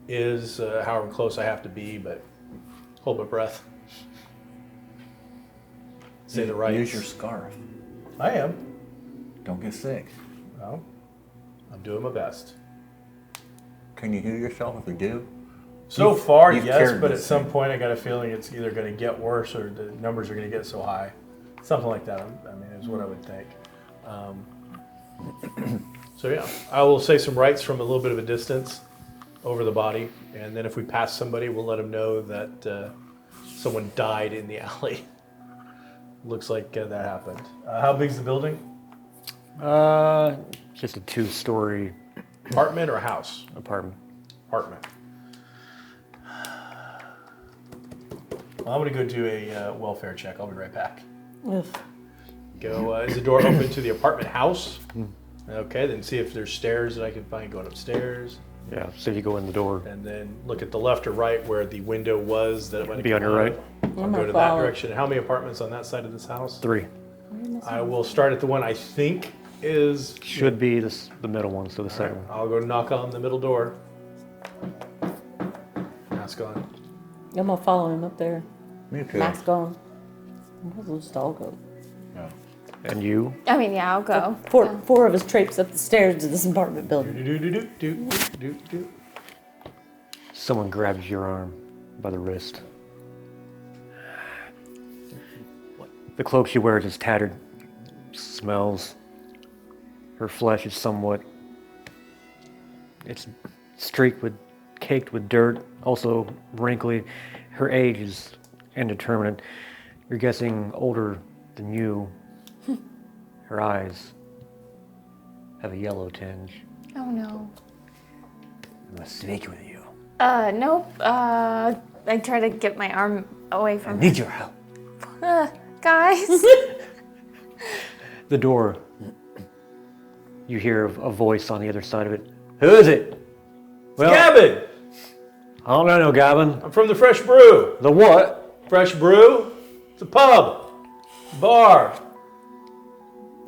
is, however close I have to be, but hold my breath. Say the right. Use your scarf. I am. Don't get sick. Well, I'm doing my best. Can you heal yourself if you do? So far, you've yes, carried but at this some thing. point I got a feeling it's either going to get worse or the numbers are going to get so high. Something like that, is what I would think. So yeah, I will say some rites from a little bit of a distance over the body, and then if we pass somebody, we'll let them know that someone died in the alley. Looks like that happened. How big's the building? Just a 2-story Apartment or house? apartment. Apartment. Well, I'm going to go do a welfare check. I'll be right back. Ugh. Go. Is the door open to the apartment house? Okay, then see if there's stairs that I can find going upstairs. Yeah, so you go in the door. And then look at the left or right where the window was that it might Be on your right. I'll go to that direction. How many apartments on that side of this house? 3. I will start at the one I think is... Should be the middle one, so the second one. I'll go knock on the middle door. Mask on. I'm gonna follow him up there. Me too. Mask on. We'll just all go. Yeah. And you? I mean, yeah, I'll go. Four of us traipse up the stairs to this apartment building. Do. Someone grabs your arm by the wrist. The cloak she wears is tattered, smells. Her flesh is somewhat, it's caked with dirt, also wrinkly. Her age is indeterminate. You're guessing older than you. Her eyes have a yellow tinge. Oh no. I must speak with you. Nope. I try to get my arm away from Need your help. guys. The door. You hear a voice on the other side of it. Who is it? Well, Gavin! I don't know, Gavin. I'm from the Fresh Brew. The what? Fresh Brew? It's a pub, bar,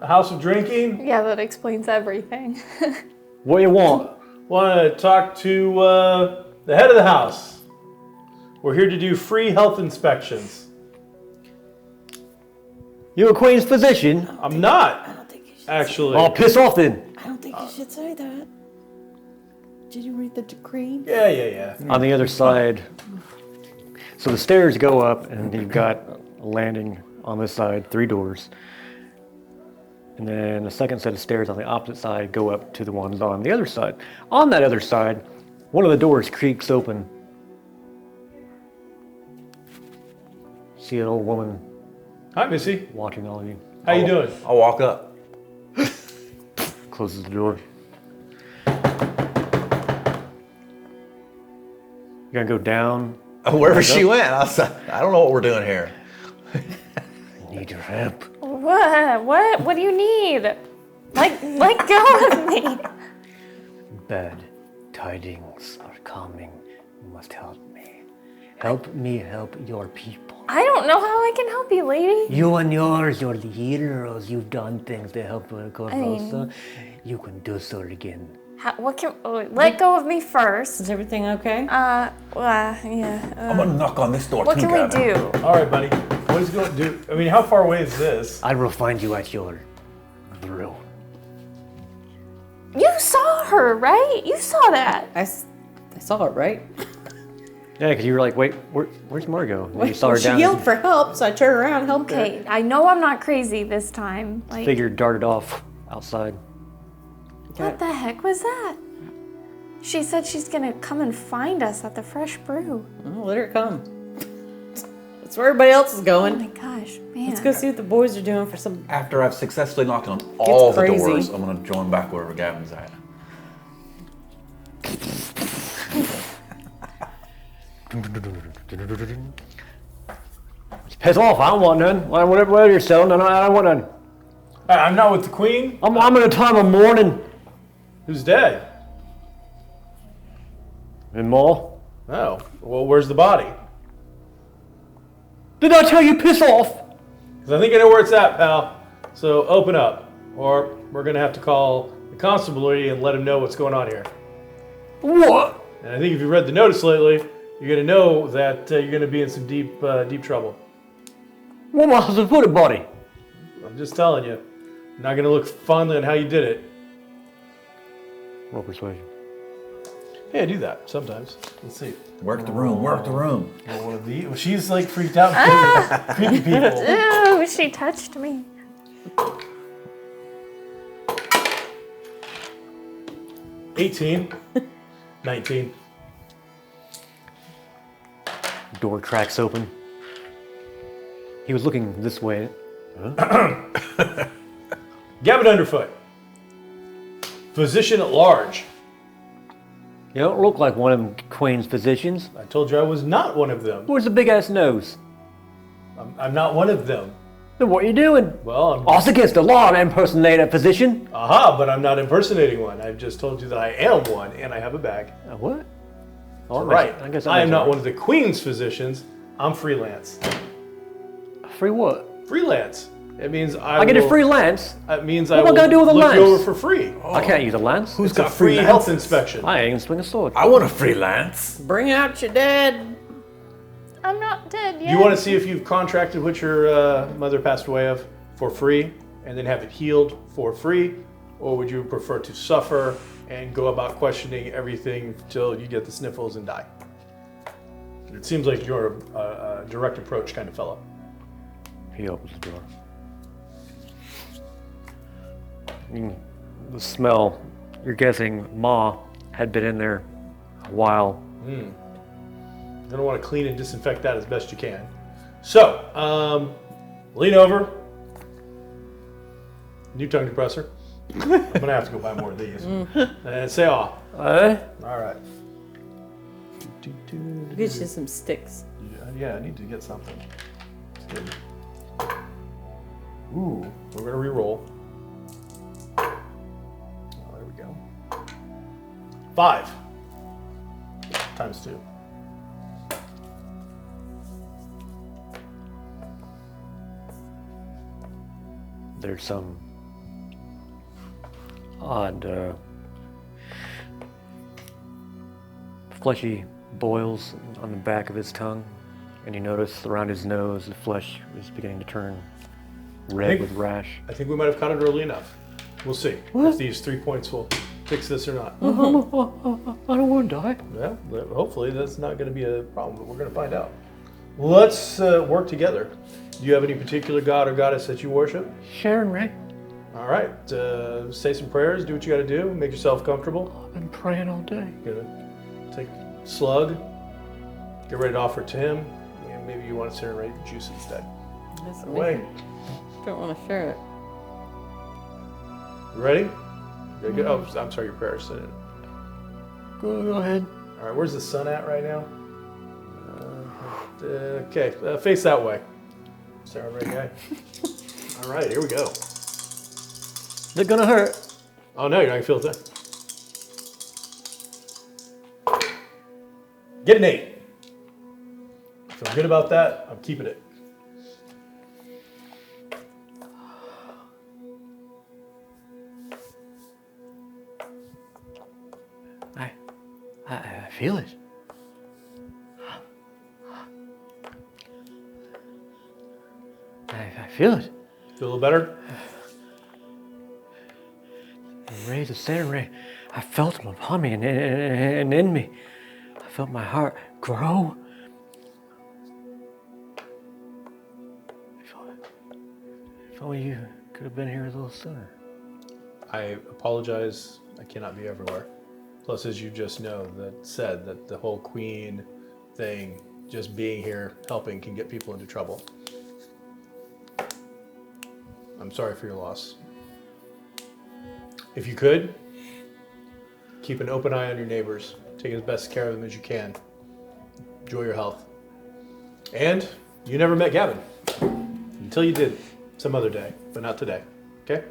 a house of drinking. Yeah, that explains everything. What do you want? Want to talk to the head of the house. We're here to do free health inspections. You a queen's physician? I'm not, I don't think you should. actually. Oh, piss off then. I don't think you should say that. Did you read the decree? Yeah. On the other side, so the stairs go up and you've got a landing on this side, 3 doors. And then the second set of stairs on the opposite side go up to the ones on the other side. On that other side, one of the doors creaks open. See an old woman Hi, Missy. watching all of you. How you doing? I'll walk up. Closes the door. You're gonna go down. Wherever she went, I don't know what we're doing here. I need your help. What? What do you need? Let go of me. Bad tidings are coming. You must help me. Help me help your people. I don't know how I can help you, lady. You and yours, you're the heroes. You've done things to help Corvosa. mean- You can do so again. Let go of me first. Is everything okay? Yeah. I'm gonna knock on this door What too, can we Gavin. do? All right, buddy. What is going to do? I mean, how far away is this? I will find you at your throne. You saw her, right? You saw that. I saw it, right? Yeah, because you were like, wait, where's Margot? And then you saw her She down. yelled for help, so I turned around and helped her. Okay, I know I'm not crazy this time. Like, Figure darted off outside. what the heck was that? She said she's gonna come and find us at the Fresh Brew. Oh, let her come. That's where everybody else is Oh going. my gosh, man. Let's go see what the boys are doing for some. After I've successfully knocked on all the crazy. doors, I'm gonna join back wherever Gavin's at. Piss off! I don't want none. Whatever you're selling, I don't want none. I'm not with the queen. I'm in a time of mourning. Who's dead? And more? Oh, well, where's the body? Did I tell you piss off? Because I think I know where it's at, pal. So open up, or we're going to have to call the constabulary and let him know what's going on here. What? And I think if you read the notice lately, you're going to know that you're going to be in some deep trouble. What am I supposed to put it, buddy? I'm just telling you. I'm not going to look fondly on how you did it. Roll persuasion. Hey, I do that sometimes. Let's see. Work the room, work the room. Well, one of these. Well, she's like freaked out. And creepy people. Ooh, she touched me. 18. 19. Door cracks open. He was looking this way. Gavin Underfoot. Physician at large. You don't look like one of them Queen's physicians. I told you I was not one of them. Where's the big ass nose? I'm not one of them. Then what are you doing? Well, I'm... Also against the law to impersonate a physician. Aha, but I'm not impersonating one. I've just told you that I am one, and I have a bag. What? Oh, Right. I guess I am not one of the Queen's physicians. I'm freelance. Free what? Freelance. It means I get a free lance. It means What I am I will gonna do with a look you lance? over for free. I can't use a lance. Who's It's a got free free health lances? inspection. I ain't gonna swing a sword. I want a freelance. Bring out your dead. I'm not dead yet. You want to see if you've contracted what your mother passed away of for free, and then have it healed for free, or would you prefer to suffer and go about questioning everything till you get the sniffles and die? It seems like you're a direct approach kind of fellow. He opens the door. The smell, you're guessing Ma had been in there a while. You're gonna want to clean and disinfect that as best you can. So, lean over. New tongue depressor. I'm gonna have to go buy more of these. And say aw. Eh? All right. Get you some sticks. Yeah, I need to get something. Ooh, we're gonna re-roll. Oh, there we go. 5 times 2. There's some odd fleshy boils on the back of his tongue, and you notice around his nose the flesh is beginning to turn red with rash. I think we might have caught it early enough. We'll see if these 3 points will fix this or not. I don't want to die. Well, hopefully that's not going to be a problem, but we're going to find out. Let's work together. Do you have any particular god or goddess that you worship? Sharon Ray, All right, say some prayers, do what you got to do, make yourself comfortable. I've been praying all day. Gonna take Slug, get ready to offer it to him, and maybe you want to serenade juice instead. That's Away. Don't want to share it. You ready? You good? Oh, I'm sorry, your prayers. Go ahead. All right, where's the sun at right now? Okay, face that way. Sarah Ray guy. All right, here we go. They're gonna hurt. Oh no, you're not gonna feel it. Get an 8. Feel good about that. I'm keeping it. I feel it. I feel it. Feel a little better? The rays of Saturn Ray, I felt them upon me and in me. I felt my heart grow. If only you could have been here a little sooner. I apologize. I cannot be everywhere. Plus, as you just know, that the whole queen thing, just being here, helping, can get people into trouble. I'm sorry for your loss. If you could, keep an open eye on your neighbors. Take as best care of them as you can. Enjoy your health. And you never met Gavin. Until you did some other day, but not today. Okay?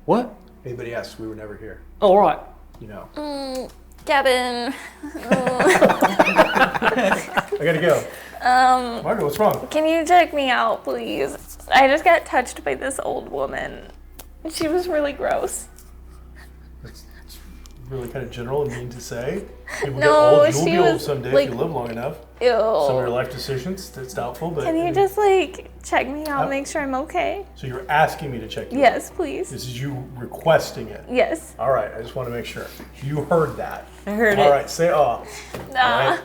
What? Anybody asks, we were never here. Oh, all right. You know. Gavin. I gotta go. Margo, what's wrong? Can you check me out, please? I just got touched by this old woman. She was really gross. It's really kind of general and mean to say. People No, get old. You'll she be old was, someday like- if you live long enough. Ew. Some of your life decisions, that's doubtful, but... Can you just like check me out, make sure I'm okay? So you're asking me to check you out. Yes, please. This is you requesting it. Yes. All right, I just want to make sure. You heard that. I heard All it. right, say oh. Nah. All right.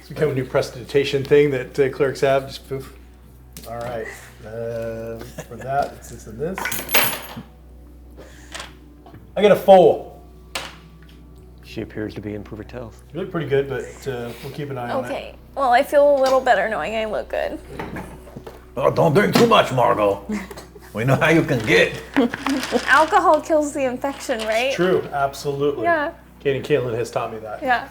It's become a new prestidigitation thing that clerics have. Just poof. All right. For that, it's this and this. I get a 4. She appears to be in perfect health. You look pretty good, but we'll keep an eye on it. Okay. Well, I feel a little better knowing I look good. Oh, don't drink too much, Margot. We know how you can get. Alcohol kills the infection, right? True, absolutely. Yeah. Katie and Caitlin has taught me that. Yeah.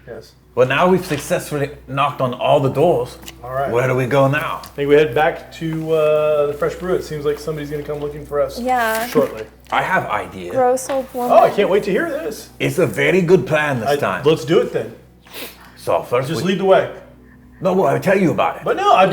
Yes. But now we've successfully knocked on all the doors. All right. Where do we go now? I think we head back to the Fresh Brew. It seems like somebody's going to come looking for us Yeah. shortly. I have idea. Gross old woman. Oh, I can't wait to hear this. It's a very good plan this time. Let's do it then. So first, Just lead the way. No, well, I'll tell you about it. But no, I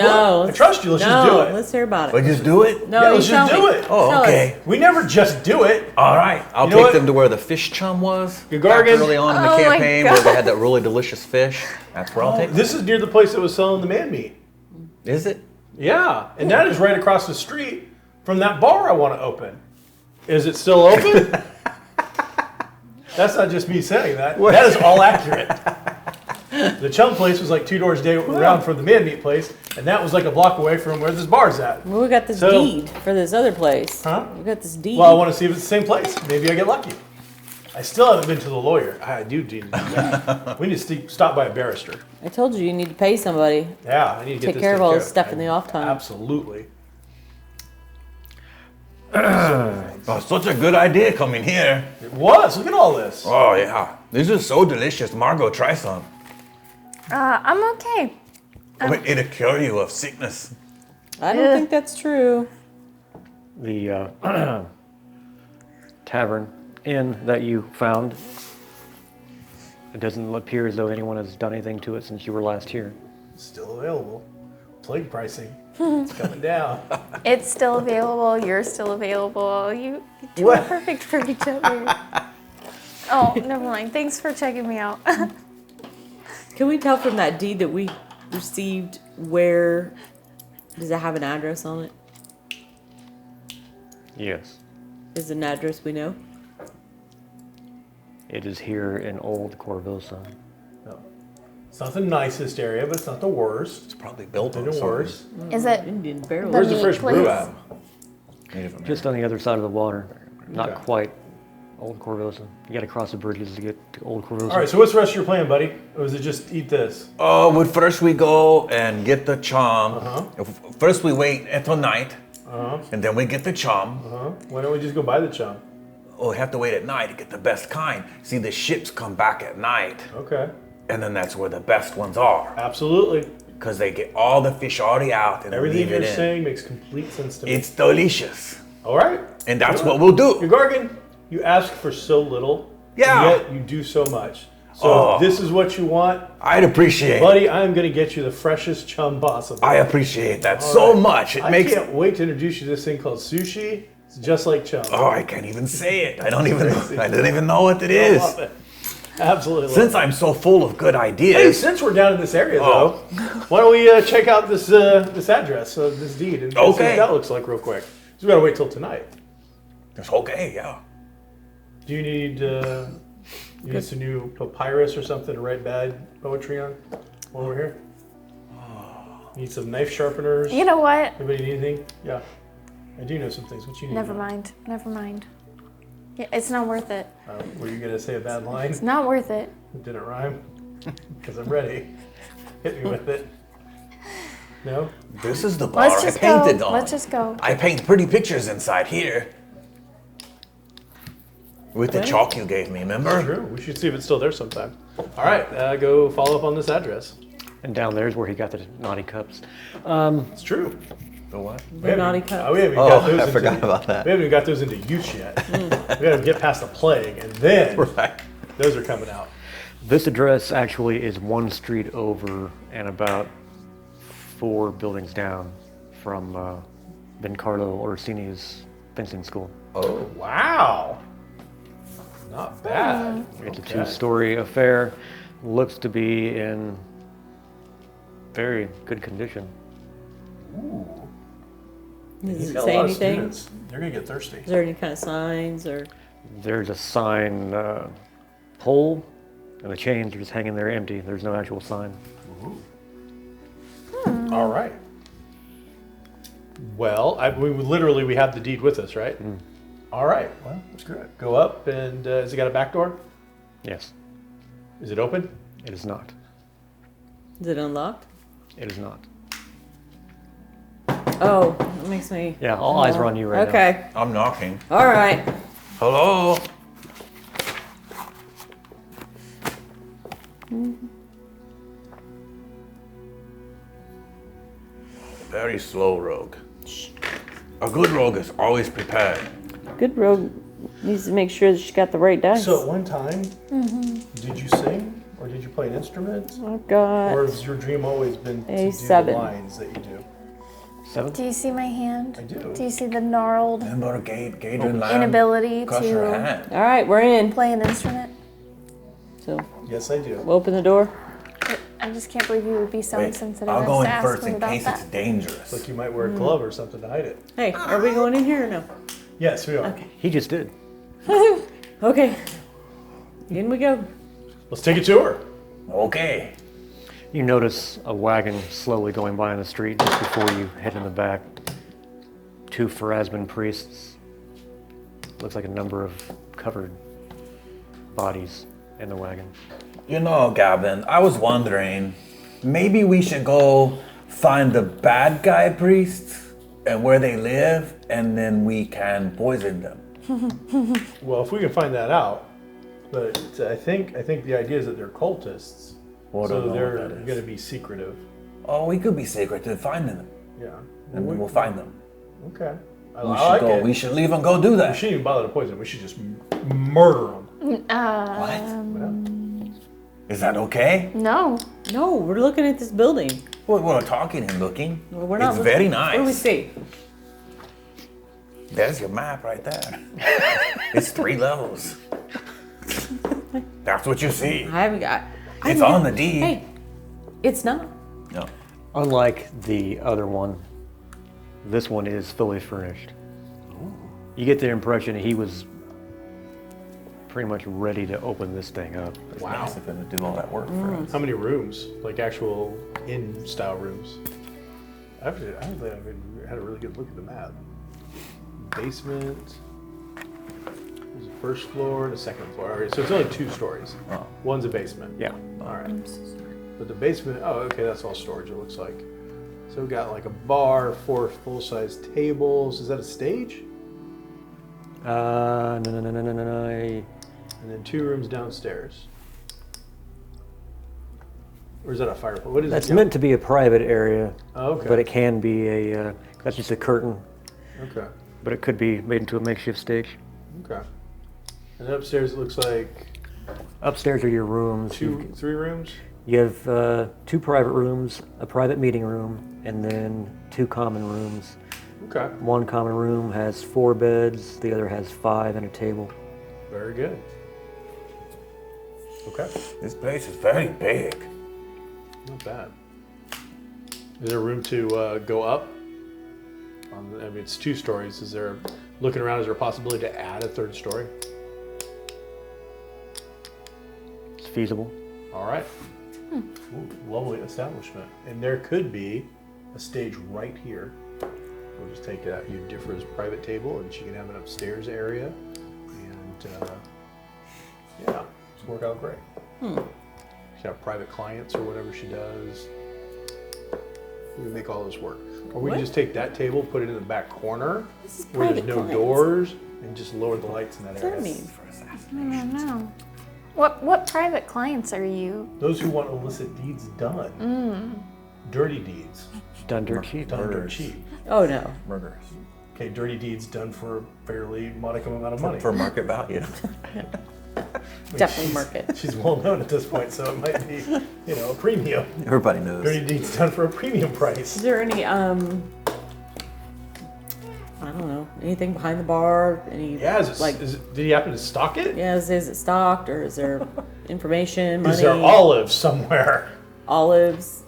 trust you. Let's just do it. Let's hear about We it. just do it. No, Yeah, you let's just tell do me. it. Oh, Tell okay. us. We never just do it. All right. I'll You know take what? them to where the fish chum was. Your back Gargan. early on in the Oh my campaign where they God. had that really delicious fish. That's where I'll take them. This is near the place that was selling the man meat. Is it? Yeah, and that is right across the street from that bar I want to open. Is it still open? That's not just me saying that. That is all accurate. The chum place was like 2 doors down from the man meat place, and that was like a block away from where this bar's at. Well, we got this So- deed for this other place. Huh? We got this deed. Well, I want to see if it's the same place. Maybe I get lucky. I still haven't been to the lawyer. I do need to do that. We need to stop by a barrister. I told you need to pay somebody. Yeah, I need to get Take this care of taken all this stuff in the off time. Absolutely. Oh, such a good idea coming here. It was. Look at all this. Oh, yeah. This is so delicious. Margot, try some. I'm okay. It'll cure you of sickness. I don't think that's true. The tavern inn that you found, it doesn't appear as though anyone has done anything to it since you were last here. Still available. Plague pricing. It's coming down. It's still available. You're still available. You two What? are perfect for each other. Oh, never mind. Thanks for checking me out. Can we tell from that deed that we received where? Does it have an address on it? Yes. Is it an address we know? It is here in Old Corvosa. No. It's not the nicest area, but it's not the worst. It's probably built on Been something. worse. Is it? Indian barrel. Where's the meat Fresh Brew place? at? Native American. Just on the other side of the water. Not Okay. quite Old Corvosa. You gotta cross the bridges to get to Old Corvosa. All right, so what's the rest of your plan, buddy? Or is it just eat this? Oh, well, first we go and get the chum. Uh-huh. First we wait until night, Uh-huh. and then we get the chum. Uh-huh. Why don't we just go buy the chum? Oh, we have to wait at night to get the best kind. See, the ships come back at night, Okay. and then that's where the best ones are. Absolutely. Because they get all the fish already out and Everything leave you're it in. saying makes complete sense to me. It's delicious. All right. And that's Good. what we'll do. Your Gargan, you ask for so little, Yeah. and yet you do so much. So Oh. if this is what you want, I'd appreciate it. buddy, I'm going to get you the freshest chum possible. I appreciate that All so right. much. It I makes. can't wait to introduce you to this thing called sushi. It's just like chum. Oh, I can't even say it. I don't Crazy. even know what it I is. love it. Absolutely. love Since it. I'm so full of good Hey, ideas. since we're down in this area, Oh. though, why don't we check out this this address, this deed, and see Okay. what that looks like real quick? So we gotta wait till tonight. It's okay, yeah. Do you need some new papyrus or something to write bad poetry on while we're here? Need some knife sharpeners? You know what? Anybody need anything? Yeah, I do know some things. What you need? Never mind. Never mind. Yeah, it's not worth it. Were you gonna say a bad line? It's not worth it. It didn't rhyme. Because I'm ready. Hit me with it. No? This is the bar Let's I just go. painted on. Let's just go. I paint pretty pictures inside here. With the Okay. chalk you gave me, remember? True. We should see if it's still there sometime. All right, go follow up on this address. And down there's where he got the naughty cups. It's true. The what? The naughty cups. We haven't got those I into, forgot about that. We haven't even got those into use yet. We got to get past the plague, and then Right. those are coming out. This address actually is one street over and about 4 buildings down from Bencarlo Orsini's fencing school. Oh. Wow. Not bad. It's a Okay. 2-story affair. Looks to be in very good condition. Does He's it got a say lot of anything? students. They're going to get thirsty. Is there any kind of signs or? There's a sign pole, and the chains are just hanging there empty. There's no actual sign. All right. Well, we have the deed with us, right? All right. Well, that's good. Go up, and has it got a back door? Yes, Is it open? it is not. Is it unlocked? It is not. Oh, that makes me. Yeah, all eyes are on you right now. Okay. I'm knocking. All right. Hello? Very slow rogue. A good rogue is always prepared. Good rogue needs to make sure that she got the right dice. So at one time, did you sing, or did you play an instrument? I've got. Or has your dream always been to do 7. the lines that you do? 7? Do you see my hand? I do. Do you see the gnarled Remember Gadrin Lamb? inability Crush her to hand. All right, we're in. play an instrument? So Yes, I do. we'll open the door. I just can't believe you would be so Wait, insensitive I'll as go to in ask first me in about case that. it's dangerous. Like you might wear a glove or something to hide it. Hey, are we going in here or no? Yes, we are. Okay. He just did. Okay. In we go. Let's take a tour. Okay. You notice a wagon slowly going by on the street just before you head in the back. 2 Pharasman priests. Looks like a number of covered bodies in the wagon. You know, Gavin, I was wondering, maybe we should go find the bad guy priests and where they live, and then we can poison them. Well, if we can find that out, but I think the idea is that they're cultists, Well, I so don't know they're what that is. going to be secretive. Oh, we could be secret to find them, Yeah. and we will find them. Okay. I We like should go. it. We should leave and go do We that. shouldn't even bother to poison them. We should just murder them. What? Is that okay? No. No, we're looking at this building. We're talking and looking. Well, we're not. It's looking- very What do we nice. see? There's your map right there. It's 3 levels. That's what you see. I haven't got. I It's haven't on got- the deed. Hey, it's not. No. Unlike the other one, this one is fully furnished. You get the impression he was pretty much ready to open this thing up. Wow. Nice if it would do all that work for us. How many rooms? Like actual in-style rooms? I don't think I've had a really good look at the map. Basement. There's a first floor and a second floor. All right, so it's only 2 stories. Oh. One's a basement. Yeah. All right. But the basement, oh, okay, that's all storage, it looks like. So we got like a bar, 4 full-size tables. Is that a stage? No. And then 2 rooms downstairs. Or is that a fireplace? What is That's it? meant to be a private area, Oh, okay. but it can be a, that's just a curtain, Okay. but it could be made into a makeshift stage. Okay. And upstairs it looks like Upstairs are your rooms. 3 rooms? You have 2 private rooms, a private meeting room, and then 2 common rooms. Okay. One common room has 4 beds, the other has 5 and a table. Very good. Okay. This place is very big. Not bad. Is there room to go up? I mean, it's 2 stories. Is there, looking around, is there a possibility to add a 3rd story? It's feasible. All right. Ooh, lovely establishment. And there could be a stage right here. We'll just take Eudifra's private table, and she can have an upstairs area. And yeah, it's work out great. She have private clients or whatever she does. We can make all this work. Or we can What? just take that table, put it in the back corner This is where there's private no clients. doors, and just lower the lights in that What's area. that mean? I don't know. What private clients are you? Those who want illicit deeds done. Dirty deeds. Done dirt cheap. Done dirt Murders. cheap. Oh no. Murders. Okay, dirty deeds done for a fairly modicum amount of money. For market value. Definitely market. She's well known at this point, so it might be, a premium. Everybody knows. Dirty deeds done for a premium price. Is there any I don't know, anything behind the bar? Any Yeah, did he happen to stock it? yeah, is it stocked or is there information, money, Is there olives somewhere? olives?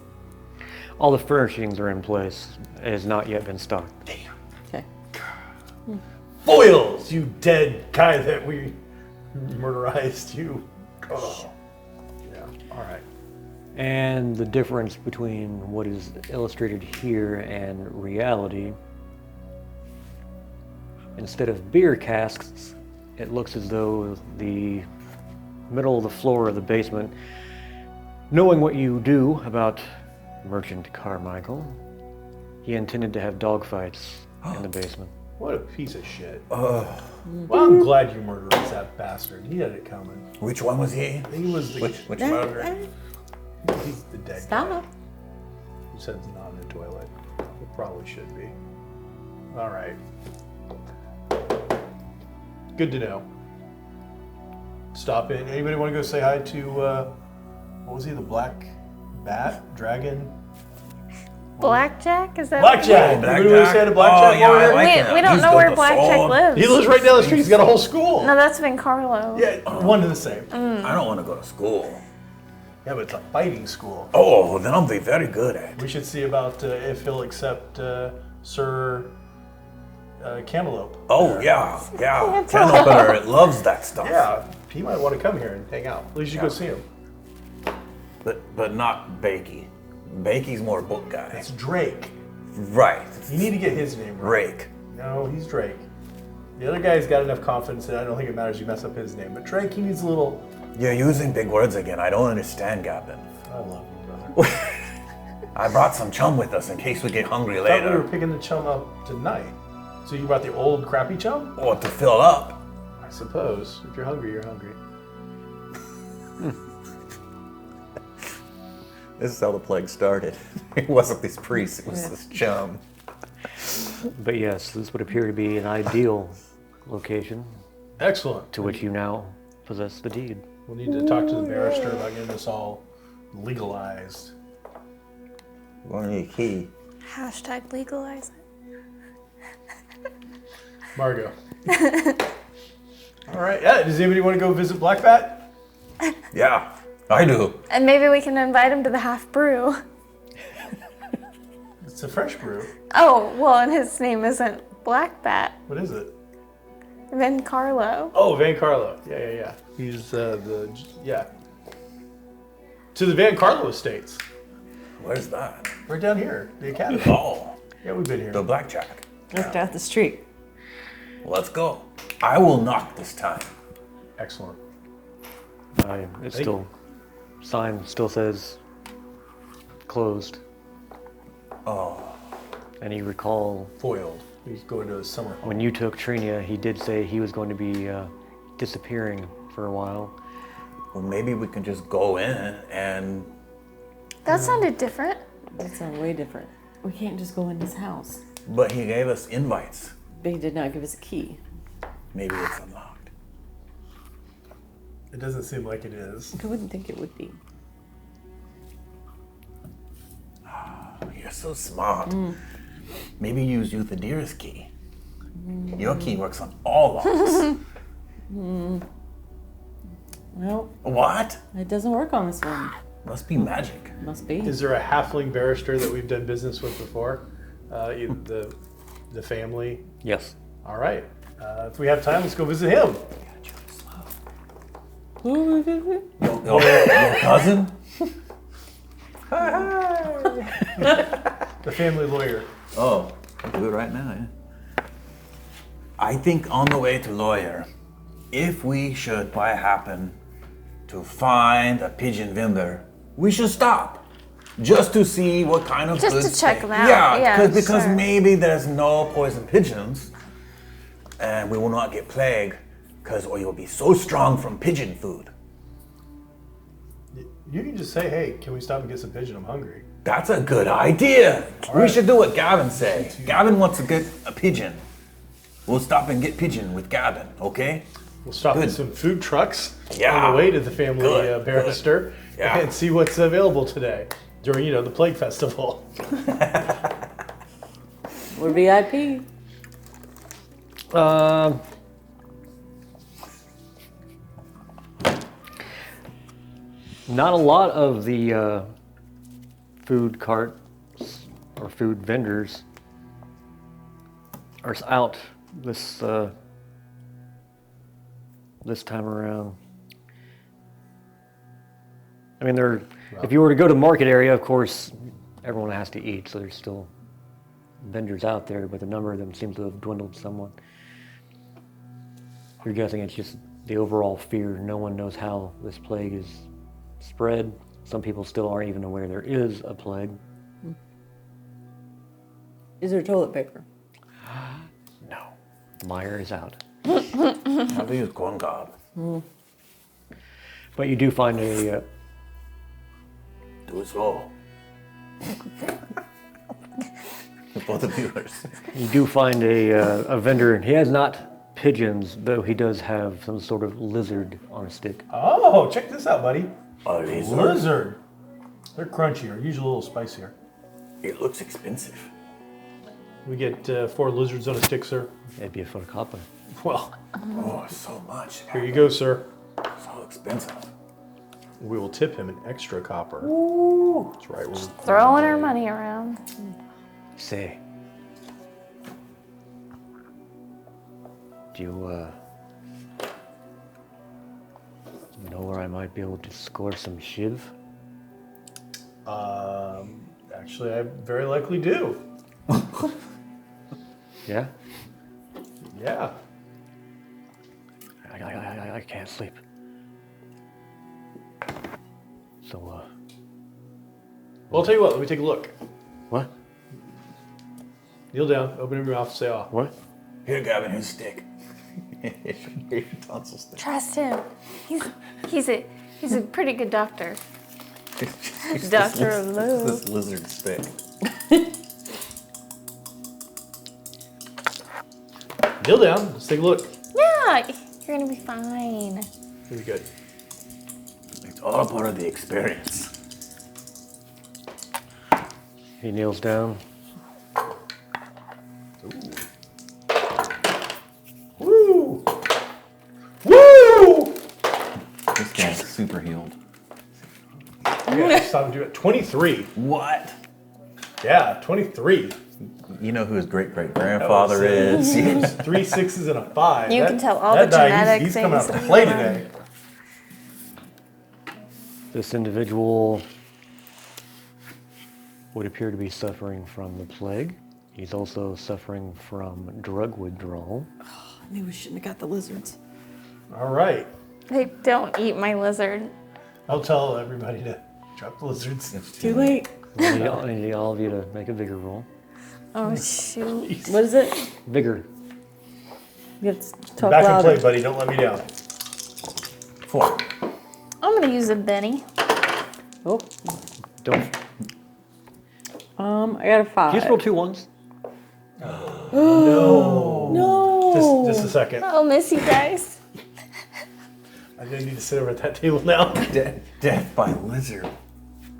All the furnishings are in place. It has not yet been stocked. Okay. Foils, you dead guy that we murderized, you. Oh. Yeah, all right. And the difference between what is illustrated here and reality, instead of beer casks, it looks as though the middle of the floor of the basement, knowing what you do about Merchant Carmichael, he intended to have dogfights in the basement. What a piece of shit. Well, I'm glad you murdered that bastard. He had it coming. Which one was he? He was the Which murderer? he's the dead guy. Stop. Who said it's not in the toilet. It probably should be. All right. Good to know. Stop in. Anybody want to go say hi to, what was he, the black bat? Dragon? Blackjack? Is that Blackjack! Oh, Anybody want to say hi to Blackjack? Oh, yeah, over I here? like We, him. we don't He's know got where the Blackjack sword. lives. He lives right down the street. He's got a whole school. No, that's Vin Carlo. Yeah, one and the same. I don't want to go to school. Yeah, but it's a fighting school. Oh, then I'll be very good at it. We should see about if he'll accept Sir Cantaloupe. Oh, yeah. Cantaloupe loves that stuff. Yeah, he might want to come here and hang out. At least you go see him. But not Bakey. Bakey's more book guy. It's Drake. Right. You need to get his name right. Rake. No, he's Drake. The other guy's got enough confidence that I don't think it matters you mess up his name. But Drake, he needs a little... You're using big words again. I don't understand, Gavin. I love you, brother. I brought some chum with us in case we get hungry I thought we were later. picking the chum up tonight. So you brought the old crappy chum? Or to fill up. I suppose. If you're hungry, you're hungry. This is how the plague started. It wasn't these priests, it was this chum. But yes, this would appear to be an ideal location Excellent. to which you now possess the deed. We'll need to talk to the barrister about getting this all legalized. One need a key. Hashtag legalize it. Margot. All right. Yeah. Does anybody want to go visit Black Bat? Yeah, I do. And maybe we can invite him to the half brew. It's a fresh brew. Oh, well, and his name isn't Black Bat. What is it? Vin Carlo. Oh, Van Carlo. Yeah. He's to the Van Carlo Estates. Where's that? Right down here, the academy. Oh, Yeah, we've been here. the blackjack. Just out the street. Let's go. I will knock this time. Excellent. It's still, sign still says closed. Oh, And you recall Foiled. He's going to a summer home. when you took Trinia, he did say he was going to be disappearing for a while. well, maybe we can just go in and That sounded different. That sounds way different. We can't just go in his house. but he gave us invites. But he did not give us a key. Maybe it's unlocked. It doesn't seem like it is. I wouldn't think it would be. You're so smart. Maybe use Euthydira's key. Your key works on all locks. Well, What? it doesn't work on this one. Must be magic. Must be. Is there a halfling barrister that we've done business with before? The family. Yes. All right. If we have time, let's go visit him. Your cousin? The family lawyer. Oh, I'll do it right now, yeah. I think on the way to lawyer, if we should by happen to find a pigeon vendor, we should stop. Just to see what kind of Just to goods check they- them out. Yeah, Yeah, because sure. maybe there's no poison pigeons and we will not get plague because we will be so strong from pigeon food. You can just say, hey, can we stop and get some pigeon? I'm hungry. That's a good idea. We should do what Gavin said. Gavin wants a pigeon. We'll stop and get pigeon with Gavin, okay? We'll stop Good. at some food trucks Yeah. on the way to the family Good, barrister Yeah. and see what's available today during, the Plague Festival. We're VIP. Not a lot of the food carts or food vendors are out this time around. I mean, if you were to go to market area, of course, everyone has to eat, so there's still vendors out there, but the number of them seems to have dwindled somewhat. You're guessing it's just the overall fear. No one knows how this plague is spread. Some people still aren't even aware there is a plague. Is there toilet paper? No. Meyer is out. I'll use corn cob. But you do find a... Do it slow. For the viewers. You do find a vendor. He has not pigeons, though he does have some sort of lizard on a stick. Oh, check this out, buddy. A lizard? Lizard. They're crunchier, usually a little spicier. It looks expensive. We get 4 lizards on a stick, sir. It'd be a full copper. Well, Oh, so much. here you go, sir. So expensive. We will tip him an extra copper. That's right. Throwing our money around. Say, do you know where I might be able to score some shiv? Actually, I very likely do. Yeah? Yeah. I can't sleep. So, Well, I'll tell you what. Let me take a look. what? Kneel down. Open up your mouth. Say "ah." What? Here, Gavin, here's a stick. Your tonsil stick. Trust him. He's a pretty good doctor. It's Doctor of Love. This lizard stick. Kneel down. Let's take a look. Yeah, you're gonna be fine. You'll be good. It's all part of the experience. He kneels down. Woo! Woo! This guy's super healed. Yeah, stop and do it. 23. What? Yeah, 23. You know who his great-great-grandfather is. It's 3 6s and a 5. You can tell all that the die, genetic he's coming out things to play that he today. This individual would appear to be suffering from the plague. He's also suffering from drug withdrawal. I knew we shouldn't have got the lizards. All right. Hey, don't eat my lizard. I'll tell everybody to drop the lizards. Too late. I need all of you to make a vigor roll. Oh shoot. What is it? Vigor. You have to talk Back and louder. play, buddy. Don't let me down. 4. I'm gonna use a Benny. Oh, Don't. I got a 5. Just roll 2 ones. No. No. Just a second. I'll miss you guys. I think I need to sit over at that table now. Death by lizard.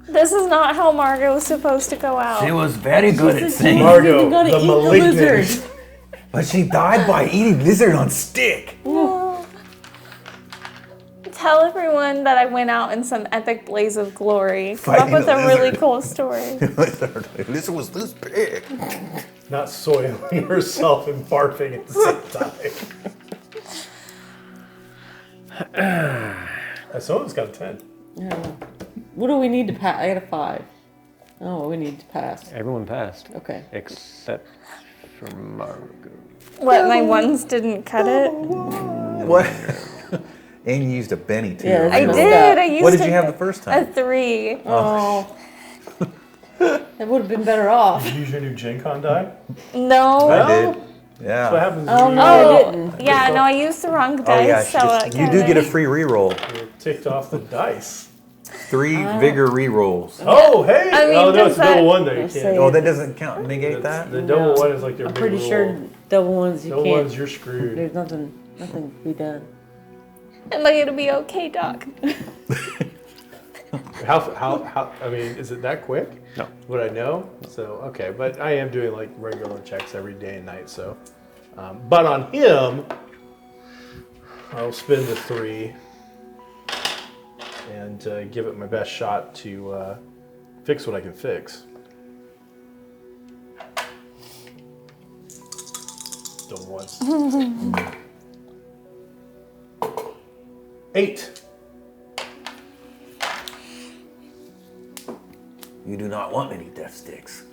This is not how Margot was supposed to go out. She was very good at singing, Margot, You're gonna the eat the malignant. lizard. but she died by eating lizard on stick. No. Tell everyone that I went out in some epic blaze of glory. Come up Fighting with a a really lizard. cool story. Lizard was this big. Not soiling herself and barfing at the same time. Someone's got a 10. Yeah. What do we need to pass? I got a 5. Oh, we need to pass. Everyone passed. Okay. Except for Margot. What, my ones didn't cut it? What? And you used a Benny too. Yeah, I Messed did. up. I used What did you have the first a time? 3. Oh. That would have been better off. Did you use your new Gen Con die? No. I did. That's what Yeah. happens Oh, when no, Oh, I didn't. yeah, no, I used the wrong Oh yeah. dice. So You do get a free reroll. you ticked off the dice. 3 vigor rerolls. Oh, hey! I mean, oh, no, does it's a double that- one there. You Let's can't. say- Oh, that doesn't count. Negate that? The double one is like their I'm big pretty rule. sure double ones you Double can't. ones, you're screwed. There's nothing to be done. Am I gonna be okay, Doc? How? I mean, is it that quick? No. Would I know? So okay, but I am doing like regular checks every day and night. So, but on him, I'll spend the 3 and give it my best shot to fix what I can fix. Double ones. 8. You do not want any death sticks.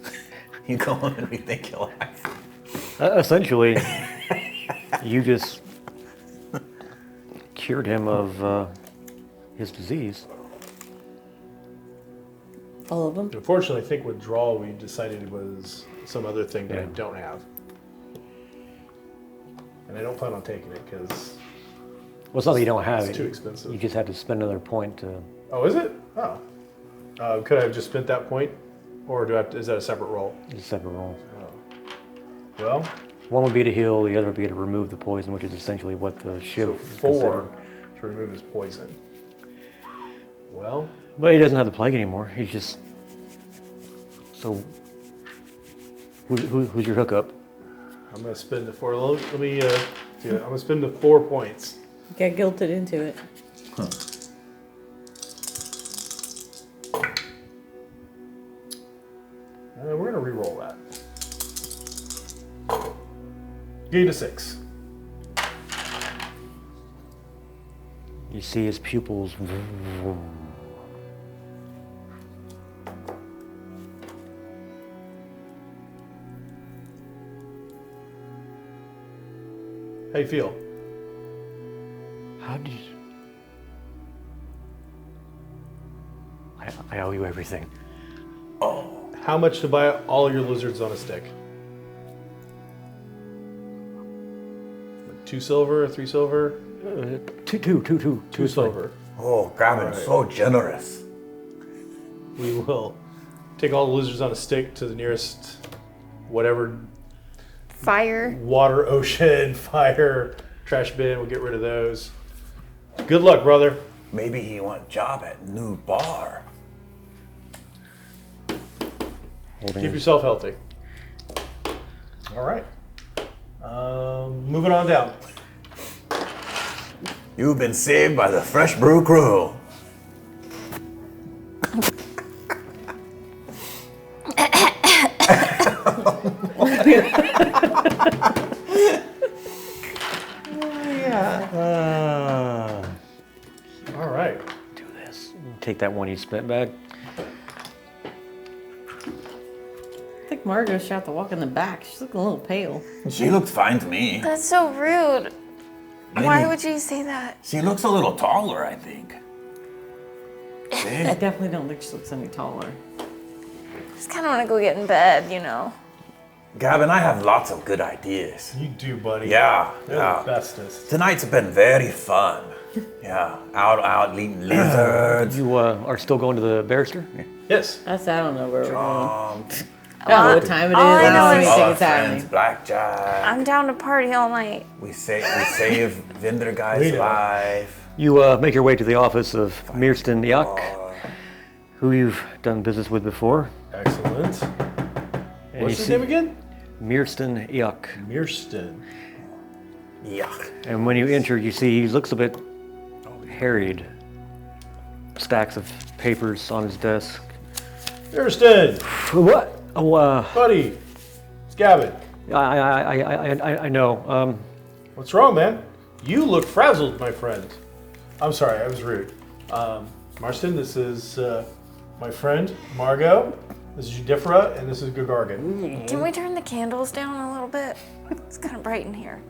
You go on and rethink your life. Essentially, you just cured him of his disease. All of them. Unfortunately, I think withdrawal we decided was some other thing that I Yeah. don't have. And I don't plan on taking it because, Well, it's not that you don't have It's it. too expensive. You just have to spend another point to. oh, is it? Oh. Could I have just spent that point? Or do I have to, is that a separate roll? It's a separate roll. Well, One would be to heal, the other would be to remove the poison, which is essentially what the so shiv is 4 considered. to remove his poison. Well, But he doesn't have the plague anymore. He's just. So. Who's your hookup? I'm going to spend the 4. Let me, I'm going to spend the 4 points. Got guilted into it. We're going to re-roll that. Gain a 6. You see his pupils. How you feel? How did you. I owe you everything. How much to buy all your lizards on a stick? 2 silver, 3 silver? Two silver. Oh, Gavin's so generous. We will take all the lizards on a stick to the nearest whatever Fire. water, ocean, fire, trash bin. We'll get rid of those. Good luck, brother. Maybe he want a job at new bar. Keep yourself healthy. All right. Moving on down. You've been saved by the Fresh Brew crew. All right. Do this. Take that one you spent back. I think Margot shot the walk in the back. She's looking a little pale. She looks fine to me. That's so rude. Maybe- Why would you say that? She looks a little taller, I think. See? I definitely don't think she looks any taller. Just kind of want to go get in bed, you know. Gavin, I have lots of good ideas. You do, buddy. Yeah, They're yeah. the bestest. Tonight's been very fun. Yeah, out eating lizards. You are still going to the barrister? Yes. I don't know where we're going. drunk, I don't know what time it is. All I know I is- don't all think our it's friends, happening. blackjack. I'm down to party all night. We save Vinder guy's We know. life. You make your way to the office of Mirston Yak, who you've done business with before. Excellent. And What's you his see name again? Mirston Yak. Mirston. Yuck. And when you enter, you see he looks a bit harried. Stacks of papers on his desk. Mirston! What? Oh, Buddy! It's Gavin. I know. What's wrong, man? You look frazzled, my friend. I'm sorry, I was rude. Marston, this is my friend, Margot. This is Judifra, and this is Gagargan. Can we turn the candles down a little bit? It's kind of bright in here.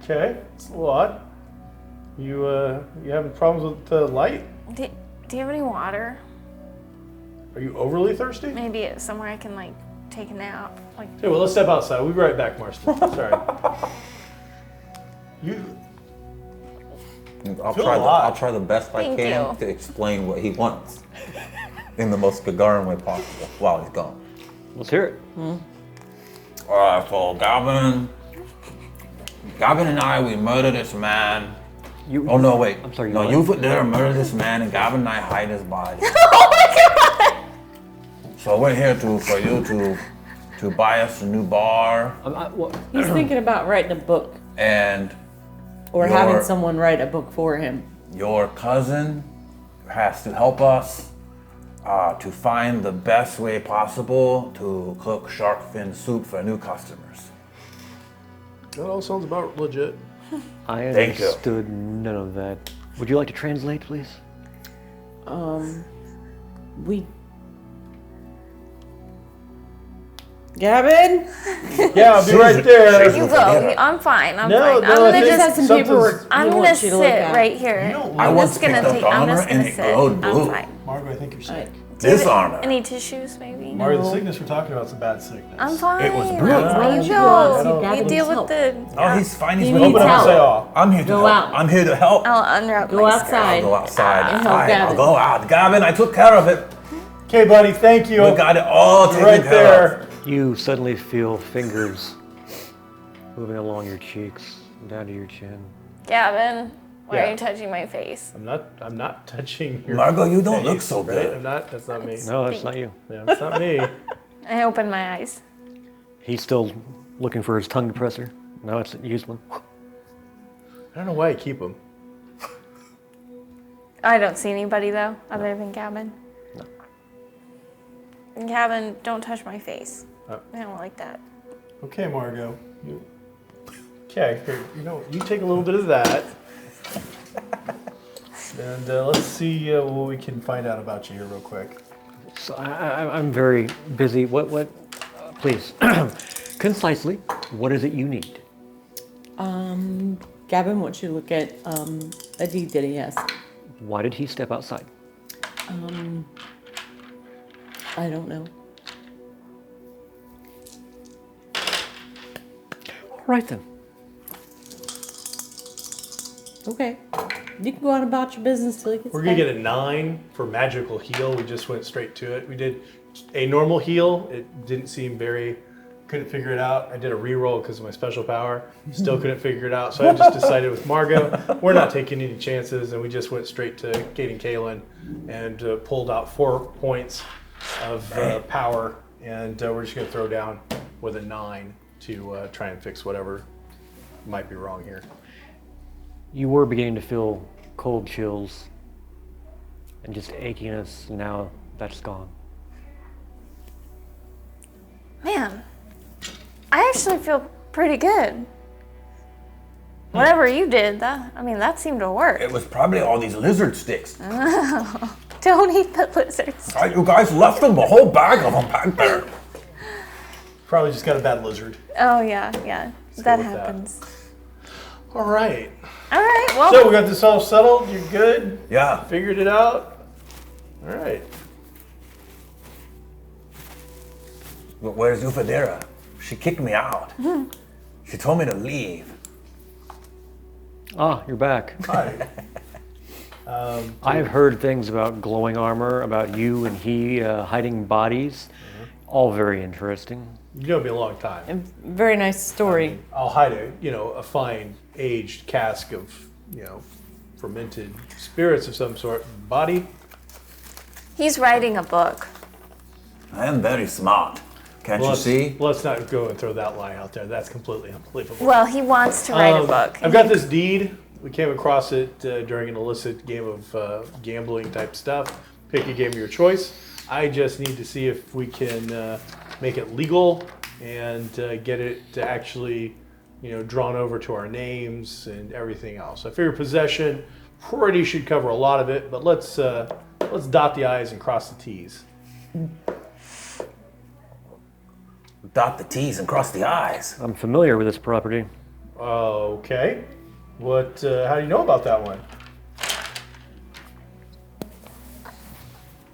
Okay, it's a lot. You having problems with the light? Do you have any water? Are you overly thirsty? Maybe it's somewhere I can like take a nap. Like Okay, well, let's step outside. We'll be right back, Marston. Sorry. I'll Feel try. alive. I'll try the best I Thank can you. to explain what he wants in the most Gagarin way possible while he's gone. Let's hear it. So Gavin and I, we murdered this man. You, Oh no, wait. I'm sorry, you No, what? you there murdered this man, and Gavin and I hide his body. Oh my god! So we're here for you to buy us a new bar He's thinking about writing a book and or Your- having someone write a book for him. your cousin has to help us to find the best way possible to cook shark fin soup for new customers. That all sounds about legit. I Thank you. understood none of that. Would you like to translate, please? We. Gavin? Yeah, I'll be right there. You go. I'm fine. I'm No, fine. no, I'm I gonna think He just just. has some something's- paperwork. I'm he gonna wants you to look sit at. right here. You don't I I'm once just gonna picked up take. the I'm armor just and gonna it sit. glowed I'm blue. fine. Margo, I think you're sick. Alright. This armor. Any tissues, maybe? Margo, the sickness we're talking about is a bad sickness. I'm fine. It was blue. You Why go. don't You you deal go with the. Oh, he's fine. He's He with needs me. Open up and say help. off. I'm here to Go help. out. I'm here to help. I'll unwrap Go my outside. I'll go outside. And help Fine, Gavin. I'll go out. Gavin, I took care of it. Okay, buddy, thank you. We got it all taken right care there. of. You suddenly feel fingers moving along your cheeks, down to your chin. Gavin, why Yeah. are you touching my face? I'm not touching your Margo, you don't look face, so right? good. I'm not, that's not me. No, that's not you. Yeah, that's not me. I open my eyes. He's still looking for his tongue depressor. No, it's used one. I don't know why I keep them. I don't see anybody though, other than Gavin. No. And Gavin, don't touch my face. Oh. I don't like that. Okay, Margo. Okay, here, you take a little bit of that. And let's see what we can find out about you here real quick. So I'm very busy. Please, concisely, what is it you need? Gavin wants you to look at a deed that he has. Why did he step outside? I don't know. All right then. Okay. You can go on about your business till he gets We're gonna back. get a 9 for magical heal. We just went straight to it. We did a normal heal. It didn't seem couldn't figure it out. I did a reroll because of my special power. Still couldn't figure it out. So I just decided with Margo, we're not taking any chances, and we just went straight to Kate and Kaylin and pulled out 4 points of power, and we're just gonna throw down with a 9 to try and fix whatever might be wrong here. You were beginning to feel cold chills and just achiness. Now that's gone. Man, I actually feel pretty good. Whatever you did, that seemed to work. It was probably all these lizard sticks. Don't eat the lizards. You guys left them, a whole bag of them back there. Probably just got a bad lizard. Oh yeah, that with that. happens. All right. All right, well, So we got this all settled. You're good. Yeah. Figured it out. All right. But where's Ufadera? She kicked me out. She told me to leave. Ah, you're back. Hi. I've heard things about glowing armor, about you and he hiding bodies. All very interesting. You know me a long time. And very nice story. I'll hide a fine aged cask of, fermented spirits of some sort. Body. he's writing a book. I am very smart. Can't you see? Let's not go and throw that line out there. That's completely unbelievable. Well, he wants to write a book. I've got this deed. We came across it during an illicit game of gambling type stuff. Pick a game of your choice. I just need to see if we can make it legal and get it to actually, drawn over to our names and everything else. I figure possession pretty should cover a lot of it, but let's dot the I's and cross the T's. Dot the T's and cross the I's. I'm familiar with this property. Okay. What? How do you know about that one?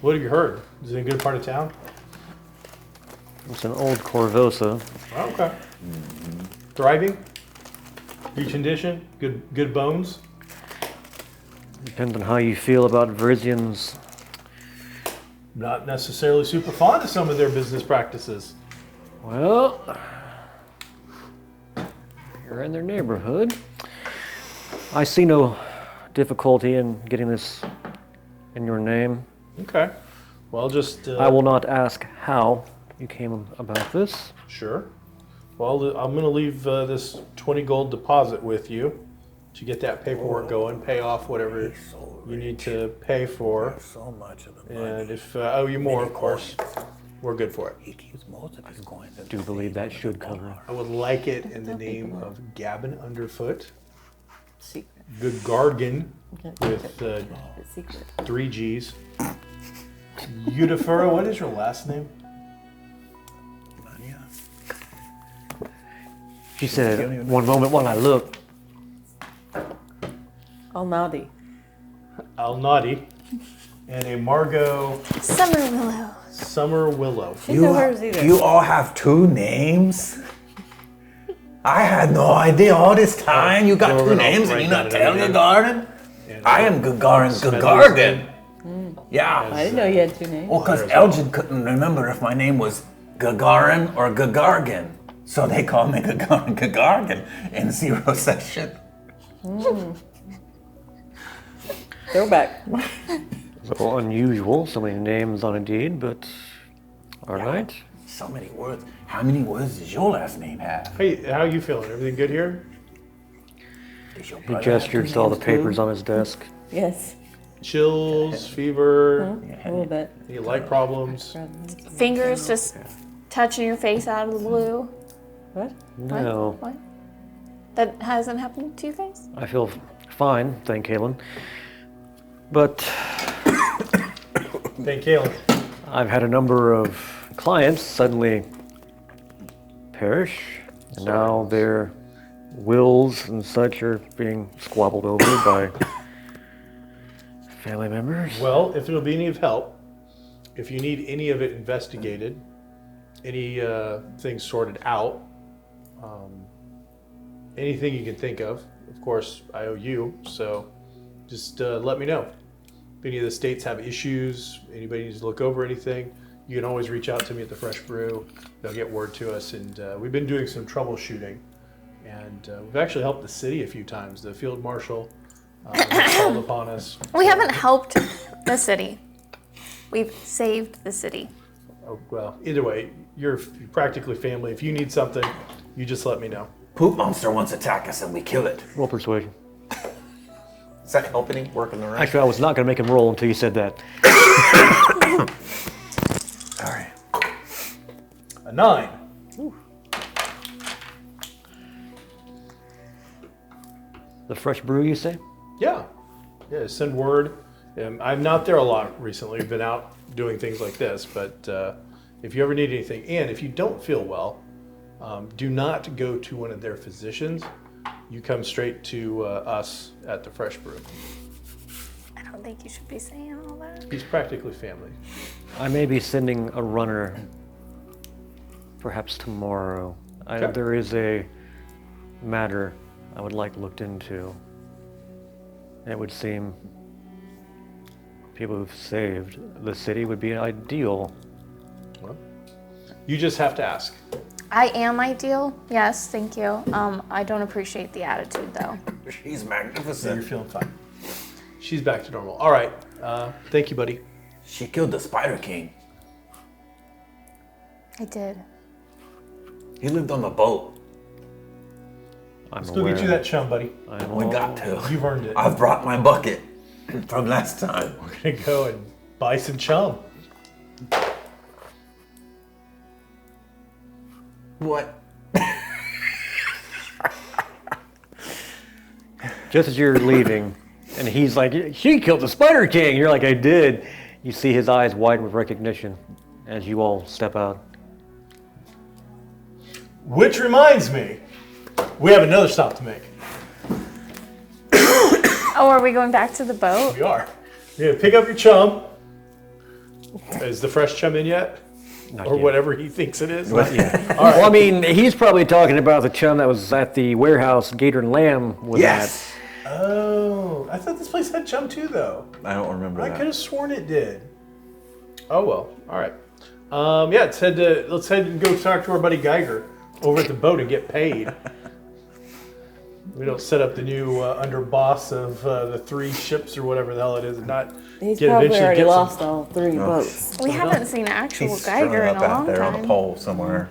What have you heard? Is it a good part of town? It's an old Corvosa. Oh, okay. Thriving. Good condition. Good bones. Depends on how you feel about Verizians. Not necessarily super fond of some of their business practices. Well, you're in their neighborhood. I see no difficulty in getting this in your name. Okay. Well, just... I will not ask how you came about this. Sure. Well, I'm going to leave this 20 gold deposit with you to get that paperwork going, pay off whatever you need to pay for. So much of the money. And if I owe you more, of course, we're good for it. He keeps most of his coins. I do believe that should cover it. I would like it in the name of Gavin Underfoot, Secret. Gagargan Okay. with It's secret. 3 G's. Udifura, what is your last name? She said, one moment while I look. All naughty. Alnadi. And a Margot Summer Willow. Summer Willow. Didn't know hers either. You all have 2 names? I had no idea all this time. You got Well, 2 we're gonna names and write you're down not another telling name. Gagarin? And I am Gagarin Spencer's Gagargan. I Yeah. didn't know you had 2 names. Well, because Elgin couldn't remember if my name was Gagarin or Gagargan. So they called me Gagarin Gagargan in 0 session. Throwback. A little unusual, so many names on a deed, but all right. So many words. How many words does your last name have? Hey, how you feeling? Everything good here? Does your He brother have gestured 2 to all the names too? papers on his desk. Yes. Chills, fever, A little bit. any light problems? Fingers just touching your face out of the blue. What? No, What? That hasn't happened to you guys? I feel fine, thank Kalen. But Thank Kalen. I've had a number of clients suddenly perish, and now their wills and such are being squabbled over by family members. Well, if it'll be any of help, if you need any of it investigated, any things sorted out, anything you can think of course, I owe you, so just let me know. If any of the states have issues, anybody needs to look over anything, you can always reach out to me at the Fresh Brew. They'll get word to us, and we've been doing some troubleshooting, and we've actually helped the city a few times. The field marshal called upon us. We haven't helped the city. We've saved the city. Oh, well, either way, you're practically family. If you need something, you just let me know. Poop monster wants to attack us and we kill it. Roll persuasion. Is that helping him work in the room? Actually, I was not going to make him roll until you said that. All right. A 9. The Fresh Brew, you say? Yeah. Yeah, send word. I'm not there a lot recently. I've been out doing things like this, but if you ever need anything, and if you don't feel well, do not go to one of their physicians. You come straight to us at the Fresh Brew. I don't think you should be saying all that. He's practically family. I may be sending a runner perhaps tomorrow. Okay. There is a matter I would like looked into. It would seem people who've saved the city would be ideal. Well, you just have to ask. I am ideal. Yes, thank you. I don't appreciate the attitude though. She's So you're magnificent. feeling fine. She's back to normal. All right. Thank you, buddy. She killed the Spider King. I did. He lived on the boat. I'm Let's go aware. get you that chum, buddy. I'm We all- got to. You've earned it. I've brought my bucket from last time. We're gonna go and buy some chum. What? Just as you're leaving, and he's like, "She killed the Spider King." You're like, "I did." You see his eyes widen with recognition as you all step out. Which reminds me, we have another stop to make. Oh, are we going back to the boat? We are. You're gonna pick up your chum. Is the fresh chum in yet? Not Or yet. whatever he thinks it is? Well, I mean, he's probably talking about the chum that was at the warehouse Gator and Lamb was Yes. Oh, I thought this place had chum too, though. I don't remember I that. could have sworn it did. Oh well. All right. Yeah, let's head and go talk to our buddy Geiger over at the boat and get paid. We don't set up the new underboss of the 3 ships or whatever the hell it is, and not He's get probably eventually already get lost some. all 3 boats. We haven't seen an actual He's Geiger strung in up a out long there on a time. pole somewhere.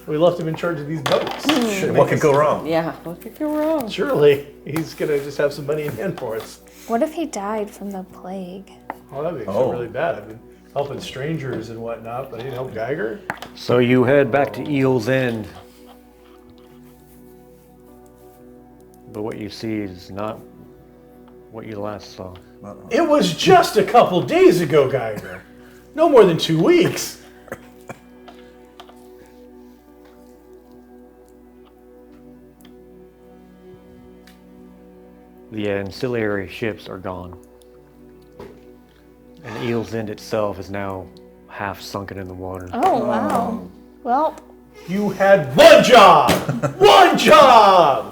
We left him in charge of these boats. What could go wrong? Yeah, what could go wrong? Surely he's gonna just have some money in hand for us. What if he died from the plague? Oh, that'd be really bad. I've been helping strangers and whatnot, but I didn't help Geiger. So you head back to Eel's End. But what you see is not what you last saw. It was just a couple days ago, Geiger. No more than 2 weeks. The ancillary ships are gone. And Eel's End itself is now half sunken in the water. Oh, wow. Well, You had one job! One job!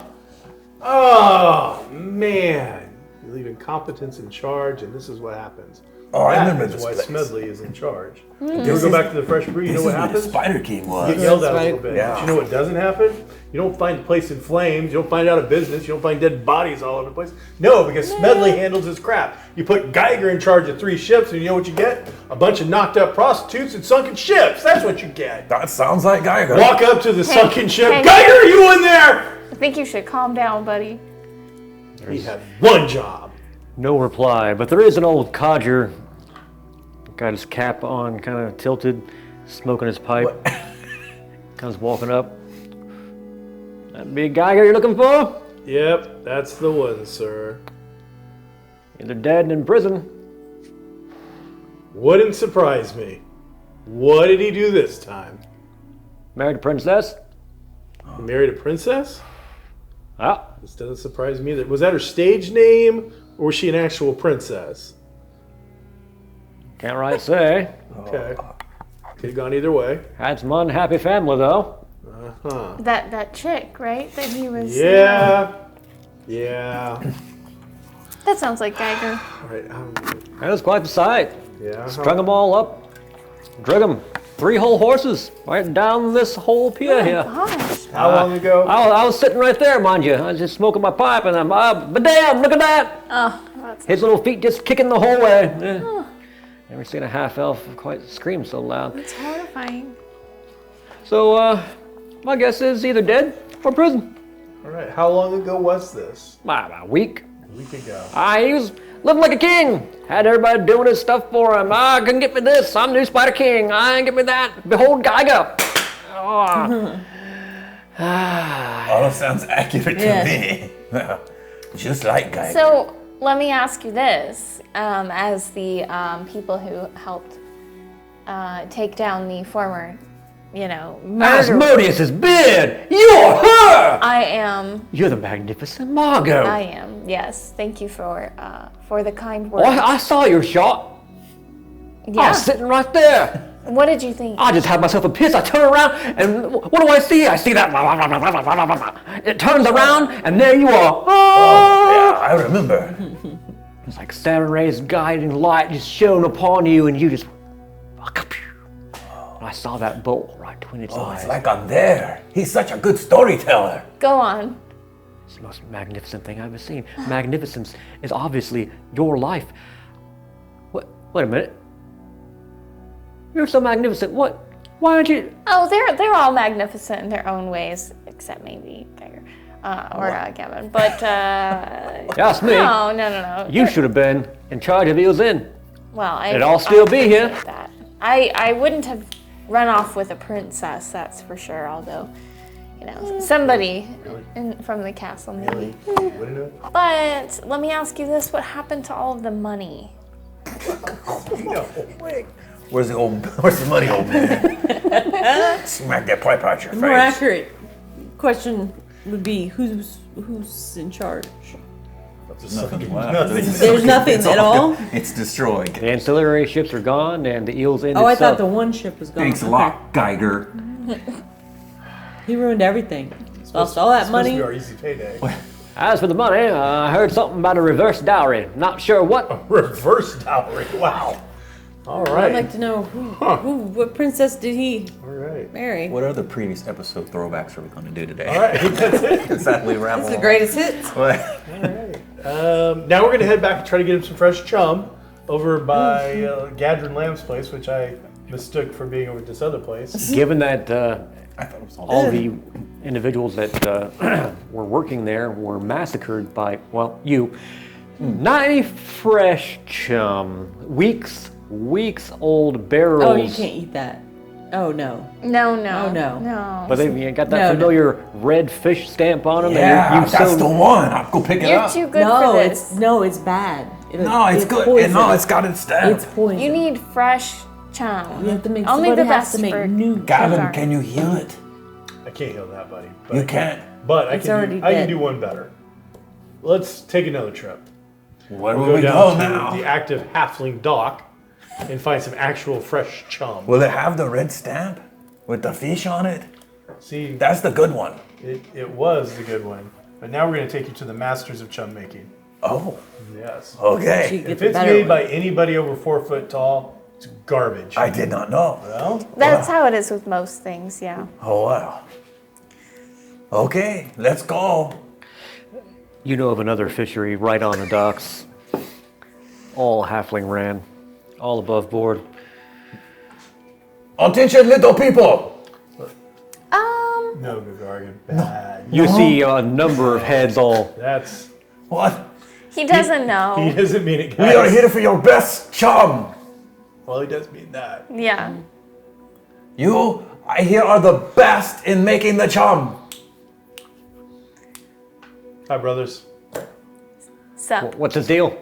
Oh, man. You leave incompetence in charge, and this is what happens. Oh, I That remember is this why place. Smedley is in charge. You ever go back to the Fresh Brew, you know This what is where the happens? Spider King Get was. yelled at a That's little right. bit. Yeah. But you know what doesn't happen? You don't find the place in flames. You don't find out of business. You don't find dead bodies all over the place. No, because Smedley handles his crap. You put Geiger in charge of 3 ships, and you know what you get? A bunch of knocked up prostitutes and sunken ships. That's what you get. That sounds like Geiger. Walk up to the sunken ship. hey. Geiger, are you in there? I think you should calm down, buddy. He had one job. No reply, but there is an old codger. Got his cap on, kind of tilted, smoking his pipe. Comes walking up. That big Geiger you're looking for? Yep, that's the one, sir. Either dead and in prison. Wouldn't surprise me. What did he do this time? Married a princess. He married a princess? Ah, This doesn't surprise me either. Was that her stage name, or was she an actual princess? can't right say. Okay. Could have gone either way. Had some unhappy family though. Huh. That chick, right? That he was. Yeah. Yeah. That sounds like Geiger. All right. That was quite the sight. Yeah. Strung them all up. Drug them. 3 whole horses right down this whole pier here. Gosh. How long ago? I was sitting right there, mind you. I was just smoking my pipe, and I'm, but damn, look at that! Oh, that's. His little feet just kicking the whole way. Never seen a half-elf quite scream so loud. It's horrifying. So, my guess is either dead or prison. All right. How long ago was this? About a week. A week ago. He was living like a king. Had everybody doing his stuff for him. Couldn't get me this. I'm new Spider King. Ain't get me that. Behold Geiger. Oh. All sounds accurate to me. Just like Geiger. So let me ask you this: as the people who helped take down the former, murderer, Asmodeus' beard. You're her. I am. You're the magnificent Margot. I am. Yes. Thank you for the kind Oh, words. I saw your shot. I Yeah. was sitting right there. What did you think? I just had myself a piss. I turn around, and what do I see? I see that. It turns around, and there you are. Yeah, I remember. It's like Saturn rays guiding light just shone upon you, and you just. I saw that bolt right between its Oh, eyes. it's like I'm there. He's such a good storyteller. Go on. It's the most magnificent thing I've ever seen. Magnificence is obviously your life. What? Wait a minute. You're so magnificent. What? Why aren't you? Oh, they're all magnificent in their own ways, except maybe Geiger or Gavin. But That's me. no. You should have been in charge of Eel's Inn. Well, It'd all still be here. appreciate that. I wouldn't have run off with a princess, that's for sure. Although, somebody from the castle maybe. Wouldn't it? But let me ask you this: what happened to all of the money? No. Where's the money, old man? Smack that pipe out your More face. accurate question would be who's in charge? There's nothing left. There's nothing at all? It's destroyed. The ancillary ships are gone, and the Eel's Inn Oh, I itself. thought the one ship was gone. Thanks a Okay. lot, Geiger. He ruined everything. Lost all that Supposed to be money. our easy payday. As for the money, I heard something about a reverse dowry. Not sure what. Reverse dowry. Wow. All right. I'd like to know what princess did he All right. marry? What other previous episode throwbacks are we going to do today? All right. That's it. Exactly. This is the greatest hits. All right. Now we're going to head back and try to get him some fresh chum over by Gadrin Lamb's place, which I mistook for being over at this other place. Given that I thought it was all the individuals that were working there were massacred by, well, you. Not any fresh chum. Weeks old barrels. Oh, you can't eat that. Oh no. No. Oh, no. No. But they got that No, familiar red fish stamp on them. Yeah, you've that's so- the one. I'll go pick it You're up. too good No, for this. it's bad. No, it's good. Poison. No, it's got its stamp. It's poison. You need fresh chum. You have to make. Only Somebody the has best to make for new. Gavin, Sorry. can you heal it? I can't heal that, buddy. But You can't. But I It's can already do, I can dead. do one better. Let's take another trip. Where We'll will we down go to now? the active halfling dock and find some actual fresh chum. Will it have the red stamp with the fish on it? See, That's the good one. it was the good one. But now we're going to take you to the masters of chum making. Oh, Yes. okay. Get If the it's better made one. by anybody over 4 foot tall, it's garbage. I did not know. Well, That's how it is with most things, yeah. Oh, wow. Okay, let's go. You know of another fishery right on the docks. All halfling ran. All above board. Attention, little people. no, Gagargan. Bad. You see a number of heads all. That's. What? He doesn't He know. doesn't mean it, We guys. are here for your best chum. Well, he does mean that. Yeah. You, I hear, are the best in making the chum. Hi, brothers. So, What's his deal?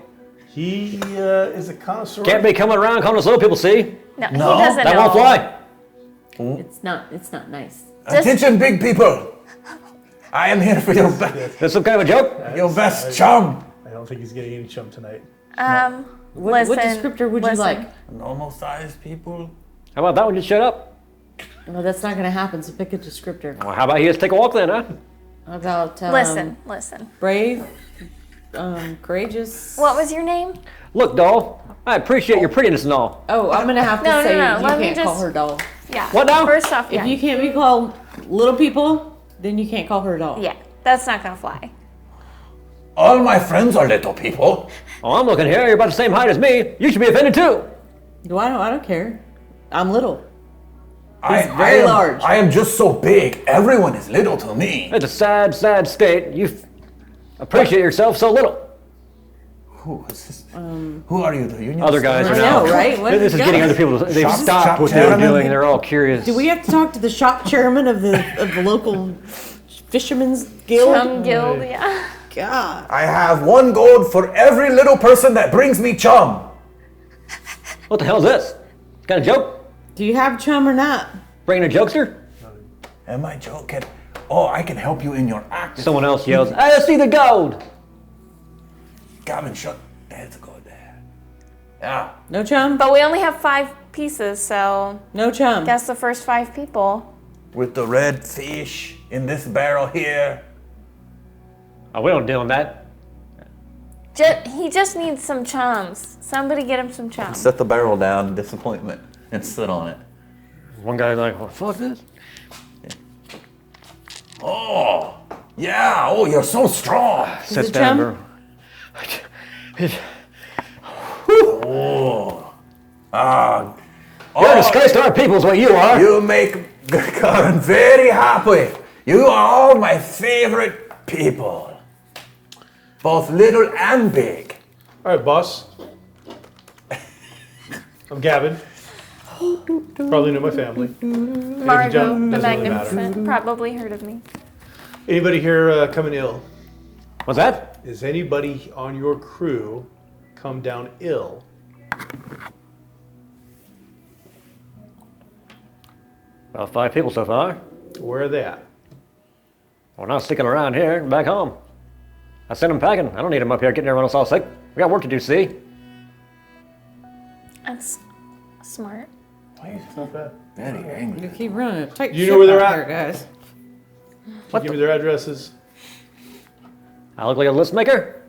He is a connoisseur. Can't be coming around calling us little people, see? no, he No, doesn't That know. won't fly. It's not nice. Attention, big people. I am here for your, That's some kind of a joke? your best chum. I don't think he's getting any chum tonight. What Listen. descriptor would you listen. like? Normal sized people. How about that one? Just shut up. No, that's not going to happen. So pick a descriptor. Well, how about you just take a walk then, huh? How about Listen. brave, courageous. What was your name? Look, doll, I appreciate your prettiness and all. Oh, I'm gonna have to No, say no, you let me can't call just- her doll. Yeah. What now? First off, yeah. If you can't be called little people, then you can't call her doll. Yeah, that's not gonna fly. All my friends are little people. Oh, I'm looking here. You're about the same height as me. You should be offended too. No, I don't care. I'm little. I, very am, large. I am just so big. Everyone is little to me. It's a sad, sad state. You appreciate yourself so little. Who is this? Who are you? The union? Other guys I are know, now. right? What This is have getting you other done? people. They've Shop stopped what they're chairman? doing. They're all curious. Do we have to talk to the shop chairman of the local fisherman's guild? Chum guild, yeah. God. I have 1 gold for every little person that brings me chum. What the hell is this? Kind of joke? Do you have chum or not? Bringing a jokester? Am I joking? Oh, I can help you in your act. Someone else yells, "Hey, let's see the gold!" Gavin, shut. There's a gold there. Yeah. No chum? But we only have 5 pieces, so No chum. guess the first 5 people. With the red fish in this barrel here. Oh, we don't deal in that. He just needs some chums. Somebody get him some chums. Set the barrel down, disappointment, and sit on it. One guy's like, "Well, fuck this." Oh, yeah. Oh, you're so strong. Sits it down, chum? bro. You're a disgrace to our people, is what you are. You make Karen very happy. You are all my favorite people. Both little and big. All right, boss. I'm Gavin. Probably know my family. Margot, Doesn't the really Magnificent, probably heard of me. Anybody here coming ill? What's that? Is anybody on your crew come down ill? About 5 people so far. Where are they at? We're not sticking around here. Back home. I sent them packing. I don't need them up here getting everyone else all sick. We got work to do, see? That's smart. Not bad. Very angry. You keep running a tight You know ship where they're out at? there, guys. Give me their addresses. I look like a list maker?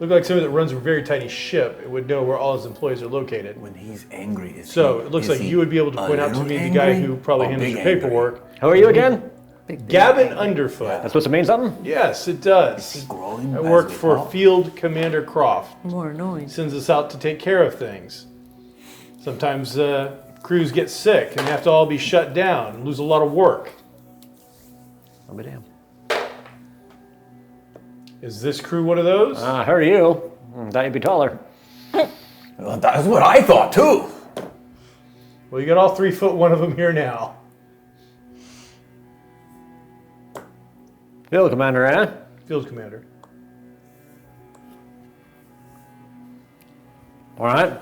Look like somebody that runs a very tiny ship. It would know where all his employees are located. When he's angry, It looks like you would be able to point out to me the guy who probably handles your paperwork. Who are you again? Gavin Underfoot. That's supposed to mean something? Yes, it does. growing I as work we for talk. Field Commander Croft. More annoying. Sends us out to take care of things. Sometimes crews get sick and have to all be shut down and lose a lot of work. I'll be damned. Is this crew one of those? I heard of you. Thought you'd be taller. Well, that's what I thought too. Well, you got all 3 foot one of them here now. Field commander, eh? Field Commander. All right.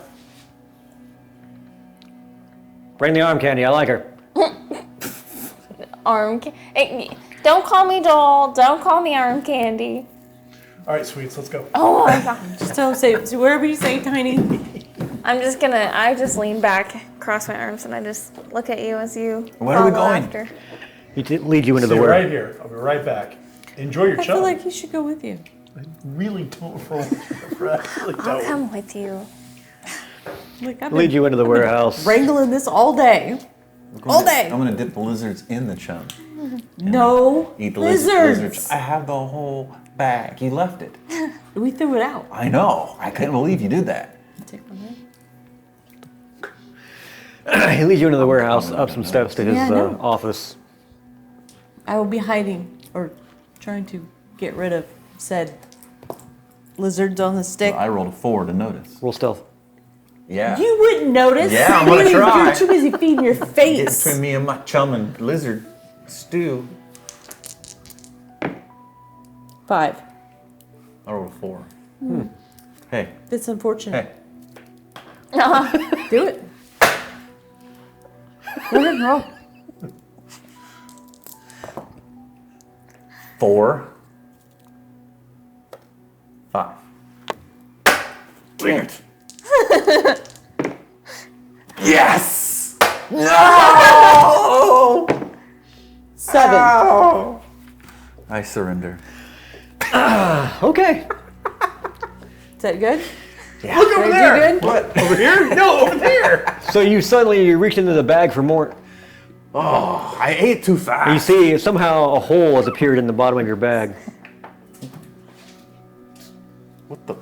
Bring the arm candy. I like her. Don't call me doll. Don't call me arm candy. All right, sweets, let's go. Oh my god. Just don't say, so wherever you say tiny. I just lean back, cross my arms, and I just look at you as you Where are we follow going? after. He did lead you into the Stay word. right here. I'll be right back. Enjoy your I chum. feel like he should go with you. I really don't roll. I really I'll don't. come with you. Like, I've Lead been you into the warehouse. wrangling this all day. All day. I'm gonna dip the lizards in the chum. No Eat the lizards. I have the whole bag. You left it. We threw it out. I know. I couldn't believe you did that. Take one there. He leads you into the warehouse, up some steps to his Yeah, I know. office. I will be hiding or trying to get rid of said lizards on the stick. I rolled a 4 to notice. Roll stealth. Yeah. You wouldn't notice. Yeah, I'm gonna You're try. too busy feeding your Get face. between me and my chum and lizard stew. 5. I rolled a 4. Hey. That's unfortunate. Hey. Do it. Go ahead, roll. 4. 5. Bring it. Yes! No! 7. Ow! I surrender. Okay. Is that good? Yeah. Look over Did I there. do good? What? Over here? No, over there. So you reach into the bag for more. Oh, I ate too You fast. see somehow a hole has appeared in the bottom of your bag. What the?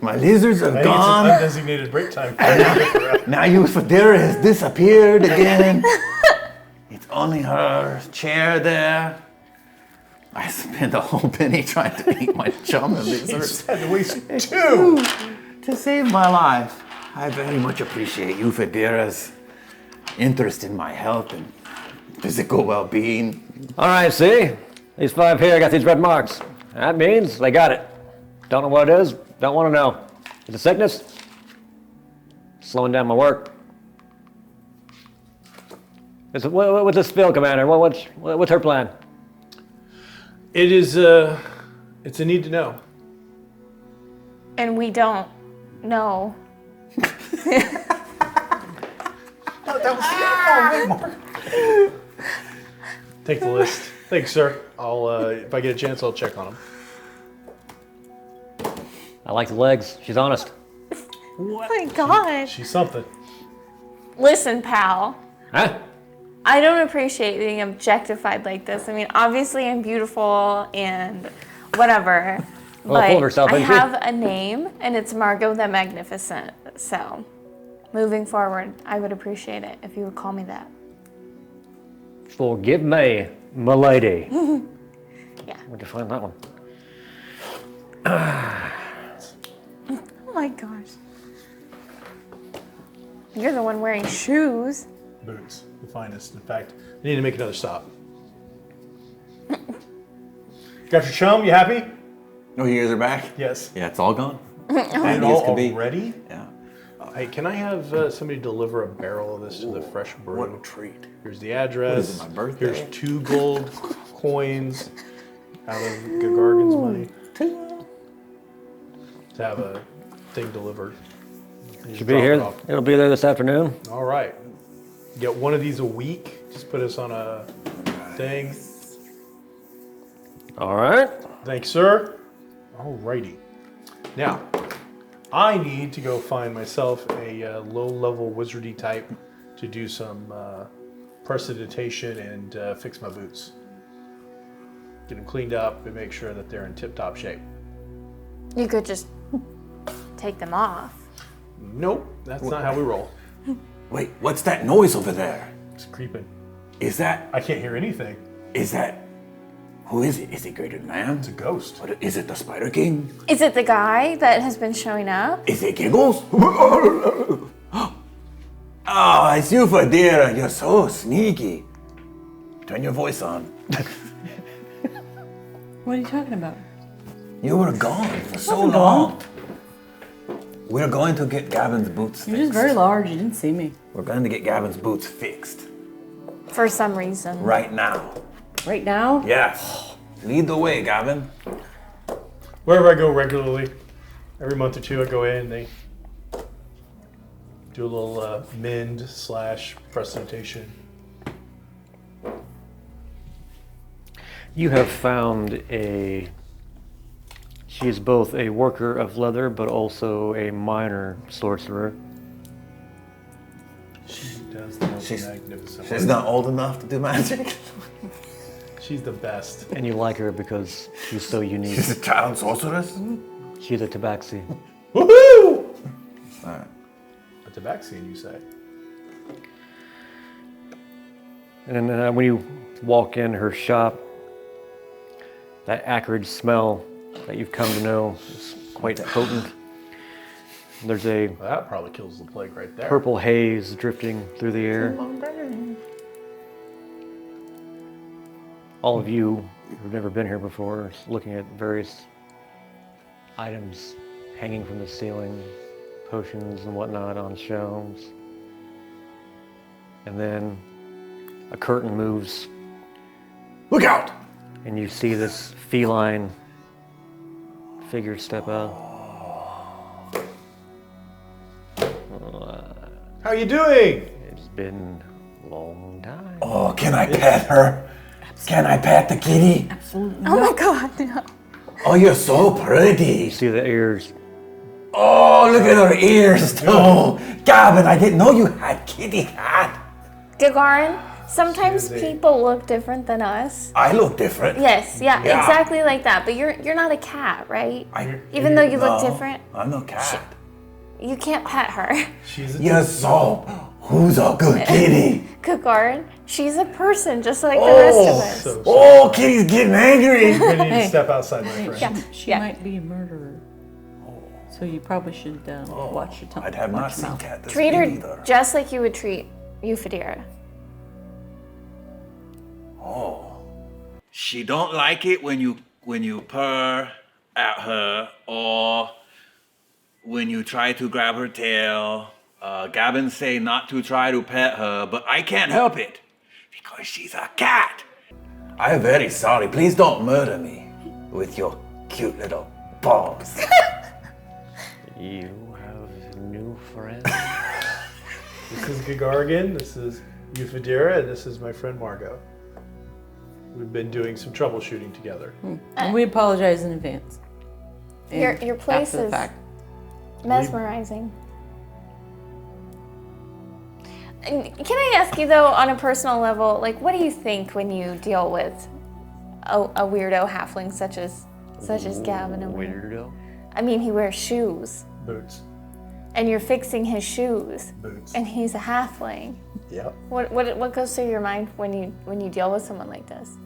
my lizards have I think gone. it's an undesignated break time. Now your Federa has disappeared again. It's only her chair there. I spent a whole penny trying to eat my chum and You lizards just had to waste 2. to save my life. I very much appreciate you, Federa's interest in my health and physical well-being. All right, see? These 5 here got these red marks. That means they got it. Don't know what it is. Don't want to know. It's a sickness. Slowing down my work. What's this field commander? What's her plan? It is, it's a need to know. And we don't know. Take the list. Thanks, sir. I'll, if I get a chance, I'll check on them. I like the legs. She's honest. Oh my gosh. She's something. Listen, pal. Huh? I don't appreciate being objectified like this. I mean, obviously I'm beautiful and whatever. Well, full of herself, I isn't she? have a name and it's Margot the Magnificent. So, moving forward, I would appreciate it if you would call me that. Forgive me, milady. Yeah. Where'd you find that one? Oh my gosh. You're the one wearing shoes. Boots, the finest. In fact, I need to make another stop. Got your chum? You happy? Oh, you guys are back? Yes. Yeah, it's all gone. And Happy all as could be. already? Yeah. Hey, can I have somebody deliver a barrel of this to the fresh brew? What a treat. Here's the address. What is it, my birthday? Here's 2 gold coins out of Gagargan's money to have a thing delivered. You Should be drop it here. off. It'll be there this afternoon. All right. Get one of these a week. Just put us on a thing. All right. Thanks, sir. Alrighty. Now, I need to go find myself a low-level wizardy type to do some prestidigitation and fix my boots. Get them cleaned up and make sure that they're in tip-top shape. You could just take them off. Nope, that's not how we roll. Wait, what's that noise over there? It's creeping. Is that, I can't hear anything. who is it? Is it Greater Man? It's a ghost. What, is it the Spider King? Is it the guy that has been showing up? Is it Giggles? Oh, it's you, Fadira. You're so sneaky. Turn your voice on. What are you talking about? You were gone for so long. We're going to get Gavin's boots You're fixed. just very large. You didn't see me. We're going to get Gavin's boots fixed. For some reason. Right now. Right now? Yes. Lead the way, Gavin. Wherever I go regularly, every month or two I go in, they do a little mend / prestidigitation. You have found she is both a worker of leather, but also a minor sorcerer. She does the most She's magnificent She's work. not old enough to do magic. She's the best. And you like her because she's so unique. She's a child sorceress. She's a tabaxi. Woohoo! Alright. A tabaxian, you say? And then when you walk in her shop, that acrid smell that you've come to know is quite potent. There's a Well, that probably kills the plague right there. purple haze drifting through the air. All of you who've never been here before are looking at various items hanging from the ceiling, potions and whatnot on shelves. And then a curtain moves Look out! and you see this feline figure step out. How you doing? It's been a long time. Oh, can I pet her? Can I pet the kitty? Absolutely. Oh my god, no. Oh, you're so You pretty. see the ears. Oh, look at her ears. Oh, Gavin, I didn't know you had kitty cat. Gagarin, sometimes She is a- people look different than us. I look different. Yes, yeah, Yeah. exactly like that. But you're not a cat, right? I, Even though you look no, different, I'm no cat. you can't pet her. She's a You're so. Who's a good kitty? Gagarin, she's a person just like the rest of us. so Oh, kitty's getting angry. You're gonna need to step outside, my friend. Yeah. She Yeah. might be a murderer. So you probably should watch your tongue. I'd have watch not your seen mouth. cat this Treat big her either. just like you would treat Euphedira. Oh. She don't like it when you purr at her or when you try to grab her tail. Gavin say not to try to pet her, but I can't help it because she's a cat. I'm very sorry. Please don't murder me with your cute little paws. You have new friends. This is Gagargan, this is Euphedira, and this is my friend Margot. We've been doing some troubleshooting together. And we apologize in advance. Your And place after the is fact. mesmerizing. And can I ask you though, on a personal level, like, what do you think when you deal with a weirdo halfling such as Gavin over here? Weirdo. I mean, he wears shoes, Boots. and you're fixing his shoes, Boots. and he's a halfling. Yep. What goes through your mind when you deal with someone like this?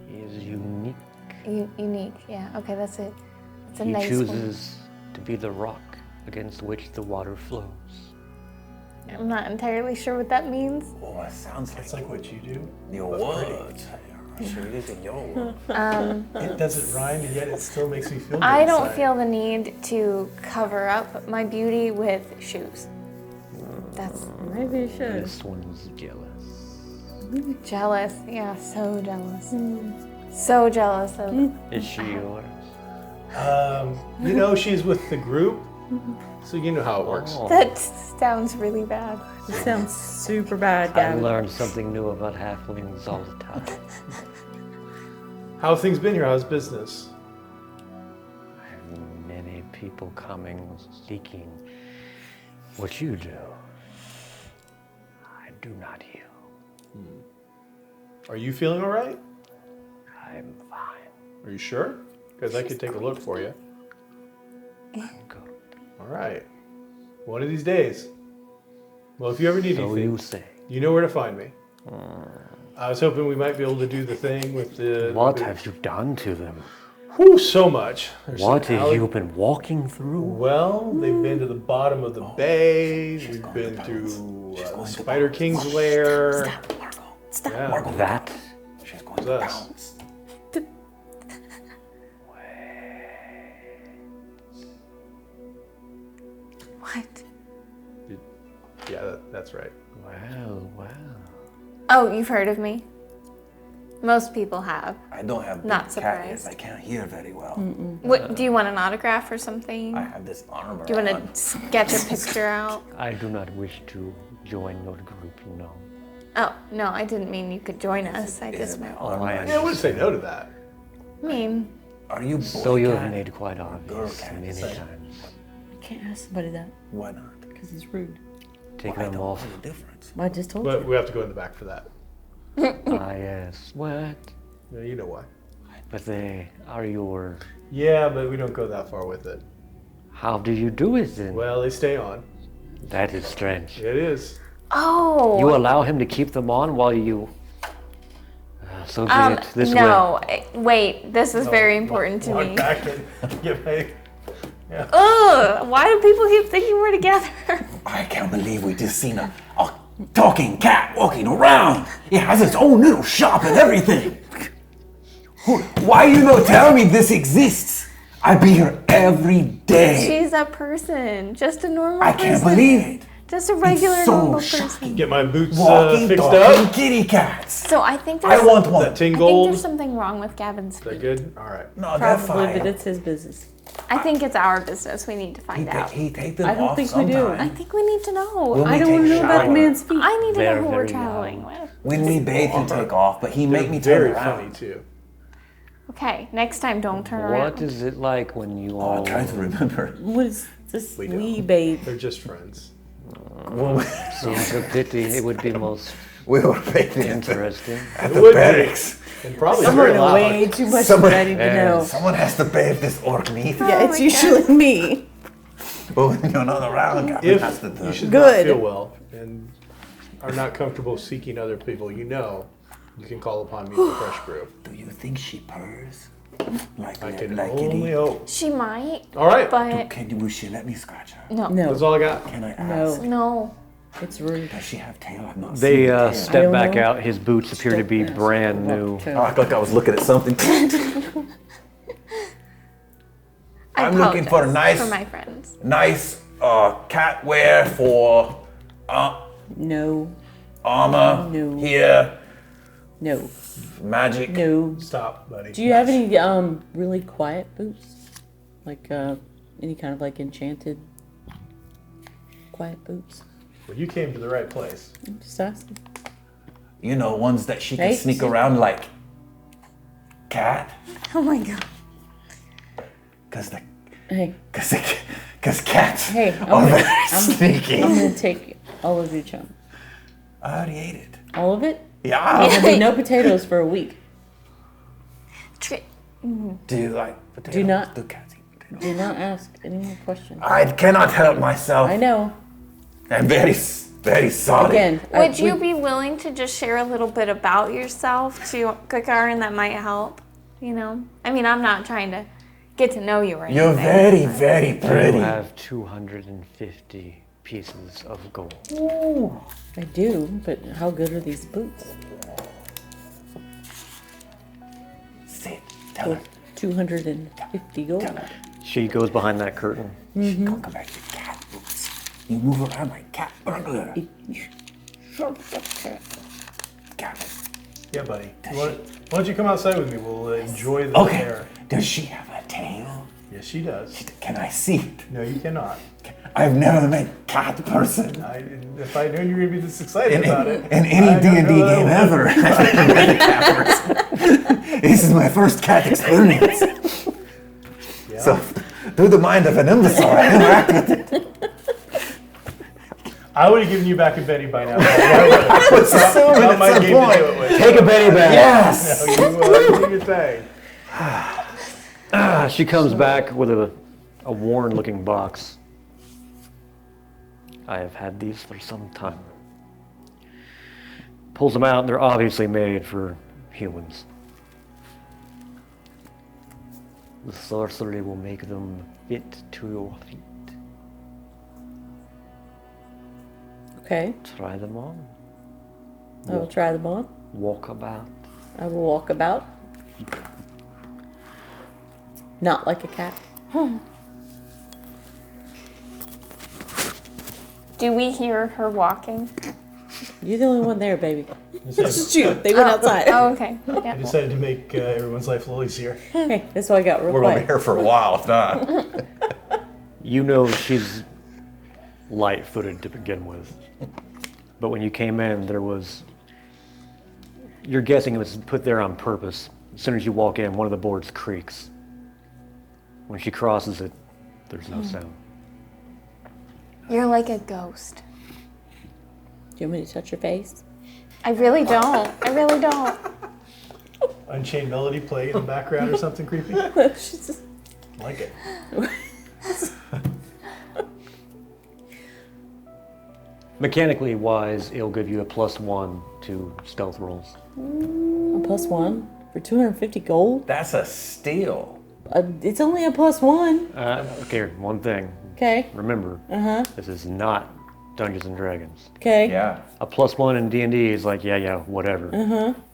He is unique. Unique, yeah. Okay, that's it. It's a He nice one. chooses to be the rock against which the water flows. I'm not entirely sure what that means. Oh, it sounds It's like what you do. your but pretty. words. You're using your words. It doesn't rhyme, and yet it still makes me feel good I don't inside. feel the need to cover up my beauty with shoes. That's Maybe you should. This one's jealous. jealous. Yeah, so jealous. So jealous of. Is she yours? You know, she's with the group, So you know how it works. Oh, That sounds really bad. It sounds super bad, I Gavin. learn something new about halflings all the time. How have things been here? How's business? Many people coming seeking what you do. I do not heal. Are you feeling all right? I'm fine. Are you sure? Because I could take a look for you. I'm good. All right. One of these days. Well, if you ever need So anything, you say. you know where to find me. I was hoping we might be able to do the thing with the... What have you done to them? Whew, so much. There's What some have you been walking through? Well, they've been to the bottom of the bay. We've been through Spider King's lair. Marco, stop. Yeah. That? She's going It's to us. bounce. What? Yeah, that's right. Well. Oh, you've heard of me? Most people have. I don't have Not big cat ears. surprised. I can't hear very well. What? Do you want an autograph or something? I have this armor Do you on. want to sketch a picture out? I do not wish to join your group, no. Oh, no, I didn't mean you could join us. I just meant. Oh, I Yeah, I wouldn't say no to that. I mean, Are you boy So you have cat? made quite obvious cat, many say. times. You can't ask somebody that Why not? because it's rude. Take I them don't off. know the difference. I just told But you. we have to go in the back for that. Yes. What? Yeah, you know why. But they are your... Yeah, but we don't go that far with it. How do you do it then? Well, they stay on. That is strange. It is. oh. You allow him to keep them on while you... so be it. This no, wait, this is very important to Walk me. back and get my... Ugh, why do people keep thinking we're together? I can't believe we just seen a talking cat walking around. It has its own little shop and everything. Why you not tell me this exists? I be here every day. She's a person, just a normal I person. can't believe it. Just a regular It's so normal shocking. person. Get my boots Walking, fixed talking up. kitty cats. So I think I there's want one. That 10 I think gold. there's Is something wrong with Gavin's that feet. good? All right. No, that's Probably, fine. but it's his business. I think it's our business. We need to find out. He take them I don't off think we do. sometime. I think we need to know. When I we don't want to take know about the shower. man's feet. I need to They're know who we're very traveling loud. with. When we bathe, you take off, but he make me Very turn around. funny too. Okay, next time don't turn What around. is it like when you Oh, all... I'm trying to remember. What is this We don't. wee babe? They're just friends. Seems a pity. It would be most We were bathing interesting. at It the would be. barracks. And probably Someone very loud. way too much Someone- for I need to Yeah. know. Someone has to bathe this orc meat. Yeah, it's my usually me. But when you're not around, Gavin has to If do you it. should Good. not feel well and are not comfortable seeking other people, you know, you can call upon me for fresh brew. Do you think she purrs? Like I can like only kitty? hope. She might, All right. but Will she let me scratch her? no. That's No, all I got. Can I ask? no, No. it's rude. Does she have tail? I've not They seen the tail. I step don't back know. out. His boots appear to be Yes, brand walk new. to- I act like I was looking at something. I I'm looking for apologize nice- for my friends. nice cat wear for No, armor No. here, no, magic. no. Stop, buddy. Do you have any really quiet boots? Like any kind of like enchanted quiet boots? Well, you came to the right place. I'm just asking. You know, ones that she can Hey. sneak around like cat. Oh my god. Cause the Hey, cause cats hey, are very sneaky. I'm gonna take all of your chum. I already ate it. All of it? Yeah. There'll be no potatoes for a week. Do you like potatoes? Do not. Do cats eat potatoes? Do not ask any more questions. I cannot help myself. I know. I'm very sorry. Again, Would you be willing to just share a little bit about yourself to Gagarin that might help? You know? I mean, I'm not trying to get to know you or anything. You're very, very You pretty. have 250 pieces of gold. I do, but how good are these boots? Sit. Tell her. 250 gold. Tell her. She goes behind that curtain. Come back to cat boots. You move around like cat burglar. Gavin. Yeah, buddy. Why don't you come outside with me? We'll enjoy the Okay. air. Does she have a tail? Yes, she does. Can I see it? No, you cannot. I've never met cat person If I knew you were going to be this excited about it. in any D&D game ever. I've never met a cat person. This is my first cat experience. Yeah. So, through the mind of an imbecile, I interacted with it. I would have given you back a Betty by now. I was assuming Not at my some game to point. do it with. Take a Betty back. Yes! No, you do your thing. She comes back with a worn-looking box. I have had these for some time. Pulls them out. They're obviously made for humans. The sorcery will make them fit to your feet. Okay, Try them on. I will try them on. Walk about. I will walk about. Not like a cat. Do we hear her walking? You're the only one there, baby. I Shoot, they went outside. Oh, okay. Yeah. decided to make everyone's life a little easier. Hey, that's why I got real We're going to be quiet. here for a while, if not. You know she's light-footed to begin with. But when you came in, there was... You're guessing it was put there on purpose. As soon as you walk in, one of the boards creaks. When she crosses it, there's no sound. You're like a ghost. Do you want me to touch your face? I really don't. I really don't. Unchained Melody playing in the background or something creepy. She's just- Like it. Mechanically wise, it'll give you a +1 to stealth rolls. a +1 for 250 gold. That's a steal. It's only a +1. Okay, one thing. Okay. Remember, this is not Dungeons and Dragons. Okay. Yeah. A +1 in D&D is like, yeah, whatever.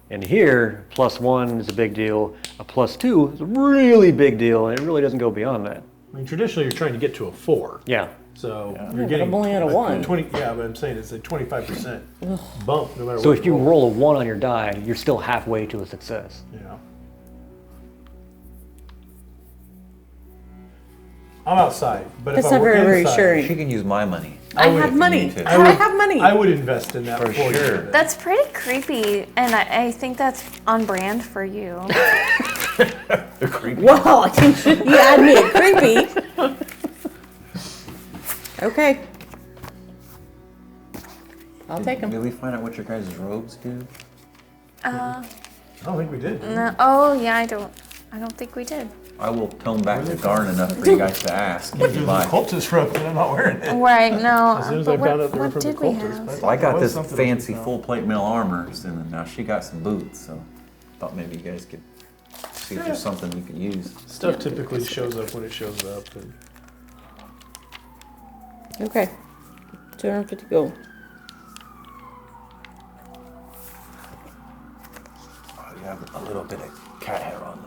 And here, +1 is a big deal. A +2 is a really big deal, and it really doesn't go beyond that. I mean, traditionally you're trying to get to a 4. Yeah. So Yeah, you're but getting I'm only at a 1. 20. Yeah, but I'm saying it's a 25% bump no matter what. So if you roll a 1 on your die, you're still halfway to a success. Yeah. I'm outside, but That's if I not were very inside, reassuring. She can use my money. I have if you money. need to. I have money. I would invest in that For before sure. you do that. That's pretty creepy, and I think that's on brand for you. Wow, you had me at creepy. Okay. I'll take them. Did we find out what your guys' robes do? I don't think we did. No, oh yeah, I don't think we did. I will tone back the garn enough for you guys to ask if you like. Cultist robe, and I'm not wearing it. Right? No. As soon as but I found out they were what from the did we cultists. have? but Well, I there got was this something fancy we found. full plate mail armors, and now she got some boots, so thought maybe you guys could see if there's something you could use. Stuff typically shows up when it shows up. And Okay. 250 gold. Oh, you have a little bit of cat hair on them.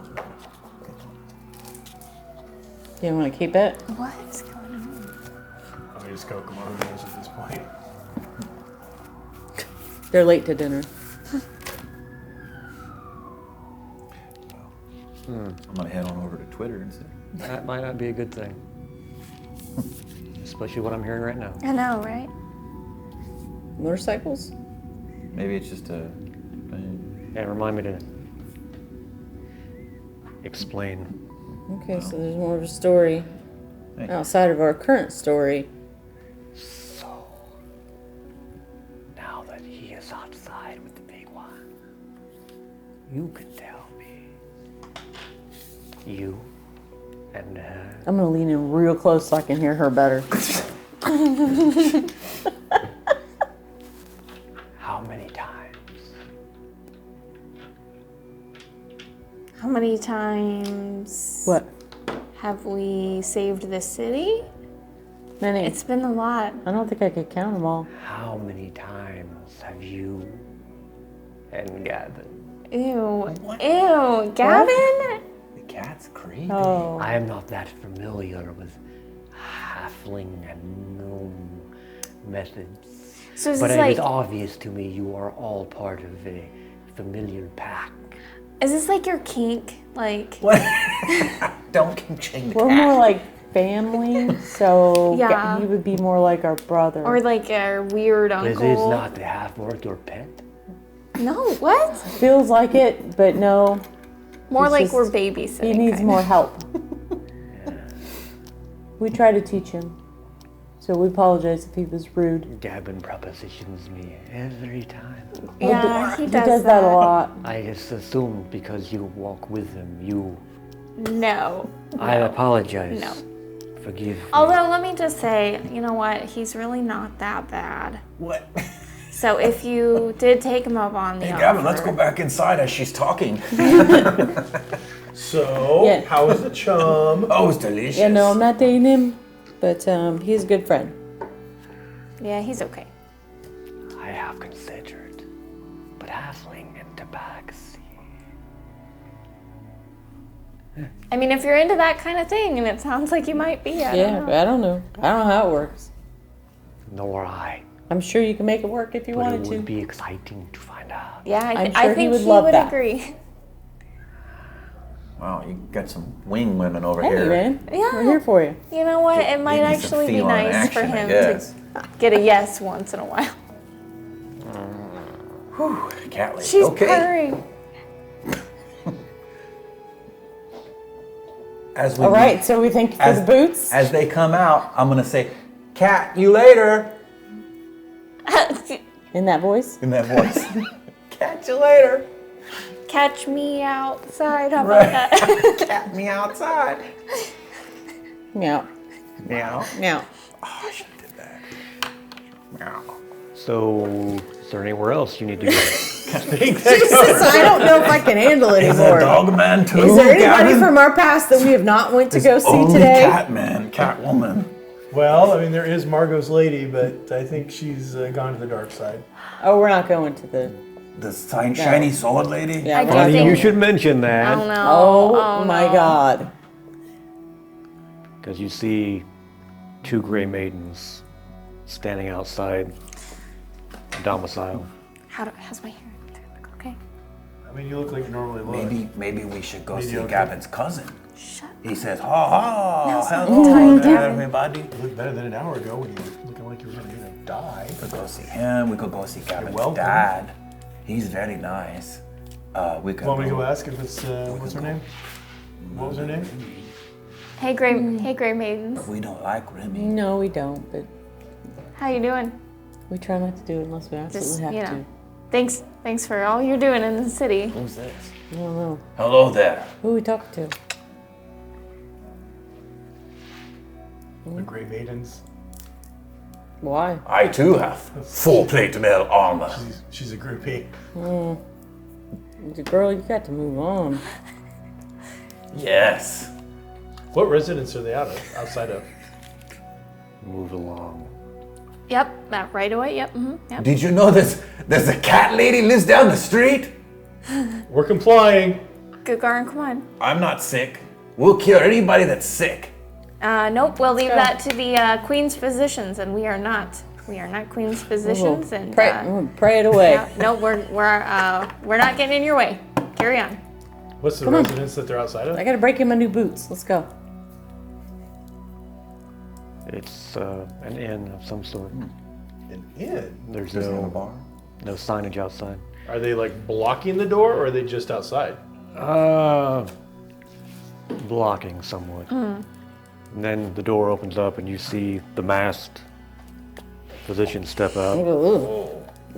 Do you want to keep it? What is going on? I mean, it's Kokomo, who knows at this point. They're late to dinner. I'm gonna head on over to Twitter and see. That might not be a good thing. Especially what I'm hearing right now. I know, right? Motorcycles? Maybe it's just a thing. And remind me to explain. Okay, so there's more of a story Hey. outside of our current story. So, now that he is outside with the big one, you can tell me. You and her. I'm gonna lean in real close so I can hear her better. How many times? How many times What? have we saved this city? Many. It's been a lot. I don't think I could count them all. How many times have you and Gavin? Ew. Ew. Gavin? The cat's creepy. Oh. I am not that familiar with halfling and gnome methods. So is But this it is like obvious to me you are all part of a familiar pack. is this like your kink? Like Don't ching the We're cat. more like family, so Yeah. he would be more like our brother. Or like a weird This uncle. is not the half-orc your pet. No, what? Feels like it, but no. More He's like just- we're babysitting. He needs kind more of. help. We try to teach him. So we apologize if he was rude. Gavin propositions me every time. Yeah, he He does that a lot. I just assumed because you walk with him, you... No. I apologize. No. Forgive me. Although, let me just say, you know what? He's really not that bad. What? So if you did take him up on the Hey, offer, Gavin, let's go back inside as she's talking. So, Yeah. how is the chum? Oh, it's delicious. Yeah, no, I'm not dating him, but he's a good friend. Yeah, he's okay. I have considered, but halfling and tabaxi. I mean, if you're into that kind of thing, and it sounds like you might be, I Yeah, don't but know. I don't know. I don't know how it works. Nor I. I'm sure you can make it work if you But it wanted to. would be exciting to find out. Yeah, I'm I sure he think would he love would that. agree. Wow, you got some wing women over Hey, here. man. Yeah. We're here for you. You know what? It might Maybe some actually be feline nice for action, I him guess. to get a yes once in a while. Cat lady. She's okay. purring. As we All right, so we thank you for As- the boots. As they come out, I'm gonna say, "Cat, you later." In that voice. In that voice. Catch you later. Catch me outside. How about that? Cat me outside. Meow. Meow. Meow. Oh, I should have did that. Meow. So, is there anywhere else you need to go? I don't know if I can handle it Is a anymore. dog man too? Is there anybody Gavin? from our past that we have not went to go see Only today? cat man, cat woman. Well, I mean, there is Margot's lady, but I think she's gone to the dark side. Oh, we're not going to the. The shiny sword lady. Yeah, I we're do not think- going. You should mention I that. don't know. Oh, my no. God. Because you see two gray maidens standing outside the domicile. How's my hair? Okay. I mean, you look like you normally look. Maybe we should go see Mediocre. Gavin's cousin. Shut He says, ha ha, Now's not hello the time, there, Gavin. everybody. You look better than an hour ago when you were looking like you were going to die. We could go see him. We could go see Gavin's welcome. dad. He's very nice. We could Want me to go ask if it's, what's her name? What was her name? Hey, gray maidens. We don't like Remy. No, we don't, but How you doing? we try not to do it unless we absolutely have to. Thanks for all you're doing in the city. Who's this? I don't know. Hello there. Who are we talking to? The Grey Maidens. Why? I too have full plate mail armor. She's a groupie. Girl, you got to move on. Yes. What residence are they outside of? Move along. Yep, that right away. Yep. Yep. Did you know there's a cat lady lives down the street? We're complying. Good Garin, come on. I'm not sick. We'll cure anybody that's sick. Nope, we'll leave that to the Queen's physicians, and we are not. We are not Queen's physicians, and Pray it away. yeah, no, we're not getting in your way. Carry on. What's the Come on. residence that they're outside of? I gotta break in my new boots. Let's go. It's an inn of some sort. An inn. There's There's no no bar. no signage outside. Are they like blocking the door or are they just outside? Blocking somewhat. And then the door opens up and you see the masked physician step out.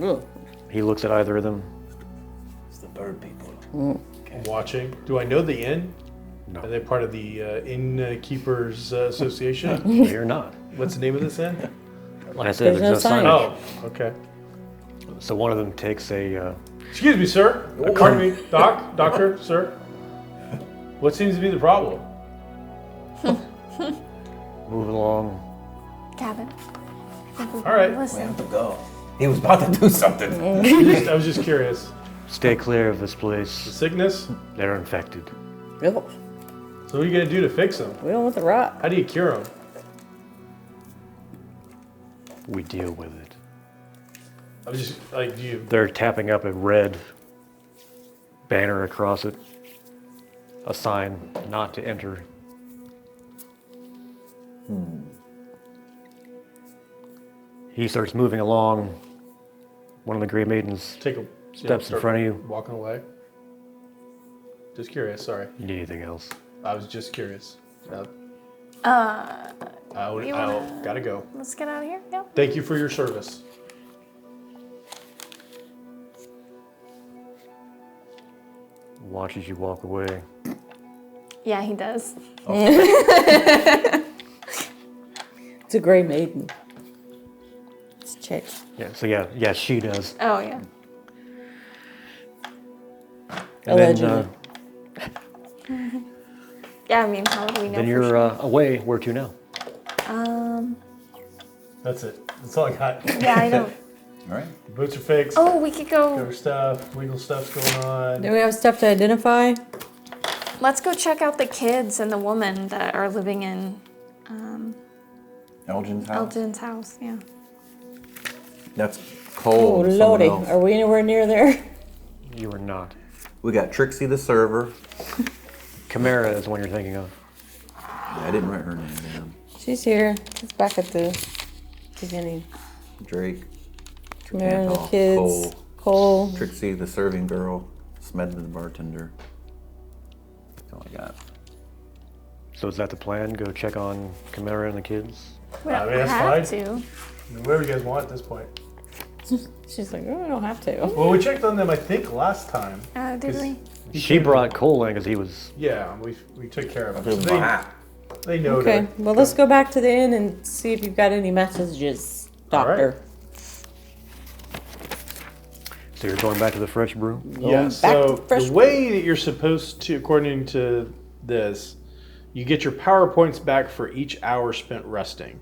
Ugh. He looks at either of them. It's the bird people. Watching. Do I know the inn? No. Are they part of the Innkeepers Association? They are not. What's the name of this inn? Like I said, There's there's no no signage. Oh, okay. So one of them takes a Excuse me, sir. Pardon me, doctor, sir. What seems to be the problem? move along. Gavin. All right. We Listen. have to go. He was about to do something. I was just curious. Stay clear of this place. Sickness? They're infected. Ugh. So what are you going to do to fix them? We don't want the rot. How do you cure them? We deal with it. I was just like, do you... They're tapping up a red banner across it. A sign not to enter. He starts moving along. One of the Grey Maidens Take a steps in front of you. Walking away. Just curious. Sorry, You need anything else? I was just curious. You wanna- Gotta go. Let's get out of here. Yeah. Thank you for your service. Watches you walk away. Yeah, he does. It's a gray maiden. It's a chick. Yeah, so yeah, she does. Oh yeah. And Allegedly. Yeah, I mean, how would we know? Then for you're sure? away. Where to now? That's it. That's all I got. Yeah, I don't. All right. Boots are fixed. Oh, we could go. Cover stuff. Legal stuff's going on. Do we have stuff to identify? Let's go check out the kids and the woman that are living in Elgin's house. Elgin's house. Yeah. That's Oh, cold. lordy. Are we anywhere near there? You are not. We got Trixie the server. Chimera is the one you're thinking of. Yeah, I didn't write her name down. She's here. It's back at the beginning. Drake. Chimera and the Cole. kids. Cole. Trixie the serving girl. Smedley the bartender. That's all I got. So is that the plan? Go check on Chimera and the kids? We I don't mean, that's have fine. to. I mean, whatever you guys want at this point. She's like, oh, I don't have to. Well, we checked on them, I think, last time. Did we? She brought Cole in because he was. Yeah, we took care of Put him. it So in my hat. they know Okay, to. well, let's go back to the inn and see if you've got any messages, Doctor. So you're going back to the Fresh Brew? Yeah, back so to fresh the way that you're supposed to, according to this, you get your power points back for each hour spent resting.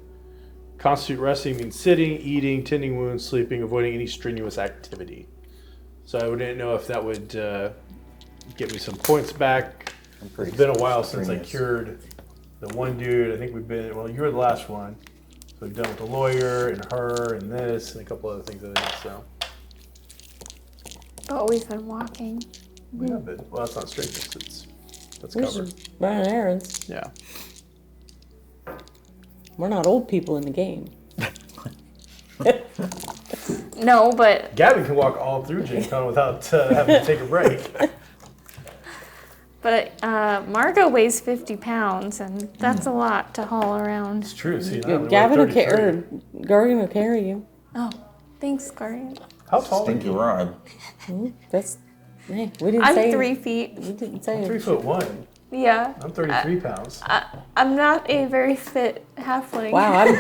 Constitute resting means sitting, eating, tending wounds, sleeping, avoiding any strenuous activity. So I didn't know if that would get me some points back. It's been a while since I strenuous. cured the one dude. I think we've been, well, you were the last one. So we've done with the lawyer and her and this and a couple other things I think, so. But we've been walking. We have been, well, that's not strenuous, that's We're covered. just running errands. Yeah. We're not old people in the game. No, but Gavin can walk all through Gen Con without having to take a break. Margot weighs 50 pounds, and that's a lot to haul around. It's true. See, Gavin will carry, Guardian will carry you. Oh, thanks, Guardian. How tall are Stinky you? rod. That's, hey, we didn't I'm say 3 feet. We didn't say 3'1". Yeah. I'm 33 pounds. I'm not a very fit halfling. Wow, I'm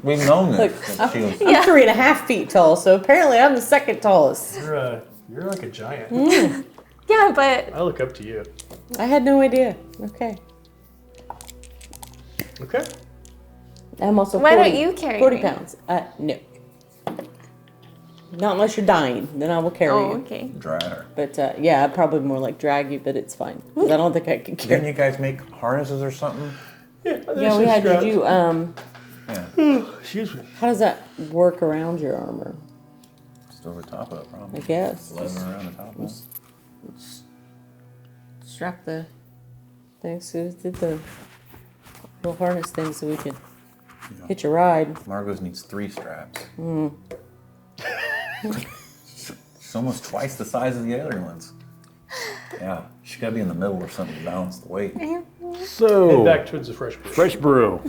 We've known this. Look, that she was- Yeah. 3.5 feet tall, so apparently I'm the second tallest. You're like a giant. Yeah, but I look up to you. I had no idea. Okay. Okay. I'm also Why 40, don't you carry 40 me? pounds. No. Not unless you're dying, then I will carry oh, you. okay. Drag her. But yeah, I'd probably more like drag you, but it's fine. 'Cause I don't think I could Didn't carry. you guys make harnesses or something? Yeah, we had to do. Yeah. Excuse me. How does that work around your armor? Just over the top of it, I probably. guess. Leather around the top of it. Strap the thing. So we did the little harness thing so we could hitch a ride. Margot's needs 3 straps. She's almost twice the size of the other ones. Yeah, she gotta be in the middle or something to balance the weight. Head So, back towards the fresh brew. Fresh Brew.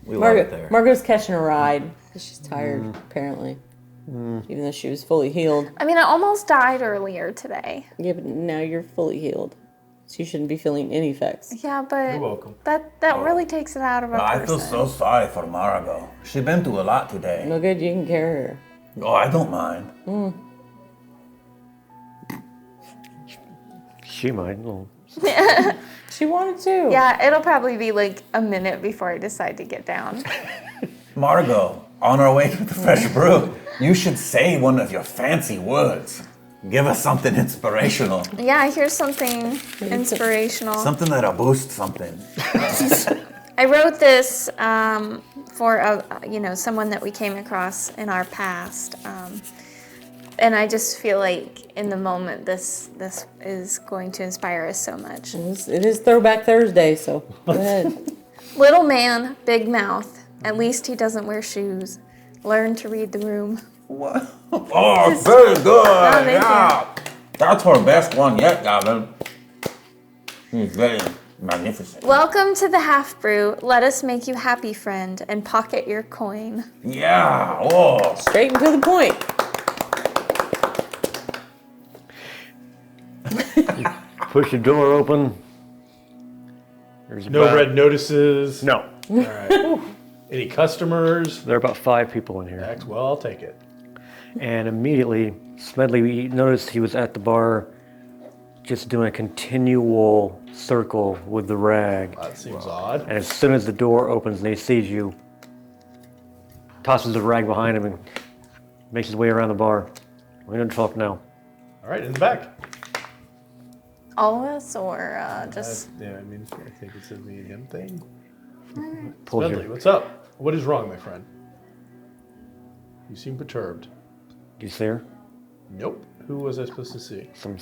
We love it there. Margot's catching a ride because she's tired, apparently. Even though she was fully healed. I mean, I almost died earlier today. Yeah, but now you're fully healed. So you shouldn't be feeling any effects. Yeah, but You're welcome. that really takes it out of a I person. feel so sorry for Margot. She's been through a lot today. No good, you can carry her. Oh, I don't mind. She might. Well, She wanted to. Yeah, it'll probably be like a minute before I decide to get down. Margot, on our way to the fresh brew, you should say one of your fancy words. Give us something inspirational. Yeah, here's something inspirational. Something that'll boost something. I wrote this for someone that we came across in our past, and I just feel like in the moment this is going to inspire us so much. It is Throwback Thursday, so go ahead. Little man, big mouth. At least he doesn't wear shoes. Learn to read the room. What? Oh, very good. thank Yeah. That's her best one yet, Gavin. She's very magnificent. Welcome to the half brew. Let us make you happy, friend, and pocket your coin. Yeah. Oh. Straight and to the point. Push the door open. There's No about- red notices. No. All right. Any customers? There are about 5 people in here. Well, I'll take it. And immediately, Smedley, we noticed he was at the bar just doing a continual circle with the rag. That seems odd. And as soon as the door opens and he sees you, tosses the rag behind him and makes his way around the bar. We're going to talk now. All right, in the back. All of us, or just... Yeah, I mean, I think it's a me and him thing. Pulls Smedley, your, what's up? What is wrong, my friend? You seem perturbed. do you see her? Nope. Who was I supposed to see? Some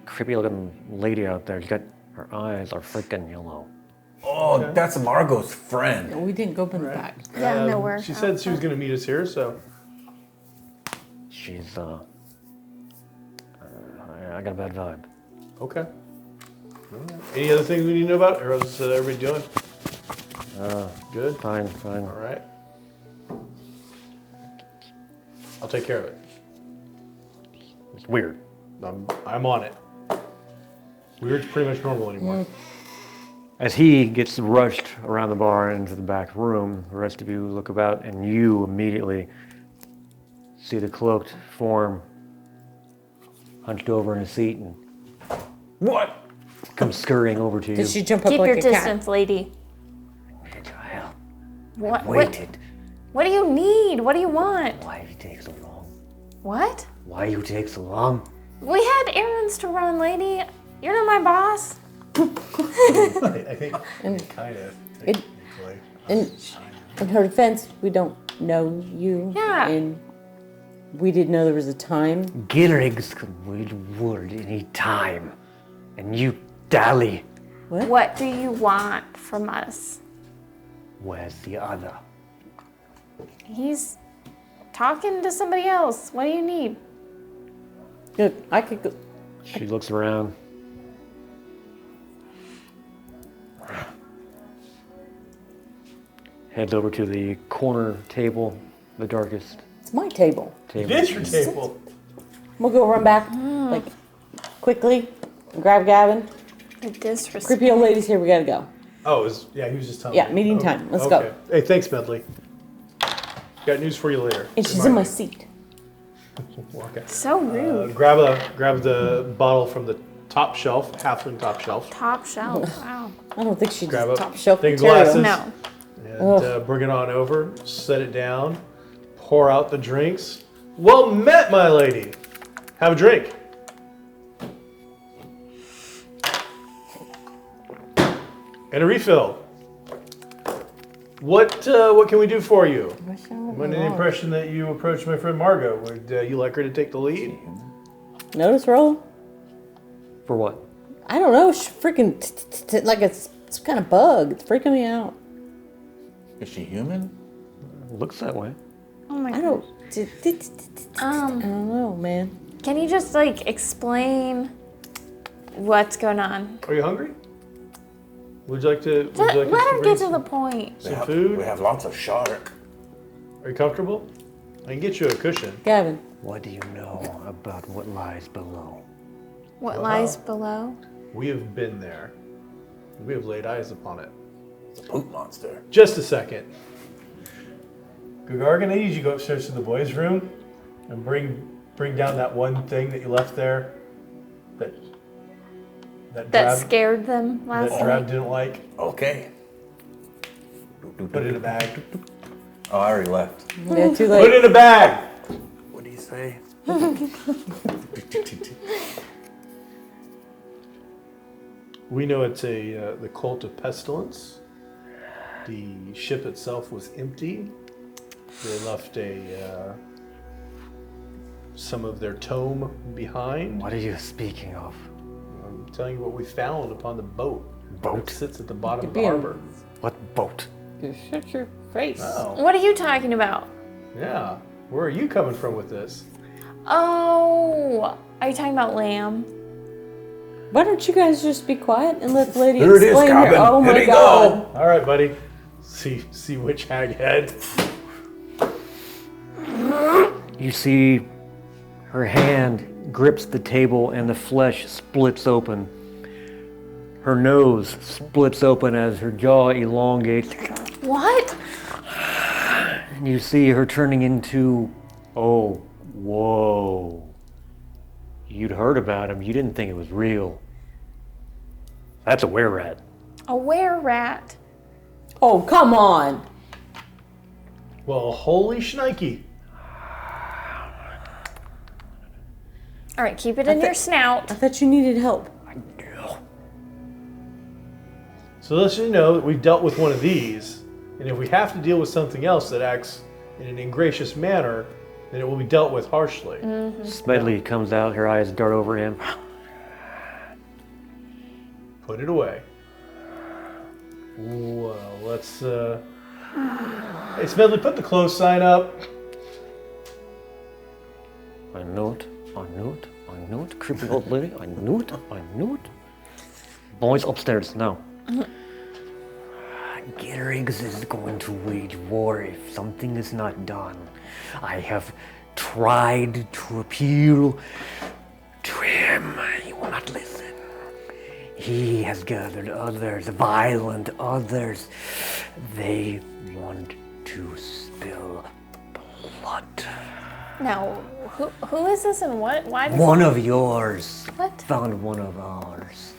creepy looking lady out there. She's got, her eyes are freaking yellow. Oh, that's Margot's friend. We didn't go in the back. Yeah, nowhere. She said she was going to meet us here, so. She's, I got a bad vibe. Okay. All right. Any other things we need to know about? Or how's everybody doing? Good? Fine. All right. I'll take care of it. It's weird. I'm on it. Weird's pretty much normal anymore. As he gets rushed around the bar and into the back room, the rest of you look about and you immediately see the cloaked form hunched over in a seat and What? comes scurrying over to you. Did she jump up Keep like your a cat? distance, lady. Hell, What? waited. What do you need? What do you want? Why you take so long? What? Why you take so long? We had errands to run, lady. You're not my boss. I think kind of. It- In her defense, we don't know you. Yeah. And we didn't know there was a time. Gilrigs can wait word any time, and you dally. What do you want from us? Where's the other? He's talking to somebody else. What do you need? Good. I could go. She looks around. Heads over to the corner table, the darkest It's my table. table. It is your table. We'll go run back, like, quickly, and grab Gavin. The disrespect. Creepy old lady's here. We gotta go. Oh, he was just telling Yeah, me. meeting Okay. time. Let's go. Okay. Hey, thanks, Medley. Got news for you later. And she's in my seat. Okay. So rude. Grab the bottle from the top shelf, halfling top shelf, Top shelf. Wow. I don't think she's Grab a top shelf thing of material. glasses. No. and bring it on over. Set it down. Pour out the drinks. Well met, my lady. Have a drink. And a refill. What can we do for you? I'm under the impression that you approached my friend Margot. Would you like her to take the lead? Notice roll? For what? I don't know. She's freaking like it's some kind of bug. It's freaking me out. Is she human? Looks that way. Oh my I god. don't. I don't know, man. Can you just like explain what's going on? Are you hungry? Would you like to? Would Just you like us let to him bring get to the point. some food? We have lots of shark. Are you comfortable? I can get you a cushion. Gavin, What do you know about what lies below? What lies below? We have been there. We have laid eyes upon it. It's a poop monster. Just a second. Gagargan, I need you to go upstairs to the boys' room and bring down that one thing that you left there. That That Drab, scared them last that Drab night. didn't like. Okay. Put it in a bag. Oh, I already left. yeah, too Put late. it in a bag. What do you say? We know it's the cult of pestilence. The ship itself was empty. They left some of their tome behind. What are you speaking of? I'm telling you what we found upon the boat. It Boat? sits at the bottom of Could the be a- harbor. What boat? You shut your face. Oh, What are you talking about? yeah. Where are you coming from with this? Oh, are you talking about lamb? Why don't you guys just be quiet and let the lady Here it is, explain her? Cabin. Oh Here my we god. go. All right, buddy. See which haghead. You see her hand grips the table and the flesh splits open. Her nose splits open as her jaw elongates. What? And you see her turning into, oh, whoa. You'd heard about him. You didn't think it was real. That's a were-rat. A were-rat. Oh, come on. Well, holy shnikey. All right, keep it in your snout. I thought you needed help. So let's just know that we've dealt with one of these, and if we have to deal with something else that acts in an ingracious manner, then it will be dealt with harshly. Smedley comes out, her eyes dart over him. Put it away. Well, let's, Hey, Smedley, put the close sign up. I knew it, I knew it, I knew it, creepy old lady, I knew it, I knew it. Boys upstairs now. Gerriggs is going to wage war if something is not done. I have tried to appeal to him. He will not listen. He has gathered others, violent others. They want to spill blood. Now, who is this and what? Why? One of yours What? found one of ours,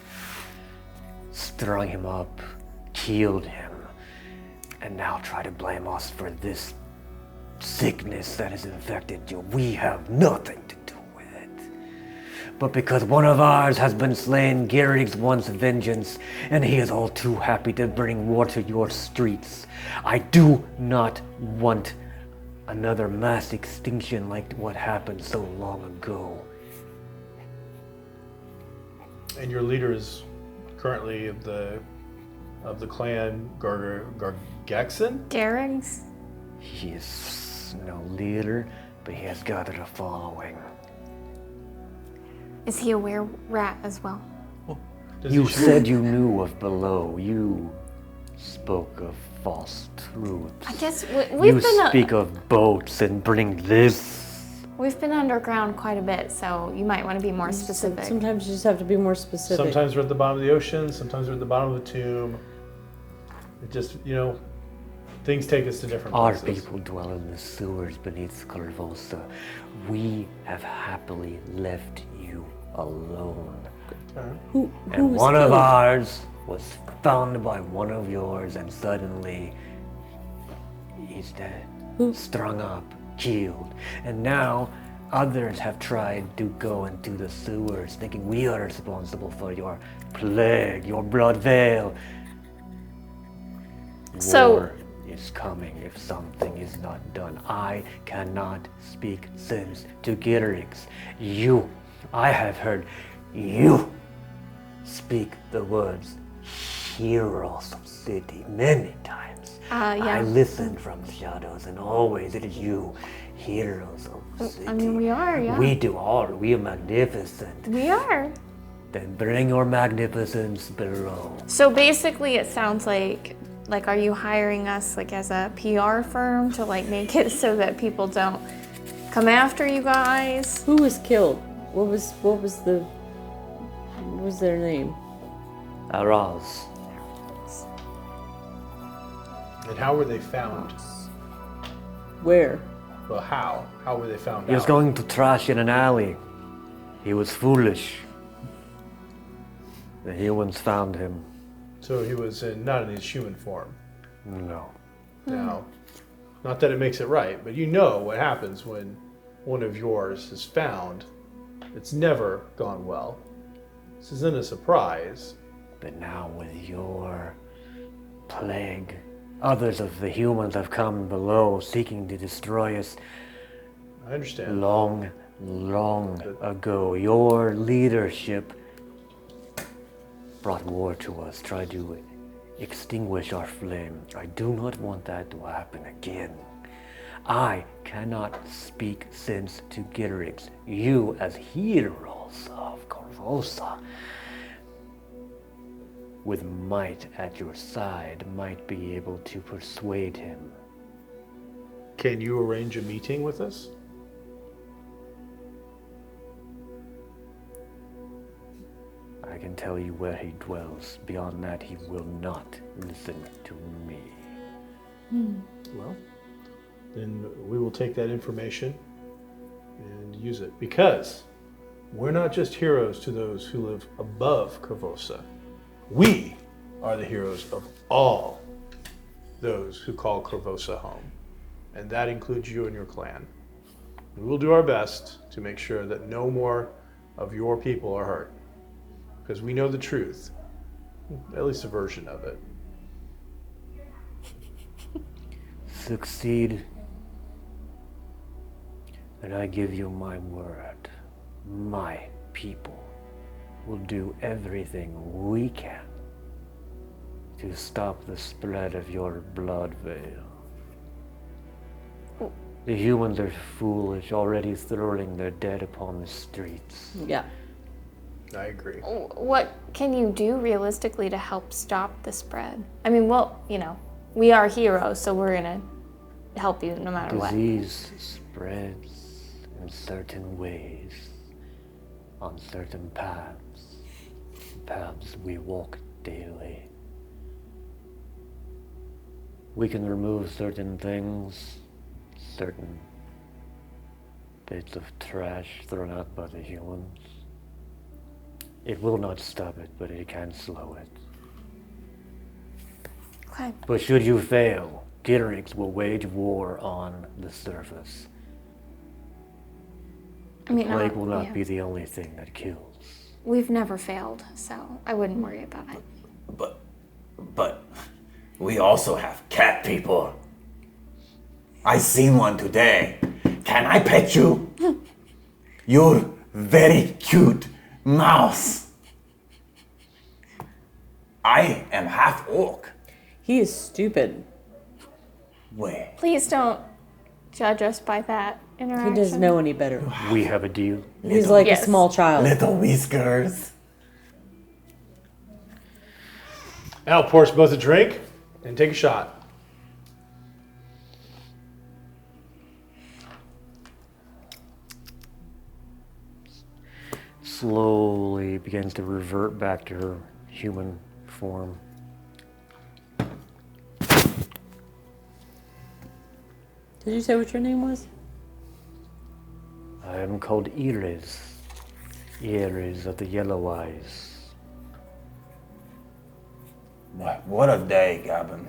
strung him up, killed him, and now try to blame us for this sickness that has infected you. We have nothing to do with it. But because one of ours has been slain, Gerriggs wants vengeance, and he is all too happy to bring war to your streets. I do not want another mass extinction like what happened so long ago. And your leader is currently of the clan Gargaxon? Garriggs? He is no leader, but he has gathered a following. Is he a were-rat as well? Does You he shoot? said you knew of below. You spoke of false truths. I guess You we've been speak of boats and bring this. we've been underground quite a bit, so you might want to be more specific. Sometimes you just have to be more specific. Sometimes we're at the bottom of the ocean, sometimes we're at the bottom of a tomb. It just, things take us to different Our places. people dwell in the sewers beneath Scarvosa. We have happily left you alone. Who And was one of killed? ours was found by one of yours, and suddenly he's dead. Strung up, killed. And now others have tried to go into the sewers, thinking we are responsible for your plague, your blood veil. So- War is coming if something is not done. I cannot speak sense to Gerriggs. I have heard you speak the words heroes of city many times. Yeah. I listened from the shadows, and always it is you, heroes of city. I mean, we are, yeah. We do all. We are magnificent. We are. Then bring your magnificence below. So basically, it sounds like are you hiring us like as a PR firm to like make it so that people don't come after you guys? Who was killed? What was their name? Araz. And how were they found? Where? Well, how? How were they found He was out? going to trash in an alley. He was foolish. The humans found him. So he was not in his human form. No. Now, not that it makes it right, but you know what happens when one of yours is found. It's never gone well. This isn't a surprise. But now with your plague, others of the humans have come below seeking to destroy us. I understand. Long ago, your leadership brought war to us, tried to extinguish our flame. I do not want that to happen again. I cannot speak sense to Gitterix. You, as heroes of Corvosa, with might at your side, might be able to persuade him. Can you arrange a meeting with us? I can tell you where he dwells. Beyond that, he will not listen to me. Well, then we will take that information and use it. Because we're not just heroes to those who live above Corvosa. We are the heroes of all those who call Corvosa home. And that includes you and your clan. We will do our best to make sure that no more of your people are hurt. Because we know the truth, at least a version of it. Succeed, and I give you my word. My people will do everything we can to stop the spread of your blood veil. The humans are foolish, already throwing their dead upon the streets. Yeah. I agree. What can you do realistically to help stop the spread? I mean, well, we are heroes, so we're gonna help you no matter what. Disease spreads in certain ways, on certain paths we walk daily. We can remove certain things, certain bits of trash thrown out by the humans. It will not stop it, but it can slow it. Okay. But should you fail, Gitterix will wage war on the surface. I mean, Plague will not yeah. be the only thing that kills. We've never failed, so I wouldn't worry about it. But we also have cat people. I seen one today. Can I pet you? You're very cute mouse. I am half orc. He is stupid. Wait. Please don't judge us by that interaction. He doesn't know any better. We have a deal. He's like Yes. a small child. Little whiskers. Al, pour us both a drink and take a shot. Slowly begins to revert back to her human form. Did you say what your name was? I am called Iris. Iris of the Yellow Eyes. What a day, Gavin.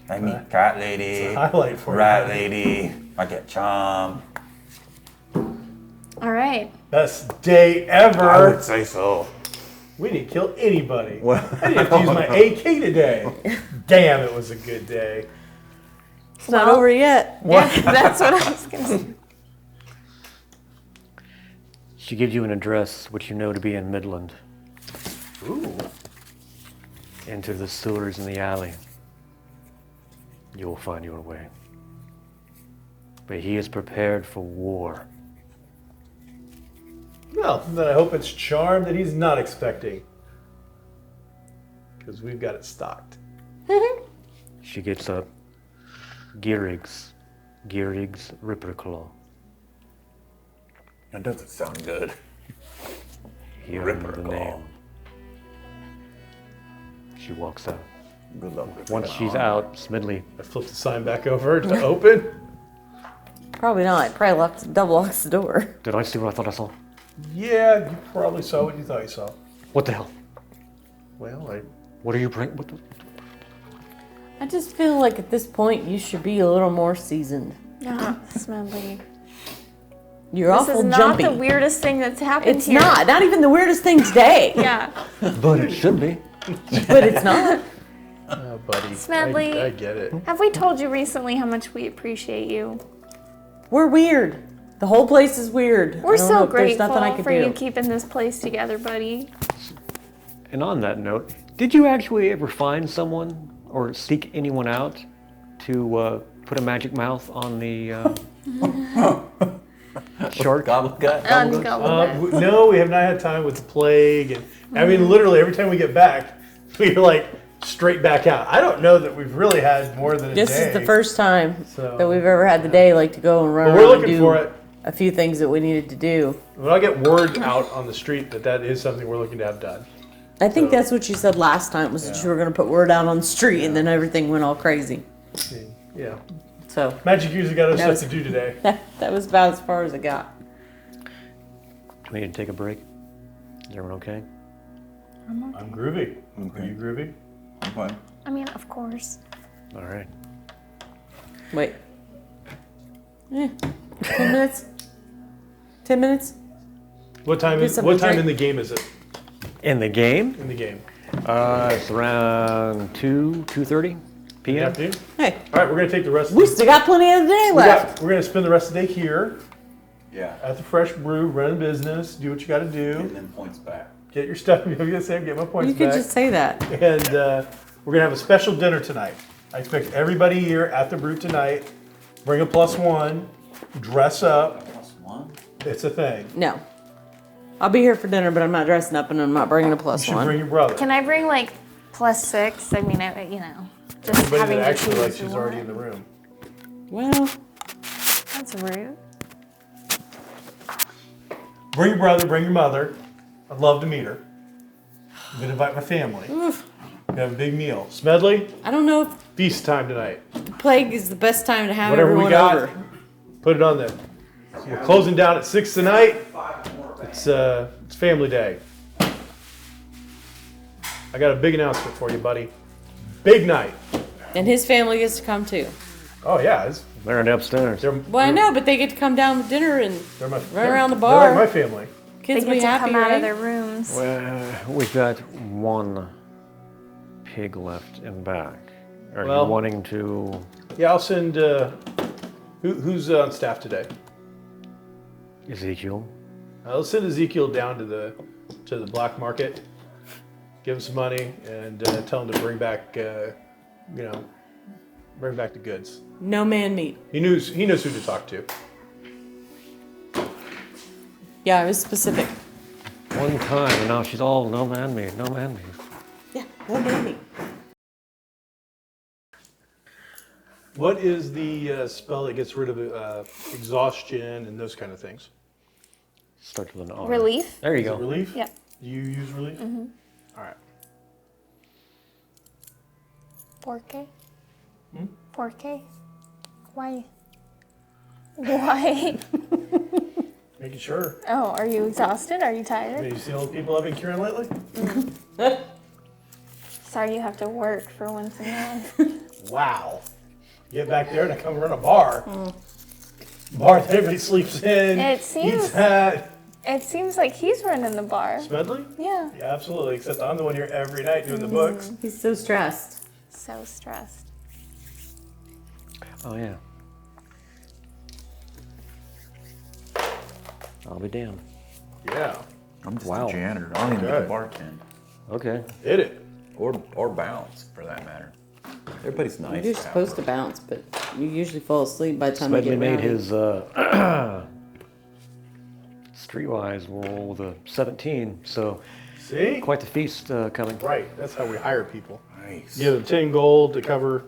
I meet cat lady, It's a highlight for rat you. lady, I get charm. All right. Best day ever. I would say so. We didn't kill anybody. Well, I didn't have to use my AK today. Damn, it was a good day. It's not over yet. Yeah, that's what I was going to say. She gives you an address, which you know to be in Midland. Ooh. Enter the sewers in the alley. You will find your way. But he is prepared for war. Well, then I hope it's charm that he's not expecting. Because we've got it stocked. She gets up. Gitterix Ripperclaw. That doesn't sound good. Here under the Ripperclaw. name. She walks out. Good luck. Once she's out, Smidley, I flipped the sign back over to open. Probably not. Probably double locks the door. did I see what I thought I saw? Yeah, you probably saw what you thought you saw. What the hell? Well, What are you bringing? What the? I just feel like at this point you should be a little more seasoned. No, Smedley. You're This awful is not jumpy. the weirdest thing that's happened It's here. not even the weirdest thing today. Yeah. But it should be. But it's not. buddy, Smedley. I get it. Have we told you recently how much we appreciate you? We're weird. The whole place is weird. We're I don't know so if there's grateful nothing I can for do. you keeping this place together, buddy. And on that note, did you actually ever find someone or seek anyone out to put a magic mouth on the shark? Gobble gut. No, we have not had time with the plague. And I mean, literally, every time we get back, we're like straight back out. I don't know that we've really had more than a day. This is the first time So, that we've ever had the day like to go and run But around we're and looking do for it. a few things that we needed to do. When I get word out on the street that is something we're looking to have done. I think So- that's what you said last time, was that Yeah. you were going to put word out on the street, and then everything went all crazy. I mean, yeah. So Magic usually got us That stuff was- to do today. that was about as far as it got. Do we need to take a break? Is everyone okay? I'm groovy. Okay. Are you groovy? I'm fine. I mean, of course. All right. Wait. 10 minutes? 10 minutes? What time Get is something what to time drink. in the game is it? In the game, In the game. it's around 2:30 p.m. Afternoon? Hey, All right, we're gonna take the rest. we still got plenty of the day left. We're gonna spend the rest of the day here Yeah. at the Fresh Brew, running business, do what you got to do, Getting them points back. get your stuff. I'm gonna say, get my points You could back. just say that. And we're gonna have a special dinner tonight. I expect everybody here at the brew tonight. Bring a +1, dress up. +1. It's a thing. No. I'll be here for dinner, but I'm not dressing up and I'm not bringing a You plus should one. bring your brother. Can I bring like +6? I mean, just Everybody having that to actually choose likes you's already in one. the room. Well, That's rude. Bring your brother, bring your mother. I'd love to meet her. I'm gonna invite my family. We have a big meal. Smedley, I don't know if feast time tonight. the plague is the best time to have Whatever everyone we got, over. put it on there. We're closing down at 6 tonight. It's family day. I got a big announcement for you, buddy. Big night. And his family gets to come too. Oh yeah, They're in upstairs. they're Well, I know, but they get to come down with dinner and they're my Run around the they're bar. like my family. kids They will get be to happy, come out right? of their rooms. We've got one pig left in back. Are Well- you wanting to? Yeah, I'll send. Who's on staff today? Ezekiel. I'll send Ezekiel down to the black market, give him some money, and tell him to bring back, bring back the goods. No man meat. He knows who to talk to. Yeah, it was specific. One time, and now she's all no man meat, no man meat. Yeah, no man meat. What is the spell that gets rid of exhaustion and those kind of things? Starts with an R. Relief? There you Is it go. relief? Yep. Do you use relief? Mm-hmm. All right. 4K? 4K? Why? Why? Making sure. Oh, are you exhausted? Are you Have tired? you seen all the people I've been curing lately? Sorry you have to work for once in a while. Wow. Get back there and I come run a bar. Bar that everybody sleeps in. It seems- Eats at. It seems like he's running the bar. Smedley? Yeah. Yeah, absolutely. Except I'm the one here every night doing the books. He's so stressed. So stressed. Oh yeah. I'll be damned. Yeah. I'm just Wow. a janitor. I don't even Okay. get to bartend. Okay. Hit it. Or bounce, for that matter. Everybody's nice. You're supposed to bounce, but you usually fall asleep by the time Smedley you get made around. his streetwise roll with a 17, so See? quite the feast coming. Right. That's how we hire people. Nice. Give them 10 gold to cover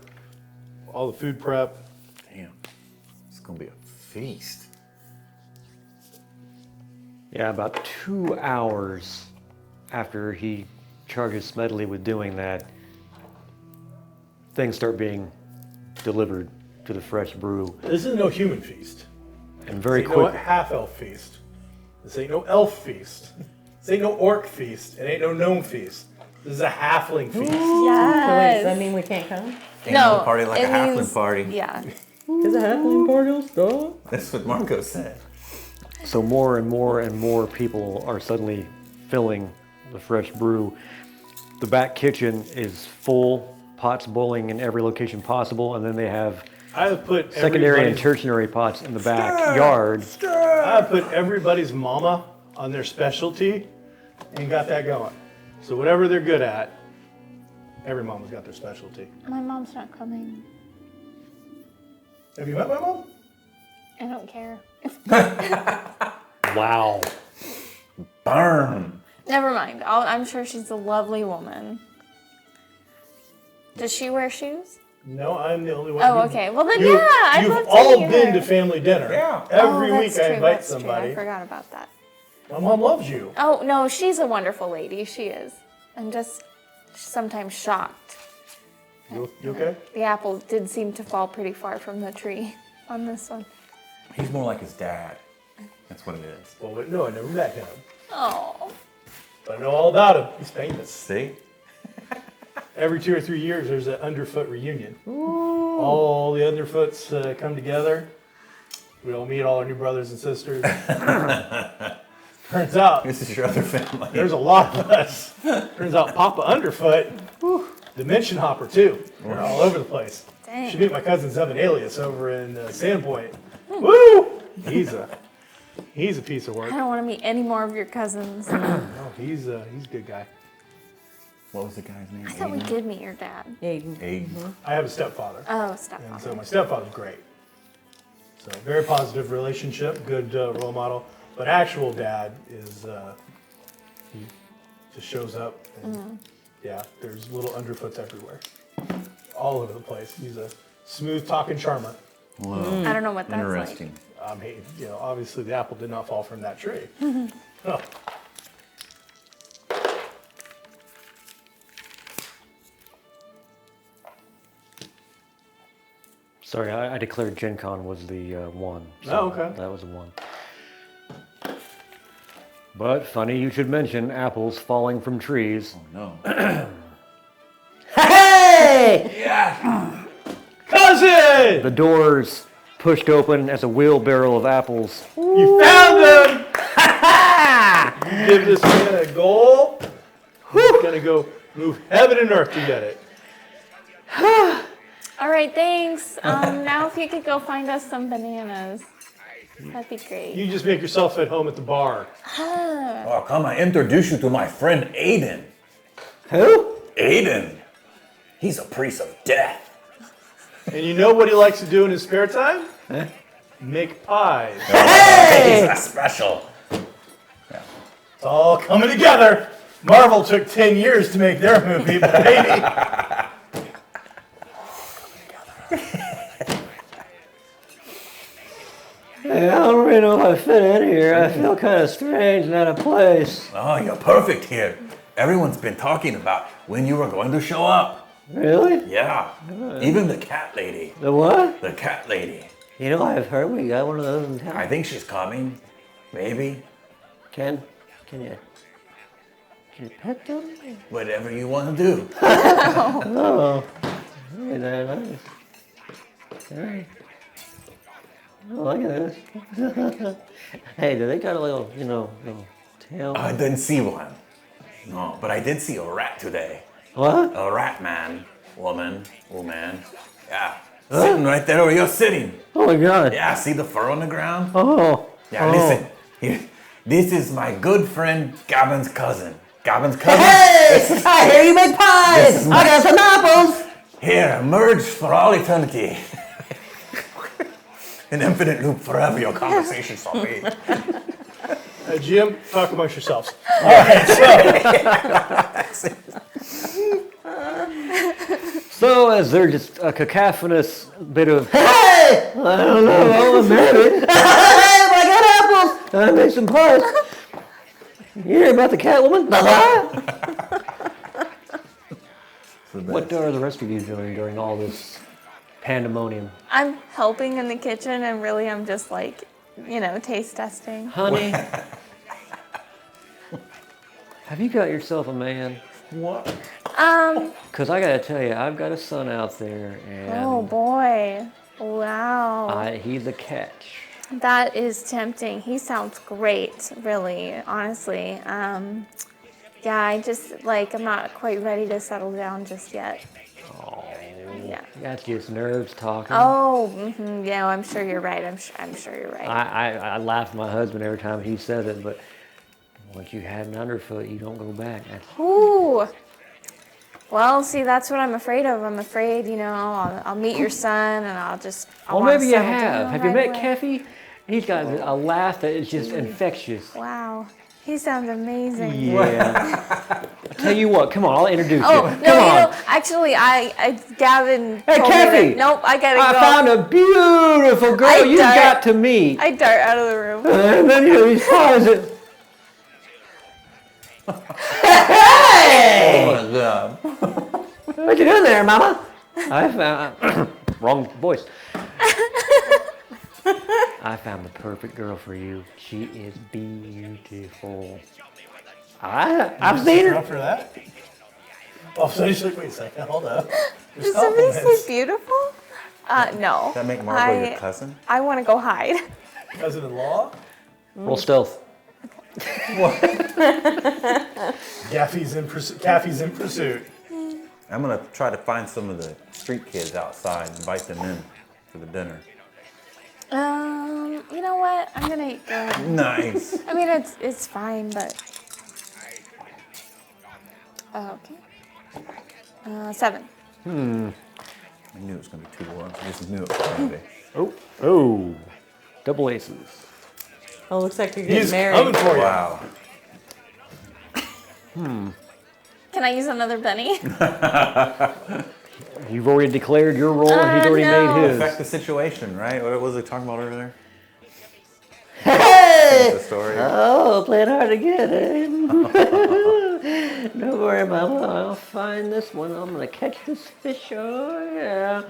all the food prep. Damn. It's going to be a feast. Yeah, about 2 hours after he charges Smedley with doing that, things start being delivered to the fresh brew, This is no human feast. and very This ain't no quick. half-elf feast. This ain't no elf feast. This ain't no orc feast. It ain't no gnome feast. This is a halfling feast. So wait, does that Yes. mean we can't come? Can't No, have a party like a it halfling means- party. Yeah. Is a halfling party will stop? That's what Marco said. So more and more and more people are suddenly filling the fresh brew. The back kitchen is full, pots boiling in every location possible, and then they have I have put secondary and everybody's- tertiary pots in the backyard. I put everybody's mama on their specialty and got that going. So whatever they're good at, every mom has got their specialty. My mom's not coming. Have you met my mom? I don't care. Wow. Burn. Never mind. I'm sure she's a lovely woman. Does she wear shoes? No, I'm the only one. Oh, okay. Well then, yeah, I'd You've love to all meet been her. to family dinner. Yeah. Every Oh, week that's I true, invite that's true. somebody. I forgot about that. My mom loves you. Oh no, she's a wonderful lady. She is. I'm just sometimes shocked. You okay? The apple did seem to fall pretty far from the tree on this one. He's more like his dad. That's what it is. Well, no, I never met him. Oh. But I know all about him. He's famous. See? Every 2 or 3 years, there's an underfoot reunion. Ooh. All the underfoots come together. We all meet all our new brothers and sisters. Turns out, This is your other family. there's a lot of us. Turns out Papa Underfoot, dimension hopper too. We're all over the place. Dang. Should meet my cousin Zevin Alias over in Sandpoint. Woo! He's a piece of work. I don't want to meet any more of your cousins. No, he's a good guy. What was the guy's name? I thought we did meet your dad. Aiden. Aiden. I have a stepfather. Oh, And stepfather. so my stepfather's great. So very positive relationship, good role model. But actual dad is, he just shows up and yeah, there's little underfoots everywhere. All over the place. He's a smooth talking charmer. Whoa. I don't know what that's Interesting. Obviously the apple did not fall from that tree. Oh. Sorry, I declared Gen Con was the one. Oh, okay. That was the one. But funny you should mention apples falling from trees. Oh, no. Hey! Cousin! The doors pushed open as a wheelbarrow of apples. You found him! You give this man a goal. He's gonna go move heaven and earth to get it. All right, thanks. Now if you could go find us some bananas, that'd be great. You just make yourself at home at the bar. Oh, come on, introduce you to my friend Aiden. Who? Aiden. He's a priest of death. And you know what he likes to do in his spare time? Make pies. He's a special. It's all coming together. Marvel took 10 years to make their movie, but maybe. Hey, I don't really know if I fit in here. I feel kind of strange and out of place. Oh, you're perfect here. Everyone's been talking about when you were going to show up. Really? Yeah. Even the cat lady. The what? The cat lady. You know, I've heard we got one of those in town. I think she's coming. Maybe. Can you pet them? Whatever you want to do. Oh, very nice. Hey. Oh, look at this. Hey, do they got a little tail? I didn't see one. No, but I did see a rat today. What? A rat man. Woman. Yeah. Sitting right there where you're sitting. Oh my God. Yeah, see the fur on the ground? Oh. Yeah, oh. listen. Here, this is my good friend Gavin's cousin. Gavin's cousin? Hey! I hear you make pies! I got some apples! Here, merge for all eternity. An infinite loop forever, your conversations on me. Jim, talk amongst yourselves. All right, so. So, as they're just a cacophonous bit of, Hey! I don't know, maybe. Hey, I got apples! I made some pies. You hear about the cat woman? What are the rest of you doing during all this pandemonium? I'm helping in the kitchen, and really I'm just like, taste testing. Honey, have you got yourself a man? What? Because I got to tell you, I've got a son out there, and Oh boy. Wow. he's a catch. That is tempting. He sounds great, really, honestly. Yeah, I'm not quite ready to settle down just yet. Oh, Yeah. that's just nerves talking. Oh, yeah, I'm sure you're right. I'm sure you're right. I laugh at my husband every time he says it, but Once you had an underfoot, you don't go back. Ooh. Well, see, that's what I'm afraid of. I'm afraid, I'll meet your son and I'll Well, wanna maybe you settle have. down Have you right met away. Keffy? He's got a laugh that is just infectious. Wow. He sounds amazing. Yeah. I'll tell you what, come on, I'll introduce Oh, you. no, Come on. actually, Gavin Hey, told me Keffy! that, nope, I gotta I go. found a beautiful girl I you've dart. got to meet. I dart out of the room. And then he finds it. Oh my god. What you doing there, Mama? I found wrong voice. I found the perfect girl for you. She is beautiful. I've seen her. After that? Oh, so you should wait a second. Hold up. Did somebody say beautiful? No. Does that make Margot your cousin? I want to go hide. Cousin-in-law? Roll stealth. Gaffy's in pursuit. I'm gonna try to find some of the street kids outside and invite them in for the dinner. You know what? I'm gonna go. Nice. I mean, it's fine, but. Okay. 7. I knew it was gonna be 2 ones. I just knew it was gonna be. Oh. Double aces. Oh, looks like you're getting He's married. coming for you. Wow. Can I use another penny? You've already declared your role and he's already no. made his. Affect the situation, right? What was he talking about earlier? Hey! The story. Oh, playing hard to get, eh? Don't worry, Mama. I'll find this one. I'm gonna catch this fish. Oh, yeah.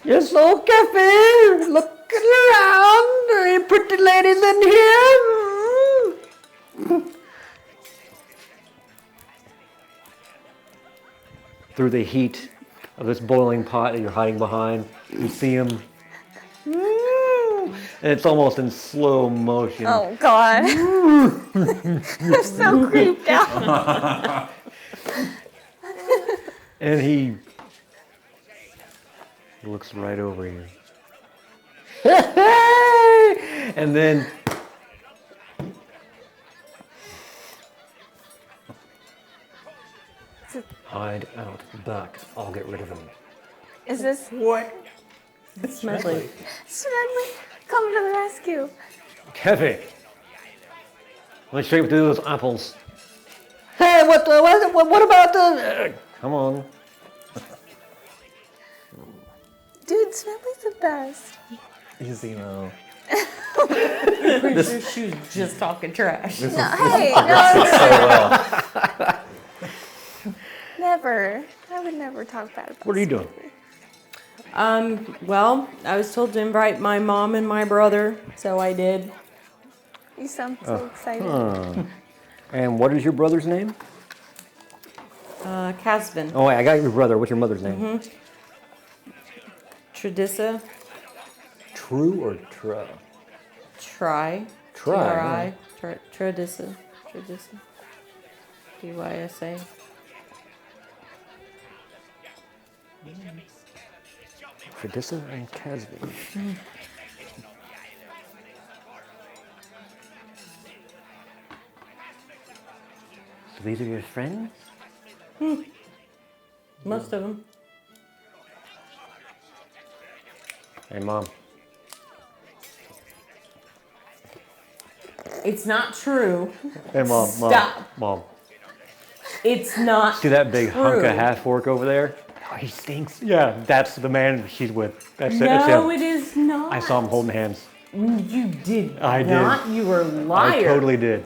You're so careful. Looking around. Any pretty ladies in here? Through the heat of this boiling pot that you're hiding behind, you see him. And it's almost in slow motion. Oh, God. I'm so creeped out. And he looks right over you. And then hide out back. I'll get rid of him. Is this What? Smedley. Smedley? Come to the rescue. Kevin, let's straight through those apples. Hey, what about the... Come on. Dude, Smedley's the best. Easy now. Pretty sure she was just talking trash. No, hey, no, never. I would never talk bad about What are you doing? Well, I was told to invite my mom and my brother, so I did. You sound so excited. And what is your brother's name? Casvin. Oh, wait, I got your brother. What's your mother's name? Tradissa. True or Tra? Try. Try. Tri. Tradissa. Tradissa. DYSA. Tradissa and Casby. So these are your friends? Most of them. Hey, Mom. It's not true. Hey, Mom. Stop. Mom. It's not. See that big hunk True. of half-orc over there? Oh, he stinks. Yeah, that's the man she's with. That's it. That's No, him. it is not. I saw him holding hands. You did I did. not. You were a liar. I totally did.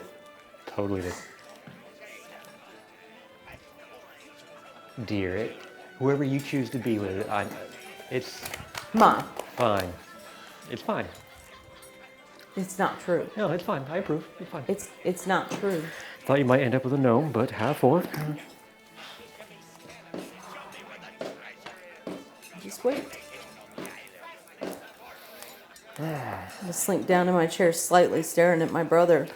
Totally did. Dear, whoever you choose to be with, it's Mom, fine. It's fine. it's not true. No, it's fine. I approve. It's fine. It's not true. Thought you might end up with a gnome, but half-orc. Just wait. I'm gonna slink down in my chair slightly, staring at my brother.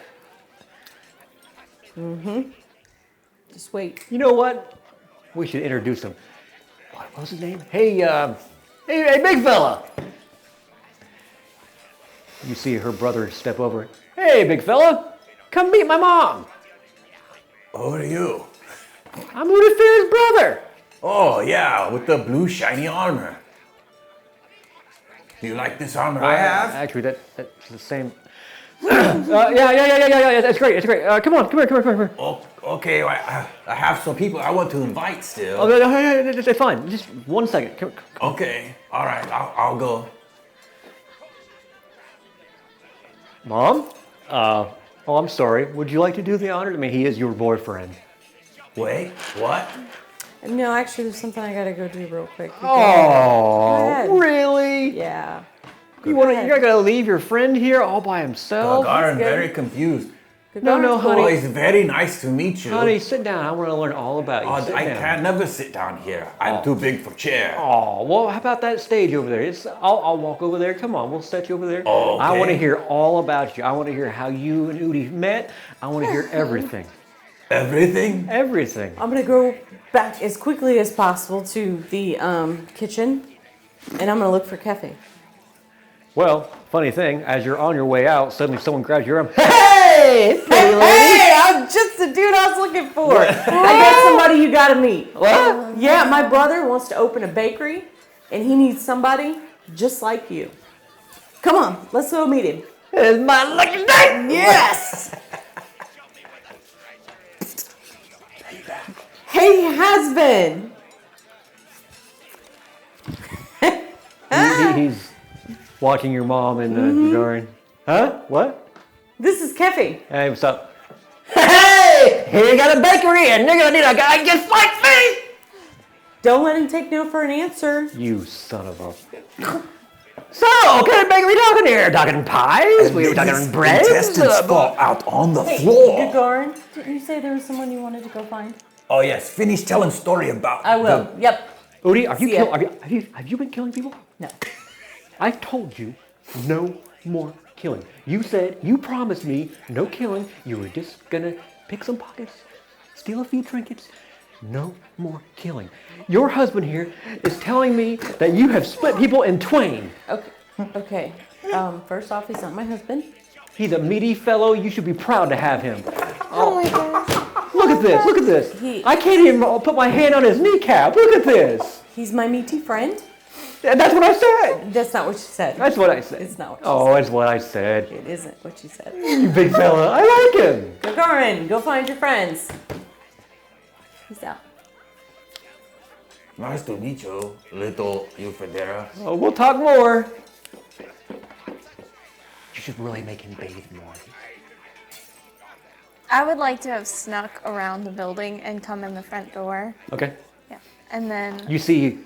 Just wait. You know what? We should introduce him. What was his name? Hey, big fella. You see her brother step over. Hey, big fella. Come meet my mom. Who are you? I'm Lucifer's brother. Oh, yeah, with the blue shiny armor. Do you like this armor I have? Actually, that's the same. Yeah. That's great. It's great. Come on, come here. Oh, okay, I have some people I want to invite still. Oh, it's fine. Just 1 second. Come. Okay, all right, I'll go. Mom? Oh, I'm sorry. Would you like to do the honor? I mean, he is your boyfriend. Wait, what? No, actually, there's something I gotta go do real quick. Oh, ahead. really? Yeah. You're gonna leave your friend here all by himself? I'm very confused. No, honey. Oh, it's very nice to meet you. Honey, sit down. I want to learn all about you. Sit I down. can never sit down here. I'm too big for chair. Oh, well, how about that stage over there? I'll walk over there. Come on, we'll set you over there. Okay. I want to hear all about you. I want to hear how you and Udi met. I want to hear everything. Everything? I'm gonna go back as quickly as possible to the kitchen, and I'm gonna look for Kefi. Well, funny thing, as you're on your way out, suddenly someone grabs your arm. Hey, pretty lady. Hey, I'm just the dude I was looking for. I got somebody you gotta meet. What? Yeah, my brother wants to open a bakery, and he needs somebody just like you. Come on, let's go meet him. It's my lucky day. Yes! He has been. He's watching your mom in the garden. Huh? What? This is Kefi. Hey, what's up? Hey, here you got a bakery, and you're gonna need a guy just like me. Don't let him take no for an answer. You son of a... So, what kind of bakery we talking here? Talking pies? We were talking bread? Intestines fall out on the Hey, floor. Gagarin, didn't you say there was someone you wanted to go find? Oh yes, finish telling story about. I will. Yep. Udi, See ya. have you been killing people? No. I told you no more killing. You promised me no killing. You were just gonna pick some pockets, steal a few trinkets. No more killing. Your husband here is telling me that you have split people in twain. Okay. First off, he's not my husband. He's a meaty fellow. You should be proud to have him. Oh my gosh. Look at this. Look at this. I can't even put my hand on his kneecap. Look at this. He's my meaty friend. That's what I said. That's not what you said. That's what I said. It's not what you Oh, it's what I said. said. It isn't what you said. You big fella. I like him. Gagarin, go find your friends. Peace out. Nice to meet you, little Euphodera. Oh, we'll talk more. You should really make him bathe more. I would like to have snuck around the building and come in the front door. Okay. Yeah. And then You see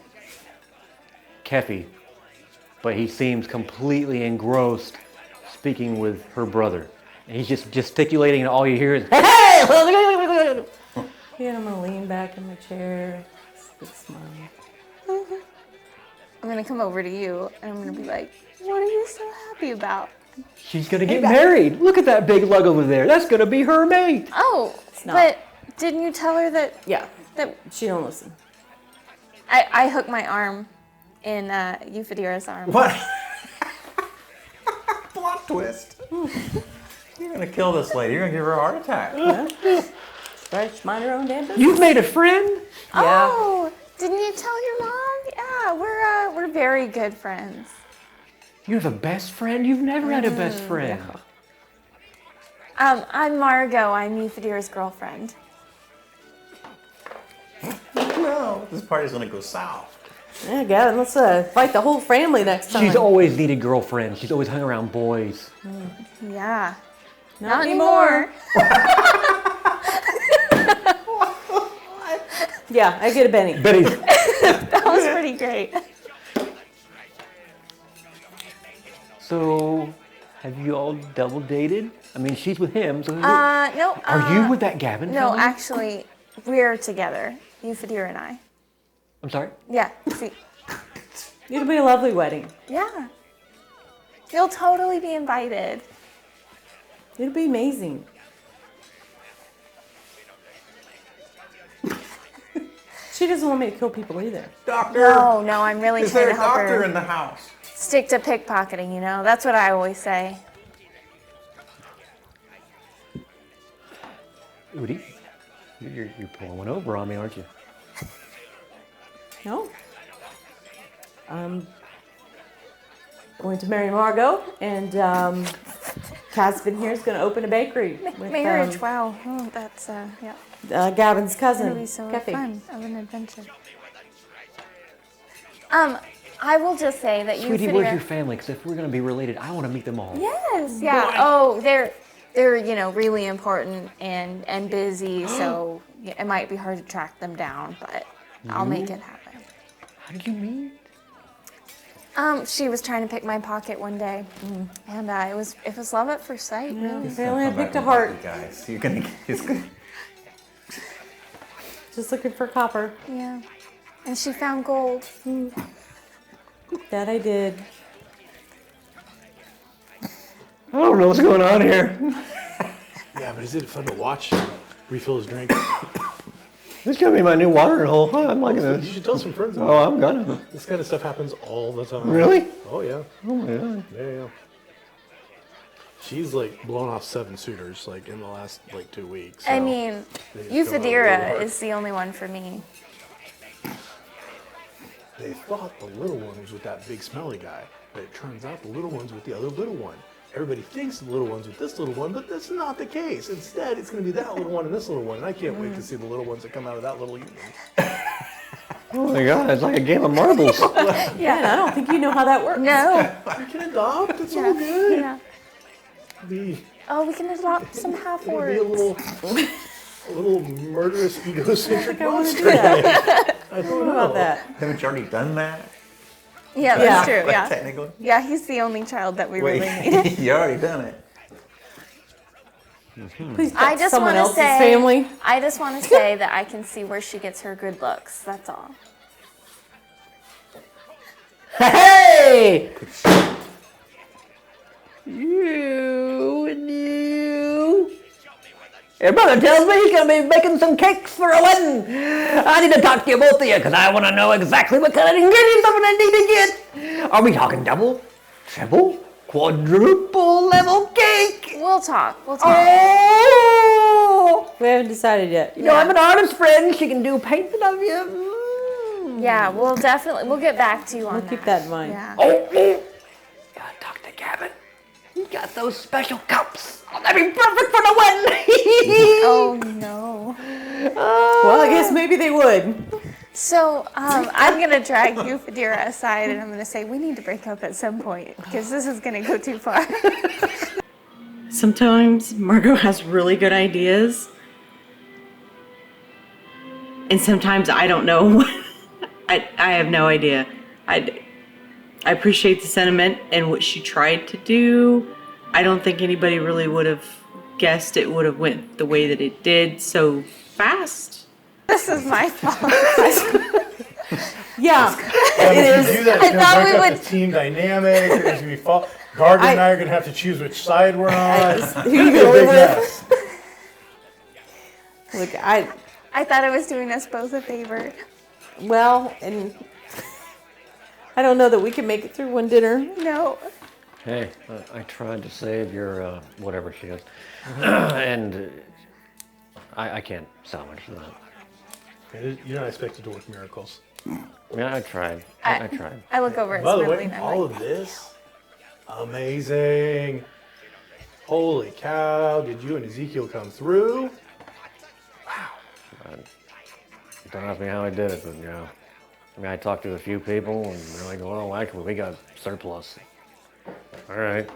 Kefi, but he seems completely engrossed speaking with her brother. And he's just gesticulating, and all you hear is, Hey! Yeah, I'm gonna lean back in my chair. Big smile. I'm gonna come over to you and I'm gonna be like, what are you so happy about? she's gonna get married. Look at that big lug over there. That's gonna be her mate. Oh, not. but didn't you tell her that Yeah, that she don't listen. I hook my arm in Euphedira's arm? What? Plot twist. You're gonna kill this lady. You're gonna give her a heart attack. Right, mind her own damn business. You've made a friend? Yeah. Oh, didn't you tell your mom? Yeah, we're very good friends. You have a best friend? You've never had a best friend. I'm Margot. I'm Euphedira's girlfriend. No, this party's gonna go south. Yeah, Gavin, let's fight the whole family next time. She's always needed girlfriends. She's always hung around boys. Yeah. Not anymore. Yeah, I get a Benny. Betty. That was pretty great. So, have you all double dated? I mean, she's with him, so No. are you with that Gavin No, fella? actually, we're together. Euphedira and I. I'm sorry? Yeah. See. It'll be a lovely wedding. Yeah. You'll totally be invited. It'll be amazing. She doesn't want me to kill people either. Doctor. No, I'm really Is trying there to a help doctor her in the house? stick to pickpocketing, you know? That's what I always say. Udi, you're pulling one over on me, aren't you? No. I'm going to marry Margot, and Casvin here is going to open a bakery. With, Marriage, wow. Oh, that's, yeah. Gavin's cousin, It'll be so Kefi. fun of an adventure. I will just say that Sweetie, you where's your family? Because if we're going to be related, I want to meet them all. Yes, yeah. Oh, they're really important and busy, so it might be hard to track them down, but I'll make it happen. How did you meet? She was trying to pick my pocket one day, and it was love at first sight, really. Apparently I picked a heart. You guys, you're gonna. It's gonna. Just looking for copper. Yeah, and she found gold. That I did. I don't know what's going on here. Yeah, but is it fun to watch? Refill his drink. This is going to be my new watering hole. Huh, I'm liking You this. should tell some friends. Oh, I'm gonna. This kind of stuff happens all the time. Really? Oh yeah. Oh my god. Yeah. She's like blown off 7 suitors like in the last like 2 weeks. I so mean, they just go out really Euphedera hard. is the only one for me. They thought the little one was with that big smelly guy, but it turns out the little one's with the other little one. Everybody thinks the little one's with this little one, but that's not the case. Instead, it's going to be that little one and this little one, and I can't wait to see the little ones that come out of that little union. Oh my god, it's like a game of marbles. Man, I don't think you know how that works. No. You can adopt. It's all good. Yeah. Be, Oh, we can adopt some it'll be half-orcs. a little murderous, egocentric I want to do monster. that. I don't What about know. that? Haven't you already done that? Yeah, that's Yeah. true. Yeah. Technically. Yeah, he's the only child that we Wait, really needed. you already done it. Please I pick just someone want to else's say, family. I just want to say that I can see where she gets her good looks. That's all. Hey! You and you. Your brother tells me he's gonna be making some cakes for a wedding. I need to talk to you both of you because I want to know exactly what kind of ingredients I'm gonna need to get. Are we talking double, triple, quadruple level cake? We'll talk. Oh! We haven't decided yet. You know, I'm an artist friend. She can do painting of you. Yeah, we'll get back to you on We'll keep that in mind. Yeah. Oh, gotta talk to Gavin. He got those special cups. Oh, that'd be perfect for the wedding. Oh no. Well, I guess maybe they would. So I'm gonna drag Euphedera aside and I'm gonna say we need to break up at some point because this is gonna go too far. Sometimes Margot has really good ideas. And sometimes I don't know. I have no idea. I appreciate the sentiment and what she tried to do. I don't think anybody really would have guessed it would have went the way that it did so fast. This is my fault. Yeah, If it you is. do that, I it's thought gonna we break up would- the team dynamic. There's gonna be fall. Gardner and I are gonna have to choose which side we're on. Who you It's a going big with? mess. Look, I thought I was doing us both a favor. well, and I don't know that we can make it through one dinner. No. Hey, I tried to save your, whatever she is. And I can't salvage that. You're not expected to work miracles. Yeah, I tried. I tried. I look over at By the Smiley way, and I'm all like, of this, amazing. Holy cow! Did you and Ezekiel come through? Don't ask me how I did it, but you know, I mean, I talked to a few people, and they're like, "Well, actually, we got surplus." All right,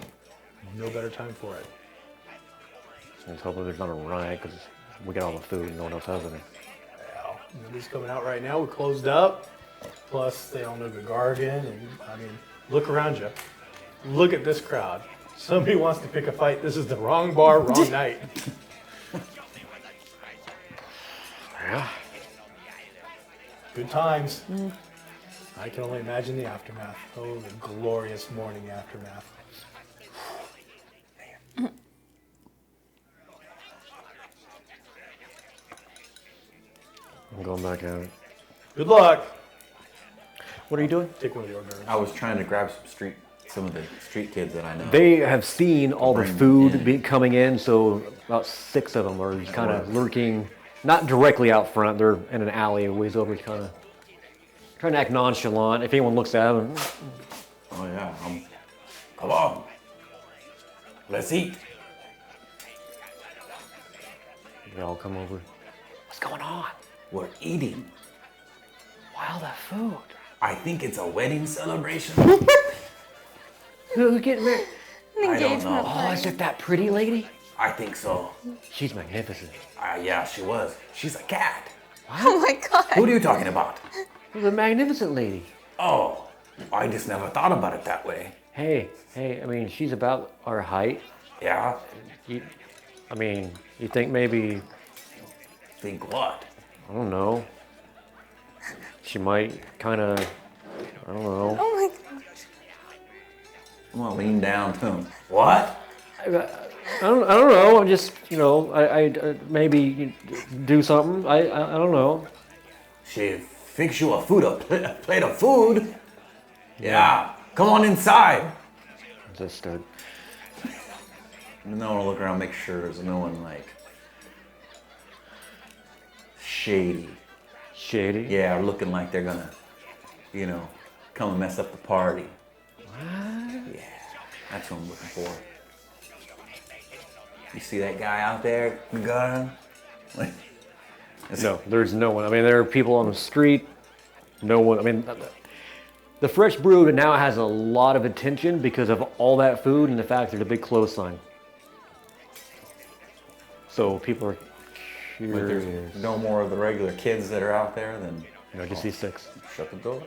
No better time for it. let's hope there's not a riot because we got all the food and no one else has any. Well, nobody's coming out right now. We're closed up. Plus, they all know Gagargan, and I mean, look around you. Look at this crowd. Somebody wants to pick a fight. This is the wrong bar, wrong night. Yeah. Good times. I can only imagine the aftermath. Oh, the glorious morning aftermath. I'm going back at it. Good luck. What are you doing? Take one of the hors d'oeuvres. I was trying to grab some street some of the street kids that I know. They have seen all the Bring food in. coming in, so about 6 of them are just kind of lurking, not directly out front. They're in an alley a ways over, kind of trying to act nonchalant. If anyone looks at them, Oh yeah, come on. Let's eat. they all come over. What's going on? We're eating. Wow, that food. I think it's a wedding celebration. Who's getting married? An I don't engagement know. Oh, party. is it that pretty lady? I think so. She's magnificent. Yeah, she was. She's a cat. Oh my god. Who are you talking about? The magnificent lady. Oh, I just never thought about it that way. Hey, I mean, she's about our height. Yeah? You think maybe, Think what? I don't know, she might kind of, I don't know. Oh my gosh. I'm gonna lean down to him. What? I don't know. I'm just, I maybe do something. I don't know. She fix you a plate of food? Yeah. Come on inside. Just And then I want to look around, make sure there's no one like shady. shady. Yeah, looking like they're gonna, come and mess up the party. Yeah, that's what I'm looking for. You see that guy out there, gun? No, there's no one. I mean, there are people on the street. No one. I mean, the Fresh Brew now has a lot of attention because of all that food and the fact there's a big close sign. So people are Like curious. there's no more of the regular kids that are out there, then Just these 6. shut the door.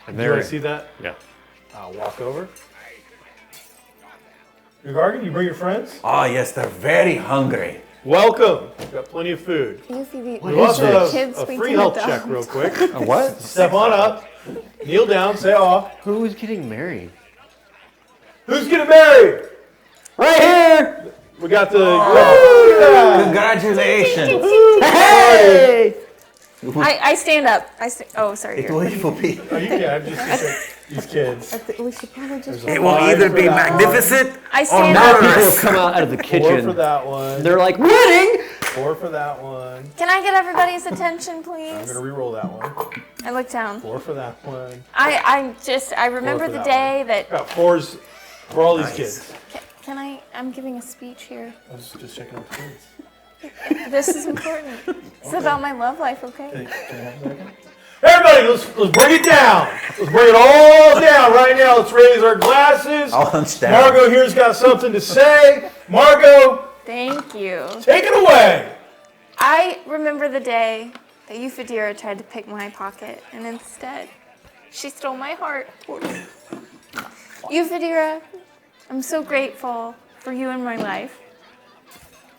And Do you want to see that? Yeah. I'll walk over. Gargan, you bring your friends? Oh yes, they're very hungry. Welcome. We've got plenty of food. You Phoebe. We also have Kids a speaking free health adult. check real quick. A what? Step on up. Kneel down. Say off. Who is getting married? Who's getting married? Right here! We got the. Congratulations. Hey! I stand up. Oh, sorry. It will be. Oh, you can. I'm just gonna check these kids. We should probably just. It will either be magnificent I or stand Now up. people have murderous. come out of the 4 kitchen. for that one. They're like, wedding! 4 for that one. Can I get everybody's attention, I'm please? gonna re-roll that one. I look down. 4 for that one. I remember for the that day that. Got 4s for all these kids. Can I? I'm giving a speech here. I was just checking out the kids. This is important. It's about my love life, okay? Can I have a second? Everybody, let's bring it down. Let's bring it all down right now. Let's raise our glasses. I'll hunch down. Margot here's got something to say. Margot, Thank you. take it away. I remember the day that Euphedira tried to pick my pocket, and instead, she stole my heart. Euphedira, I'm so grateful for you in my life.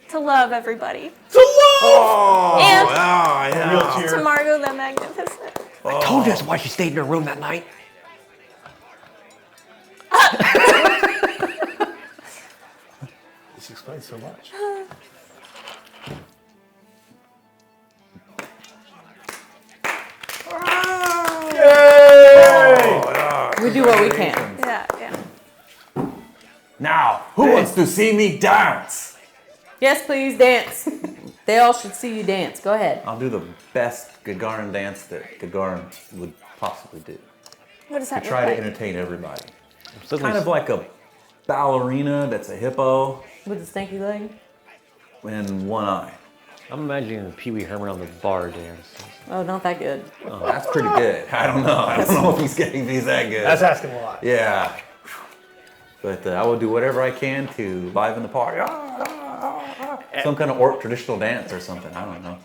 To love everybody. To love. And Real to tear. Margot the Magnificent. I told you that's why she stayed in her room that night. This explains so much. Yay! We do what we can. Yeah. Now, who wants to see me dance? Yes, please dance. They all should see you dance. Go ahead. I'll do the best Gagarin dance that Gagarin would possibly do. What does that Try to look like? entertain everybody. Suddenly, Kind of like a ballerina that's a hippo With the stinky leg. and one eye. I'm imagining Pee Wee Herman on the bar dance. Oh, not that good. That's pretty good. I don't know if he's that good. That's asking a lot. Yeah. But I will do whatever I can to liven the party. Some kind of orc traditional dance or something. I don't know.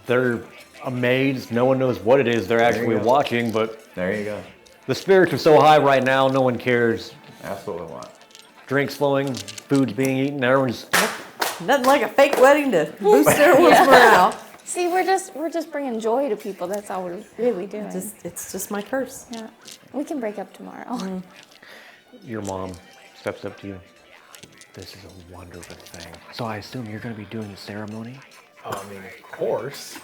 They're amazed. No one knows what it is they're actually go. watching, but There you go. the spirits are so high right now, no one cares. That's what we want. Drinks flowing, food's being eaten, everyone's. Nothing like a fake wedding to boost everyone's morale. See, we're just bringing joy to people. That's all we're really doing. It's just my curse. Yeah. We can break up tomorrow. Your mom steps up to you. This is a wonderful thing. So I assume you're going to be doing the ceremony? I mean, of course.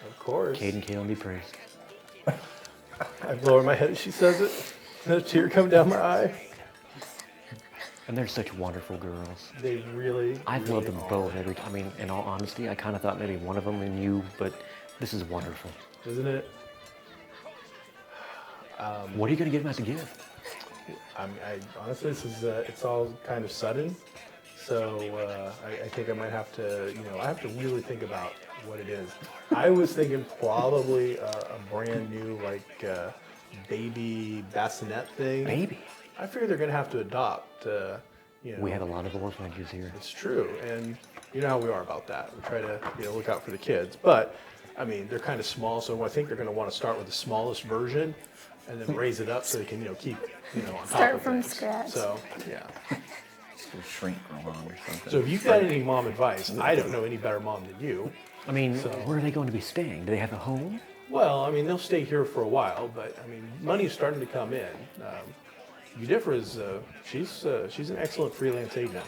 Of course. Caden Kalen be praised. I lower my head as she says it. A tear come down my eye. And they're such wonderful girls. They really. I've really loved them are. both every time. I mean, in all honesty, I kind of thought maybe one of them in you, but this is wonderful. Isn't it? What are you going to give them as a gift? I honestly, this is it's all kind of sudden, so I think I might have to, I have to really think about what it is. I was thinking probably a brand new baby bassinet thing. Baby. I figure they're gonna have to adopt. We have a lot of orphanages here. It's true, and you know how we are about that. We try to look out for the kids, but I mean they're kind of small, so I think they're going to want to start with the smallest version, and then raise it up so they can keep on top Start of from things. scratch. So yeah. It's gonna shrink along or something. So if you've got any mom advice, I don't know any better mom than you. I mean, where are they going to be staying? Do they have a home? Well, I mean they'll stay here for a while, but I mean money's starting to come in. Udifra's she's an excellent freelance agent.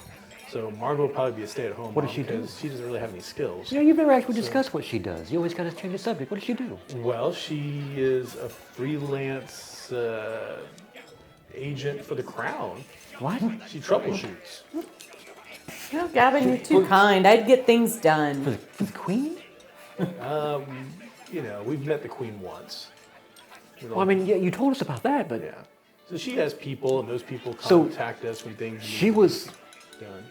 So Margot will probably be a stay-at-home What mom does she do? because she doesn't really have any skills. You you've never actually discussed what she does. You always kind of change the subject. What does she do? Well, she is a freelance agent for the Crown. What? She troubleshoots. No, Gavin, you're too kind. I'd get things done. For the queen? We've met the Queen once. Well, I mean, yeah, you told us about that, but Yeah. So she has people, and those people So, contact us when things she need to was be done.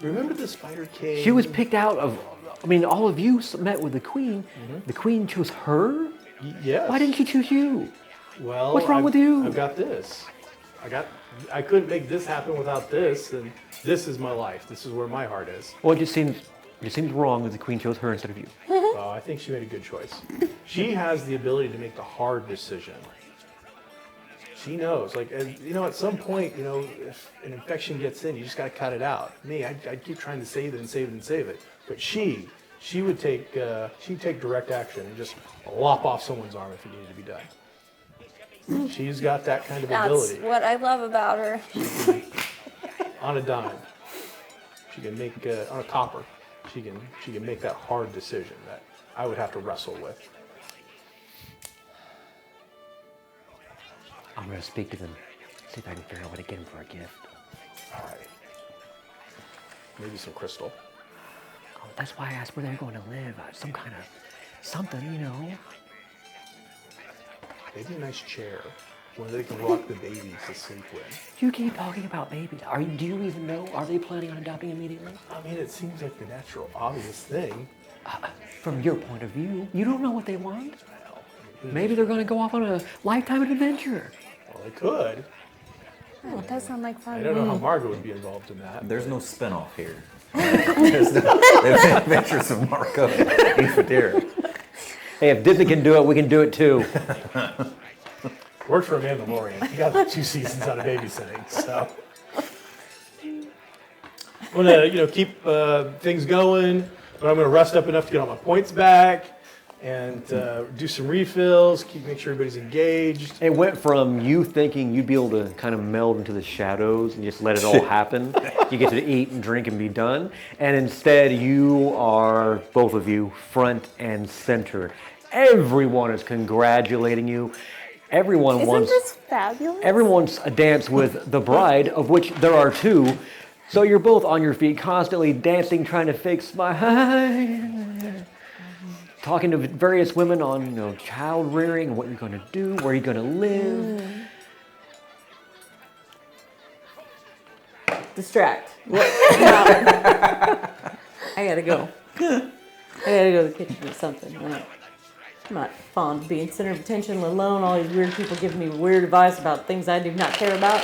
Remember the Spider King? she was picked out of. I mean, all of you met with the queen. The queen chose her. Yes. Why didn't she choose you? Well, What's wrong with you? I've got this. I couldn't make this happen without this, and this is my life. This is where my heart is. Well, it just seems wrong that the queen chose her instead of you. Well, I think she made a good choice. She has the ability to make the hard decision. She knows, at some point, if an infection gets in, you just got to cut it out. Me, I'd keep trying to save it and save it and save it. But she would take direct action and just lop off someone's arm if it needed to be done. She's got that kind of That's ability. what I love about her. On a dime, she can make on a copper. She can make that hard decision that I would have to wrestle with. I'm gonna speak to them, see if I can figure out what to get them for a gift. All right. Maybe some crystal. Oh, that's why I asked where they're going to live. Some kind of something, Maybe a nice chair where they can rock the baby to sleep with. You keep talking about babies. Do you even know? Are they planning on adopting immediately? I mean, it seems like the natural, obvious thing. From your point of view, you don't know what they want. Maybe they're going to go off on a lifetime of adventure. Well, they could. Oh, it does sound like fun. I don't know how Margot would be involved in that. There's no spinoff here. There's the Adventures of Marco and Federa. Hey, if Disney can do it, we can do it too. Worked for a Mandalorian. He got 2 seasons out of babysitting, so. I'm gonna, keep things going, but I'm gonna rest up enough to get all my points back and do some refills. Make sure everybody's engaged. It went from you thinking you'd be able to kind of meld into the shadows and just let it all happen. You get to eat and drink and be done. And instead, you are, both of you, front and center. Everyone is congratulating you. Everyone Isn't wants. this fabulous? Everyone wants a dance with the bride, of which there are 2. So you're both on your feet, constantly dancing, trying to fake smile. Talking to various women on, child rearing and what you're going to do, where you're going to live. Distract. I gotta go. I gotta go to the kitchen or something. I'm not fond of being center of attention, let alone all these weird people giving me weird advice about things I do not care about.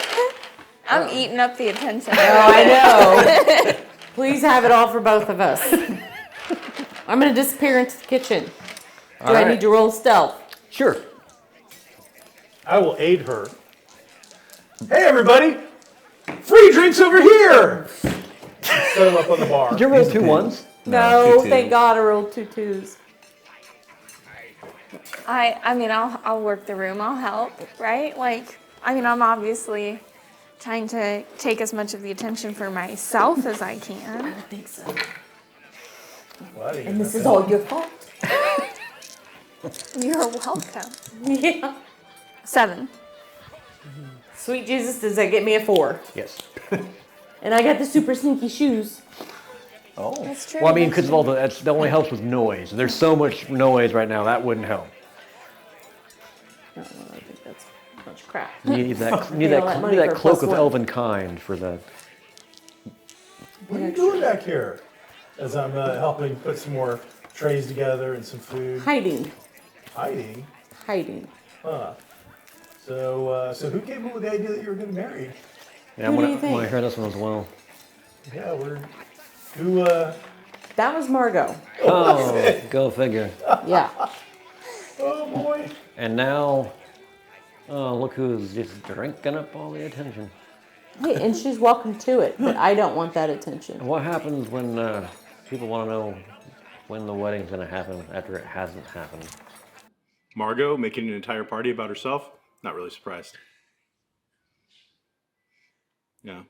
I'm eating up the attention. Oh, I know. Please have it all for both of us. I'm gonna disappear into the kitchen. Do I need to roll stealth? Sure. I will aid her. Hey, everybody! Free drinks over here! Set them up on the bar. Did you roll 2 ones? No, 2-2. thank God I rolled 2 2s. I'll work the room. I'll help, right? I'm obviously trying to take as much of the attention for myself as I can. I think so. Well, I think And this is all your fault. You're welcome. Yeah. 7. Sweet Jesus, does that get me a 4? Yes. And I got the super sneaky shoes. Oh. That's true. Well, I mean, that's because of all that only helps with noise. There's so much noise right now, that wouldn't help. No, I think that's a bunch of crap. You need that, Pay all that money for a cloak of +1. elven kind for that. What are you doing back here? As I'm helping put some more trays together and some food. Hiding. Hiding. Hiding. So who came up with the idea that you were getting married? Yeah, Who I do you think? want to hear this one as well. Yeah, who, That was Margot. Oh, go figure. Yeah. oh boy. And now, oh, look who's just drinking up all the attention. Hey, and she's welcome to it, but I don't want that attention. What happens when people want to know when the wedding's going to happen after it hasn't happened? Margot making an entire party about herself? Not really surprised. Yeah.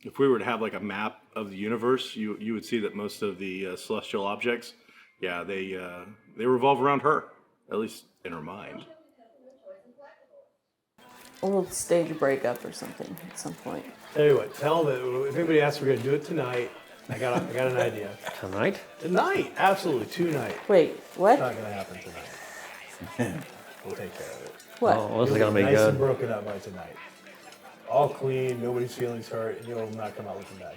If we were to have like a map of the universe, you would see that most of the celestial objects, yeah, they revolve around her, at least in her mind. A little stage breakup or something at some point. Tell you what, tell them if anybody asks, we're gonna do it tonight. I got an idea. Tonight? Tonight, absolutely, tonight. Wait, what? It's not gonna happen tonight. We'll take care of it. What? Oh, this is going to be nice and good. broken up by tonight. All clean, nobody's feelings hurt, and you'll not come out looking bad.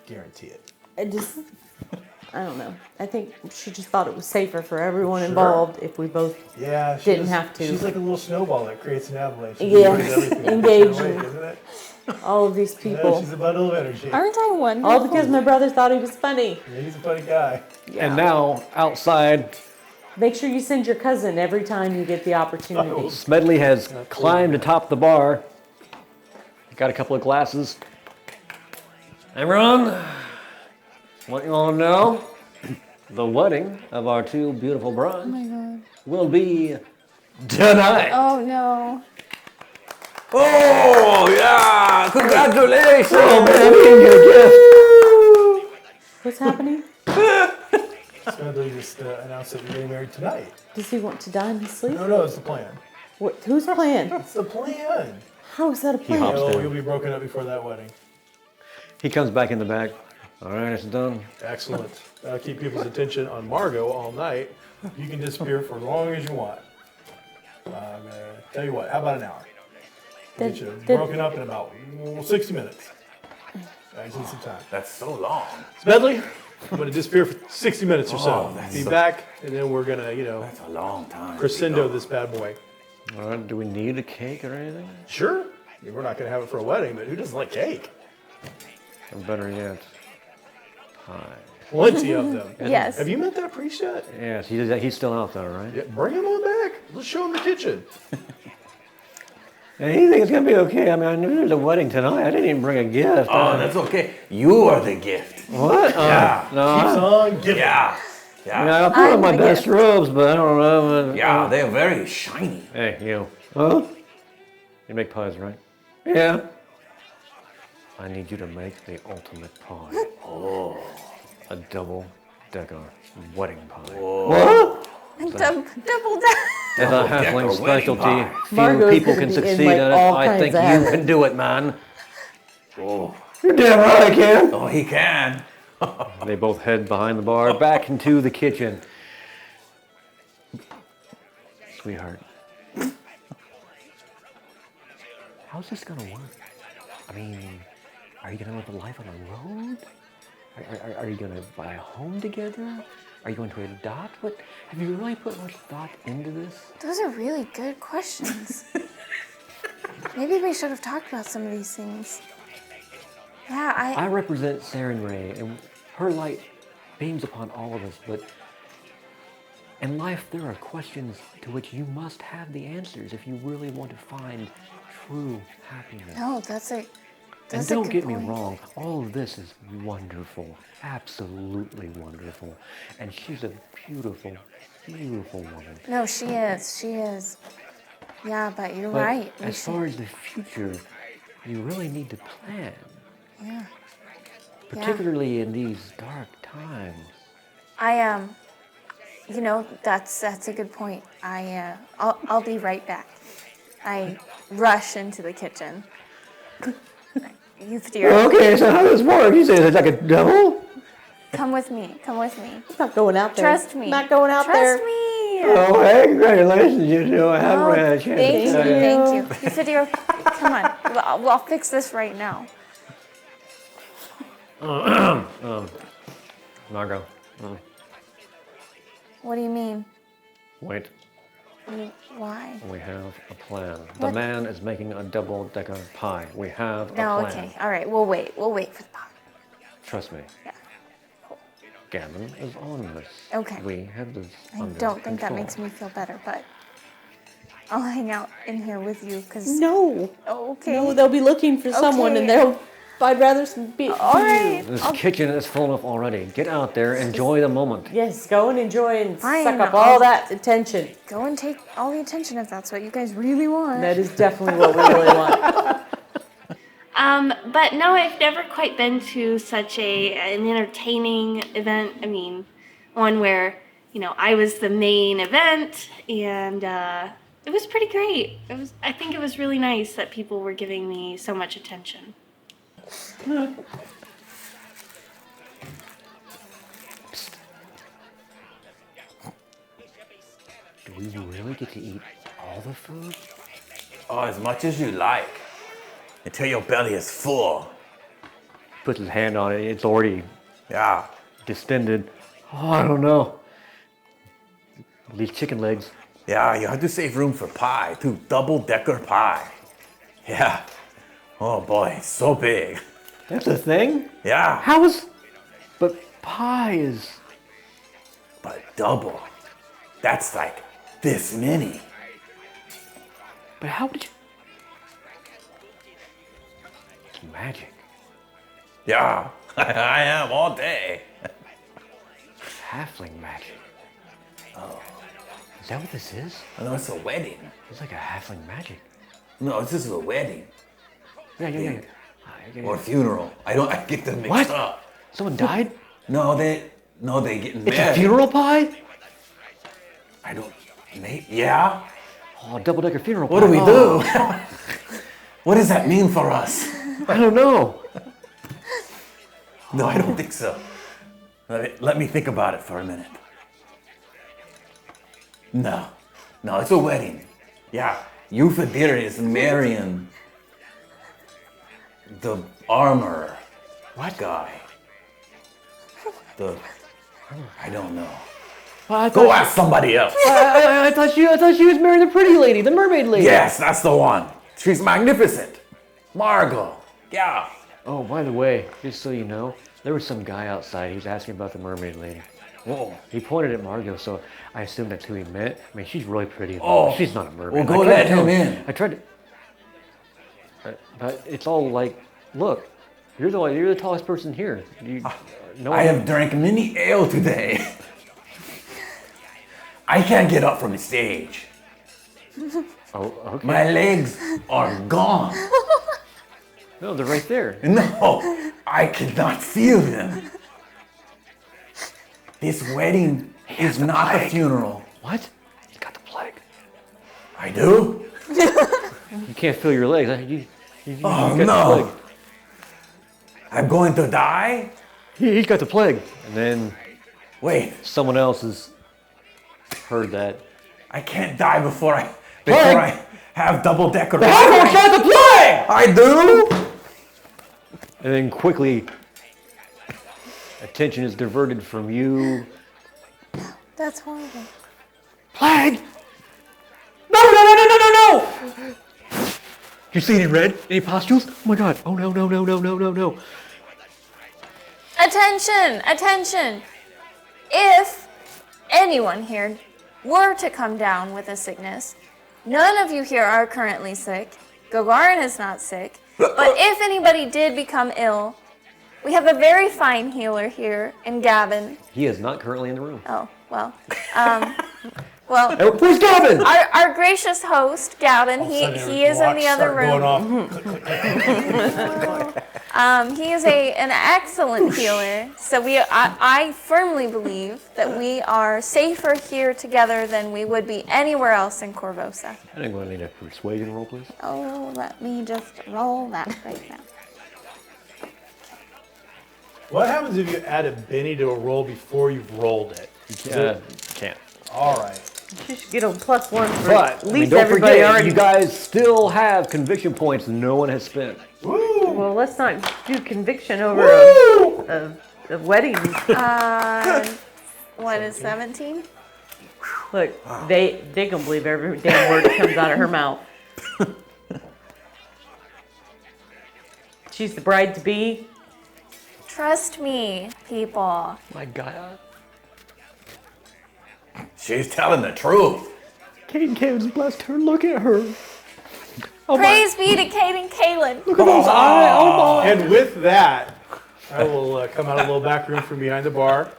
Guarantee it. I don't know. I think she just thought it was safer for everyone involved if we both. Yeah, Didn't have to. She's like a little snowball that creates an avalanche. Yeah, engaging. Isn't it? All of these Yeah, people. she's a bundle of energy. Aren't I wonderful? All because my brother thought he was funny. Yeah, he's a funny guy. Yeah. And now, outside, Make sure you send your cousin every time you get the opportunity. Smedley has climbed atop the bar. Got a couple of glasses. Everyone, want you all to know, the wedding of our two beautiful brides Oh my god. will be tonight. Oh no. Oh, yeah! Congratulations! Oh man, we didn't get a gift. What's happening? Smedley just announced that you're getting married tonight. Does he want to die in his sleep? No, it's the plan. What, whose plan? It's the plan. How is that a plan? hops down. You'll be broken up before that wedding. He comes back in the back. All right, it's done. Excellent. Keep people's attention on Margot all night. You can disappear for as long as you want. I'm gonna tell you what. How about an hour? Get you broken up in about 60 minutes. I just need some time. That's so long. Smedley, I'm gonna disappear for 60 minutes or so. Oh, that's Be so- back, and then we're gonna, That's a long time. crescendo this bad boy. All right, do we need a cake or anything? Sure. I mean, we're not gonna have it for a wedding, but who doesn't like cake? Or better yet, pie. Plenty of them. Yes. Have you met that priest yet? Yes, he's still out there, right? Yeah, bring him on back. Let's show him the kitchen. And he thinks it's gonna be okay. I mean, I knew there's a wedding tonight. I didn't even bring a gift. Oh, that's okay. You are the gift. What? Yeah. No, Keeps on giving. Yeah. I mean, Yeah. I put on I'm my the best gift. robes, but I don't know. Yeah, they're very shiny. Hey, you. Huh? You make pies, right? Yeah. I need you to make the ultimate pie. Oh. A double-decker wedding pie. Whoa. Double down. As a halfling wedding specialty, pie. few Margot's people gonna can be in, succeed like, at it. all I kinds think of you havoc. can do it, man. Oh. You're damn right I can. Oh, he can. They both head behind the bar, back into the kitchen. Sweetheart, how's this gonna work? I mean, are you gonna live a life on the road? Are you gonna buy a home together? Are you going to adopt? What? Have you really put much thought into this? Those are really good questions. Maybe we should have talked about some of these things. Yeah, I represent Saren Ray, and her light beams upon all of us, but in life there are questions to which you must have the answers if you really want to find true happiness. no, that's a. And That's a don't good get me point. wrong, all of this is wonderful, absolutely wonderful. And she's a beautiful, beautiful woman. No, she is. She is. Yeah, but you're But right. We as should. far as the future, you really need to plan, Yeah. particularly in these dark times. I You know, that's a good point. I'll be right back. I rush into the kitchen. You three Okay, so how does this work? You say it's like a double? come with me. Come with me. I'm not going out there. Trust me. Not going out there. Trust me. Oh, hey, congratulations, you two. I haven't had a chance Thank to you. tell you. Thank you. You video. Come on. I'll fix this right now. Margot, What do you mean? wait. Why? We have a plan. The What? man is making a double-decker pie. We have a No. plan. Okay. All right. We'll wait. We'll wait for the pop. Trust me. Yeah. Gavin is on this. Okay. We have this I under don't think that control. makes me feel better, but I'll hang out in here with you because. No. Oh, okay. No, they'll be looking for someone, Okay. and they'll. I'd rather be. All right. This kitchen is full enough already. Get out there, enjoy the moment. Yes, go and enjoy and Fine, suck up I'll- all that attention. Go and take all the attention if that's what you guys really want. That is definitely what we really want. But no, I've never quite been to such an entertaining event. I mean, one where, I was the main event, and it was pretty great. I think it was really nice that people were giving me so much attention. Do we really get to eat all the food? Oh, as much as you like. Until your belly is full. Puts his hand on it. It's already Yeah. distended. Oh, I don't know. These chicken legs. Yeah, you have to save room for pie, too. Double-decker pie. Yeah. Oh boy, it's so big. That's a thing? Yeah, How is... But pie is... but double. That's like this many. But how did you... It's magic. Yeah, I am all day. Halfling magic. Oh. Is that what this is? No, it's a wedding. It's like a halfling magic. No, this is a wedding Yeah. or funeral. I get them mixed What? up. Someone died? No, they getting It's married. a funeral pie? I don't. Yeah. Oh, double-decker funeral pie. What do we Oh, do? What does that mean for us? I don't know. No, I don't think so. Let me think about it for a minute. No, it's a wedding. Yeah, Euphedira is marrying the armor. What guy? I don't know. Well, I Go thought, ask somebody else. I thought she was marrying the pretty lady, the mermaid lady. Yes, that's the one. She's magnificent. Margot. Yeah. Oh, by the way, just so you know, there was some guy outside. He was asking about the mermaid lady. Whoa. He pointed at Margot, so I assumed that's who he meant. I mean, she's really pretty. Oh. She's not a mermaid. Well, go I tried let to tell him in. I tried to. But it's all like, look, you're the tallest person here. No I one- have drank many ale today. I can't get up from the stage. Oh, okay. My legs are gone. No, they're right there. No, I cannot feel them. This wedding is not a funeral. What? He's got the plague. I do? You can't feel your legs. You Oh, got the no. plague. I'm going to die? He's got the plague. And then Wait, someone else has heard that. I can't die before I Plague? have double-decker. Half-orc got the plague! I do? And then quickly, attention is diverted from you. That's horrible. Plague! No! You see any red? Any pustules? Oh my god. Oh no. Attention! Attention! If anyone here were to come down with a sickness, none of you here are currently sick. Gagarin is not sick. But if anybody did become ill, we have a very fine healer here in Gavin. He is not currently in the room. Oh, well. Well, Where's Gavin? our gracious host, Gavin, he is in the other room. He is an excellent healer. So I firmly believe that we are safer here together than we would be anywhere else in Corvosa. I think we'll need a persuasion roll, please. Oh, let me just roll that right now. What happens if you add a Benny to a roll before you've rolled it? Can't. All right. You should get a +1 for But at least don't everybody forget, already. you guys still have conviction points no one has spent. Woo! Well, let's not do conviction over a wedding. What is 17? Look, they can believe every damn word that comes out of her mouth. She's the bride to be. Trust me, people. My God. She's telling the truth. Kate and Kalen's blessed her. Look at her. Praise be to Kate and Kaylin. Look at those eyes. Oh my. And with that, I will come out of a little back room from behind the bar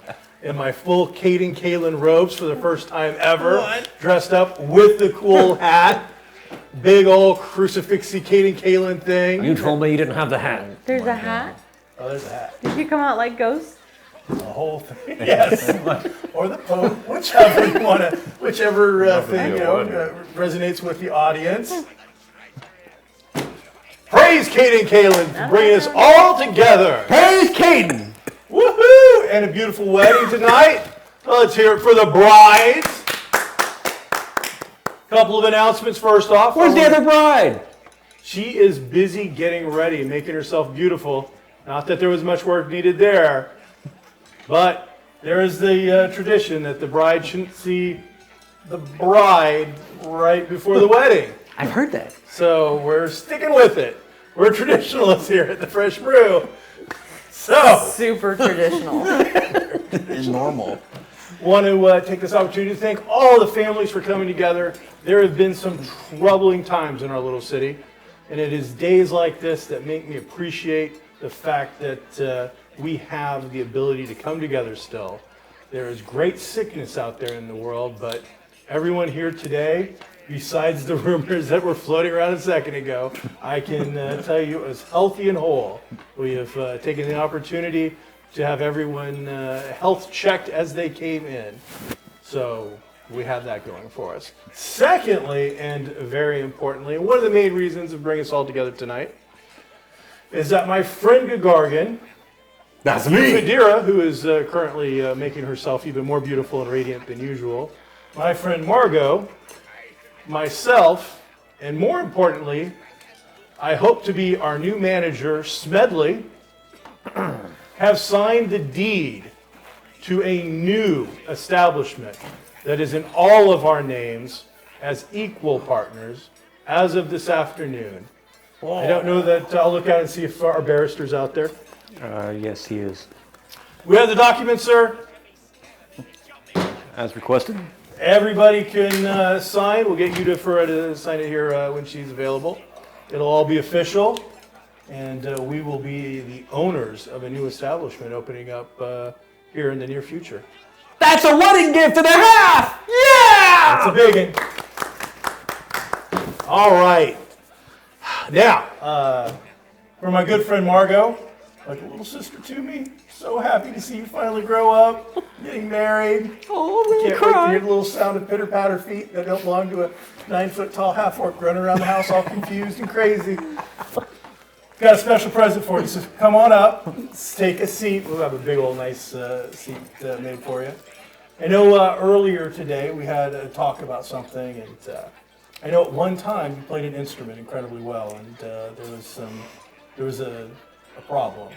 in my full Kate and Kaylin robes for the first time ever. Dressed up with the cool hat. Big old crucifixy Kate and Kaylin thing. You told me you didn't have the hat. There's a hat. Oh, there's a hat. Did you come out like ghosts? The whole thing. Yes. Or the Pope, whichever you want to, whichever thing resonates with the audience. Praise Kate and Kaylin for bringing us all together. Praise Caden. Woohoo! And a beautiful wedding tonight. Let's hear it for the brides. Couple of announcements first off. Where's the other bride? She is busy getting ready, making herself beautiful. Not that there was much work needed there, but there is the tradition that the bride shouldn't see the bride right before the wedding. I've heard that. So we're sticking with it. We're traditionalists here at the Fresh Brew. So, Super traditional. It's normal. want to take this opportunity to thank all the families for coming together. There have been some troubling times in our little city, and it is days like this that make me appreciate the fact that we have the ability to come together still. There is great sickness out there in the world, but everyone here today, besides the rumors that were floating around a second ago, I can tell you is healthy and whole. We have taken the opportunity to have everyone health checked as they came in. So we have that going for us. Secondly, and very importantly, one of the main reasons of bringing us all together tonight is that my friend Gagargan, That's me. Fadira, who is currently making herself even more beautiful and radiant than usual, my friend Margot, myself, and more importantly, I hope to be our new manager, Smedley, have signed the deed to a new establishment that is in all of our names as equal partners as of this afternoon. I don't know that I'll look out and see if our barrister's out there. Yes, he is. We have the document, sir. As requested. Everybody can sign. We'll get you to sign it here when she's available. It'll all be official, and we will be the owners of a new establishment opening up here in the near future. That's a wedding gift and a half! Yeah! That's a big one. All right. Now, for my good friend Margot, like a little sister to me, so happy to see you finally grow up, getting married. Oh, I'm Can't wait to hear the little sound of pitter-patter feet that don't belong to a 9-foot-tall half-orc running around the house all confused and crazy. Got a special present for you, so come on up, take a seat. We'll have a big old nice seat made for you. I know earlier today we had a talk about something, and I know at one time you played an instrument incredibly well, and there was a problem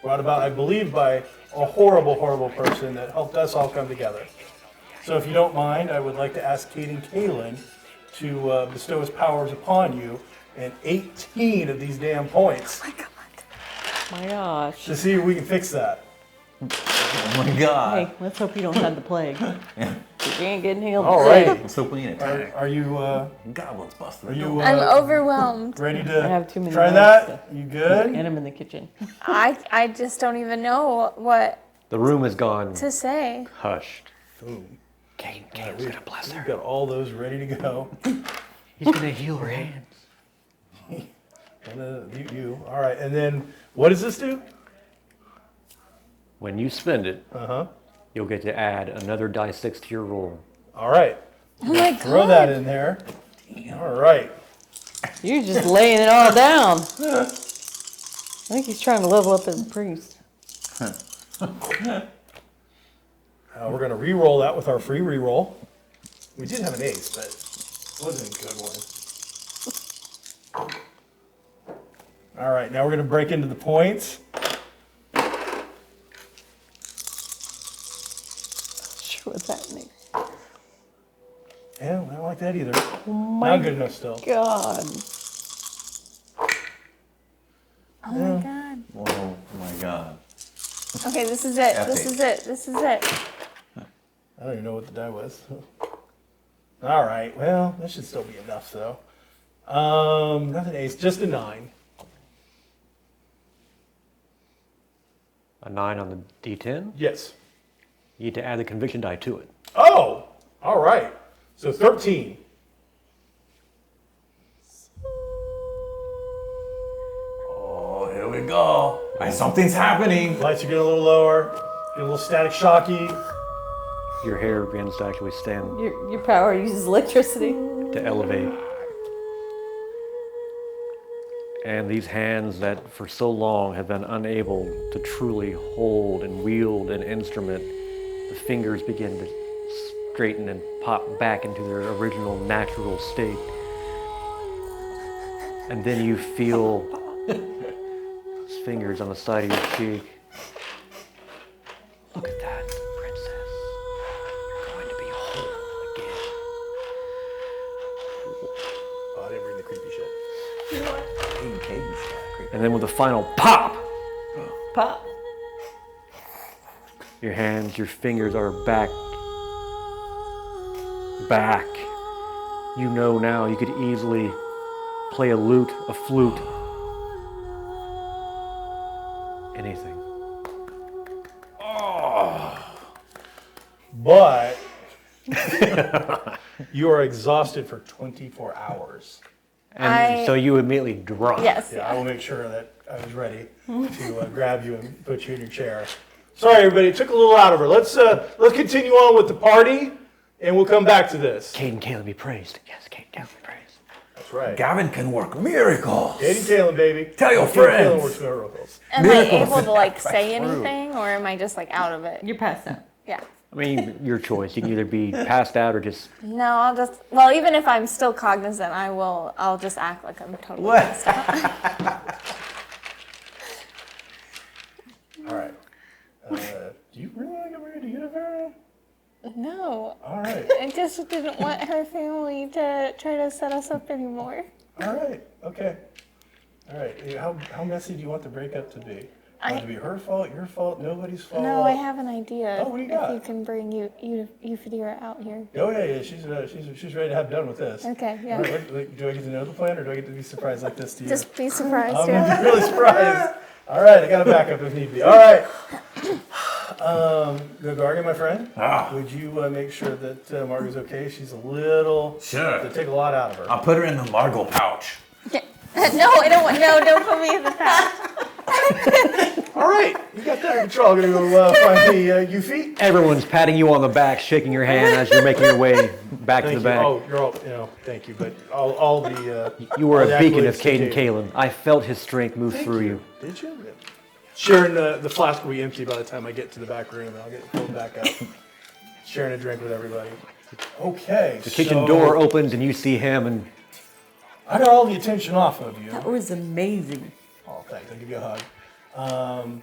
brought about, I believe, by a horrible, horrible person that helped us all come together. So if you don't mind, I would like to ask Kate and Kaylin to bestow his powers upon you and 18 of these damn points My gosh. to see if we can fix that. Oh my god. Hey, let's hope you don't have the plague. You can't get healed. All right. Let's hope we ain't attacked. Are you Goblins busted. are you I'm overwhelmed. ready I have too to many try notes that? You good? And I'm in the kitchen. I just don't even know what The room has gone to say. hushed. Caden's gonna bless We've her. got all those ready to go. He's gonna heal her hands. You. All right, and then what does this do? When you spend it, Uh-huh. you'll get to add another die 6 to your roll. All right. Oh my Throw that in there. All right. You're just laying it all down. I think he's trying to level up as a priest. We're going to re-roll that with our free re-roll. We did have an ace, but it wasn't a good one. All right, now we're going to break into the points. Sure, what's happening? Yeah, I don't like that either. My Not good enough still. God. Oh my god. Oh my god. Okay, this is it. This is it. This is it. I don't even know what the die was. All right, well, that should still be enough though. Nothing ace, just a 9. A 9 on the D10. Yes. You need to add the conviction die to it. Oh, all right. So 13. Oh, here we go. Something's happening. Lights are getting a little lower, get a little static shocky. Your hair begins to actually stand Your power uses electricity. to elevate. And these hands that for so long have been unable to truly hold and wield an instrument, the fingers begin to straighten and pop back into their original natural state. And then you feel those fingers on the side of your cheek. Look at that, princess. You're going to be whole again. Oh, I didn't bring the creepy shit. And then with a final pop, Pop. your hands, your fingers are back. Back. You know now you could easily play a lute, a flute, anything. But you are exhausted for 24 hours. And so you immediately drop. Yes. Yeah, I will make sure that I was ready to grab you and put you in your chair. Sorry, everybody, it took a little out of her. Let's continue on with the party, and we'll come back to this. Caden Caleb be praised. Yes, Caden Caleb be praised. That's right. Gavin can work miracles. Katie Kalen, baby. Tell your Katie Kalen friends. works miracles. Am I able to like say anything, or am I just like out of it? You're past that. Yeah. I mean, your choice. You can either be passed out or just. No, I'll just. Well, even if I'm still cognizant, I'll just act like I'm totally What? passed out. All right. Do you really want to get married to Universe? No, All right. I just didn't want her family to try to set us up anymore. All right. Okay. All right. How messy do you want the breakup to be? Want it to be her fault, your fault, nobody's fault? No, I have an idea. Oh, what do you got? If you can bring Euphedira out here. Oh yeah. She's ready to have done with this. Okay, yeah. All right, do I get to know the plan, or do I get to be surprised like this to you? Just be surprised. I'm Yeah. gonna be really surprised. All right, I got a backup if need be. All right. Gargan, my friend, would you make sure that Margot's okay? She's a little. Sure. To take a lot out of her. I'll put her in the Margot pouch. No, I don't want. No, don't put me in the pouch. All right, you got that under control. I'm gonna go find the Eufy. Everyone's patting you on the back, shaking your hand as you're making your way back to Thank the you. back. Oh, you're all. Thank you. But all the. You were all the a beacon of accolades to Caden Caden. Caleb. I felt his strength move Thank through you. Did you? Sharing the flask will be empty by the time I get to the back room, and I'll get it filled back up. Sharing a drink with everybody. Okay. The kitchen door opens and you see him, and I got all the attention off of you. That was amazing. Oh, thanks. I'll give you a hug.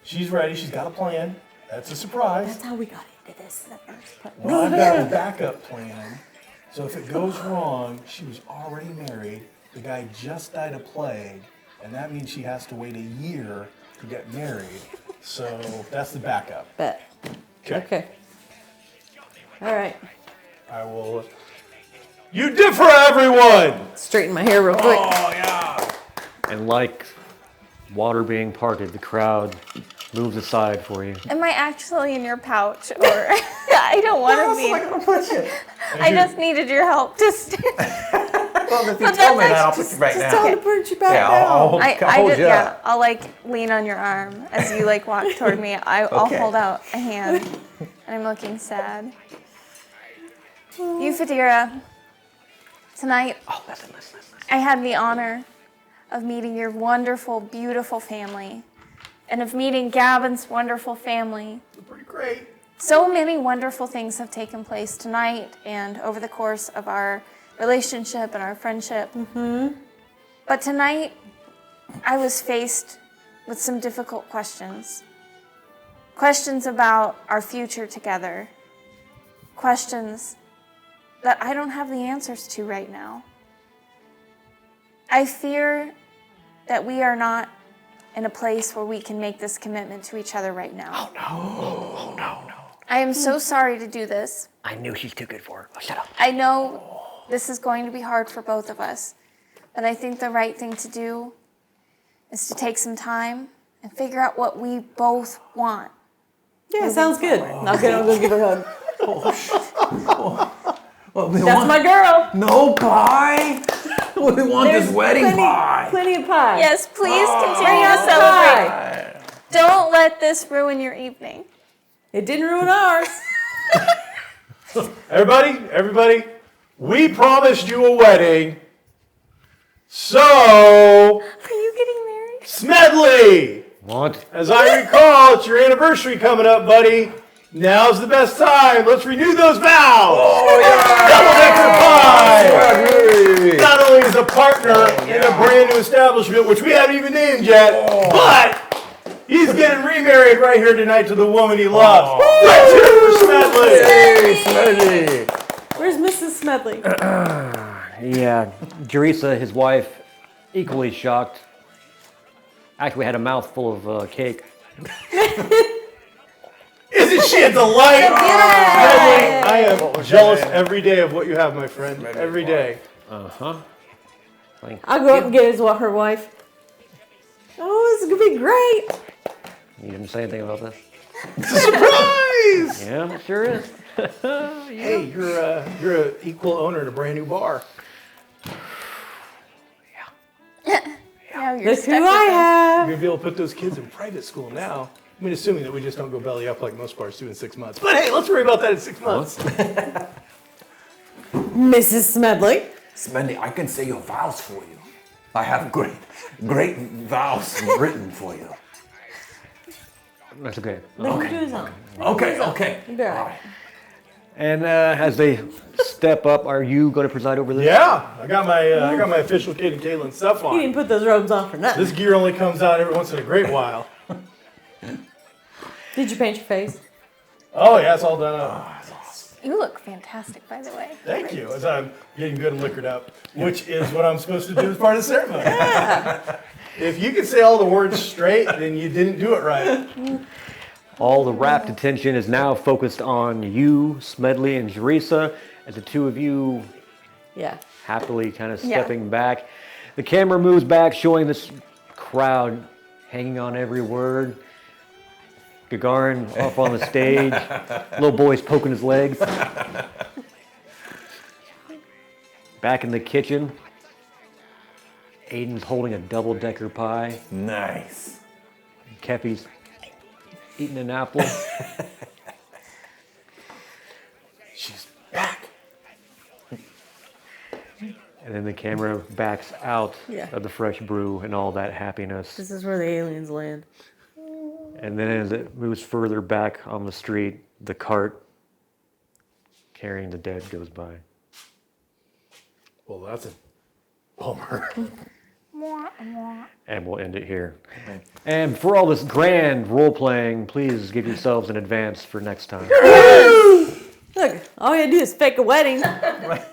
She's ready. She's got a plan. That's a surprise. That's how we got into this. That first part. Well, I've got a backup plan. So if it goes wrong, she was already married. The guy just died of plague, and that means she has to wait a year to get married. So that's the backup. Bet. Okay. All right. I will. You differ, everyone. Straighten my hair real quick. Oh, yeah. and like water being parted, the crowd moves aside for you. Am I actually in your pouch or? I don't want to be. gonna put you? I just needed your help to stand. Well, if you But tell me that's that, I'll put you right Tell now. him to put you back Yeah, down. I'll hold you up. I'll like lean on your arm as you like walk toward me. I'll Okay. hold out a hand, and I'm looking sad. Euphedira, tonight Listen. I had the honor of meeting your wonderful, beautiful family, and of meeting Gavin's wonderful family. Pretty great. So many wonderful things have taken place tonight and over the course of our relationship and our friendship. But tonight, I was faced with some difficult questions. Questions about our future together. Questions that I don't have the answers to right now. I fear that we are not in a place where we can make this commitment to each other right now. Oh no. I am so sorry to do this. I knew she's too good for it. Oh, shut up. I know this is going to be hard for both of us, but I think the right thing to do is to take some time and figure out what we both want. Yeah, sounds good. I'll go give her a hug. Well, we That's want my girl. no pie. We want this wedding pie. Plenty of pie. Yes, please continue to Pie. celebrate. Don't let this ruin your evening. It didn't ruin ours. Everybody, we promised you a wedding. So, Are you getting married? Smedley, What? as I recall, it's your anniversary coming up, buddy. Now's the best time. Let's renew those vows. Double-decker pie. Not only as a partner in a brand new establishment, which we haven't even named yet, but he's getting remarried right here tonight to the woman he loves. Let's hear it for Smedley. Hey, Smedley. Where's Mrs. Smedley? Yeah, Jerisa, his wife, equally shocked. Actually had a mouthful of cake. Isn't she a delight? Smedley, I am jealous every day of what you have, my friend. Every day. Uh-huh. I'll go up and get her wife. Oh, this is going to be great. You didn't say anything about this? Surprise! Yeah, it sure is. Hey, you're an equal owner in a brand new bar. Now you're Look stuck who with I us. have. You're going to be able to put those kids in private school now. I mean, assuming that we just don't go belly up like most bars do in 6 months. But hey, let's worry about that in 6 months. Mrs. Smedley. Smedley, I can say your vows for you. I have great vows written for you. That's okay. Let him do his own. Okay. You'll be all right. And as they step up, are you going to preside over this? Yeah, I got my official Kid and Caitlin stuff He on. didn't put those robes on for nothing. This gear only comes out every once in a great while. Did you paint your face? Oh yeah, it's all done up. You look fantastic, by the way. Thank you. As I'm getting good and liquored up, which is what I'm supposed to do as part of the ceremony. If you can say all the words straight, then you didn't do it right. All the rapt attention is now focused on you, Smedley, and Jerisa, as the two of you Yeah. happily kind of Yeah. stepping back. The camera moves back, showing this crowd hanging on every word. Gagarin off on the stage. Little boy's poking his legs. Back in the kitchen, Aiden's holding a double-decker pie. Nice. Keffy's eating an apple. She's back. And then the camera backs out Yeah. of the fresh brew and all that happiness. This is where the aliens land. And then as it moves further back on the street, the cart carrying the dead goes by. Well, that's a bummer. And we'll end it here. And for all this grand role-playing, please give yourselves an advance for next time. Look, all you gotta do is fake a wedding. Right.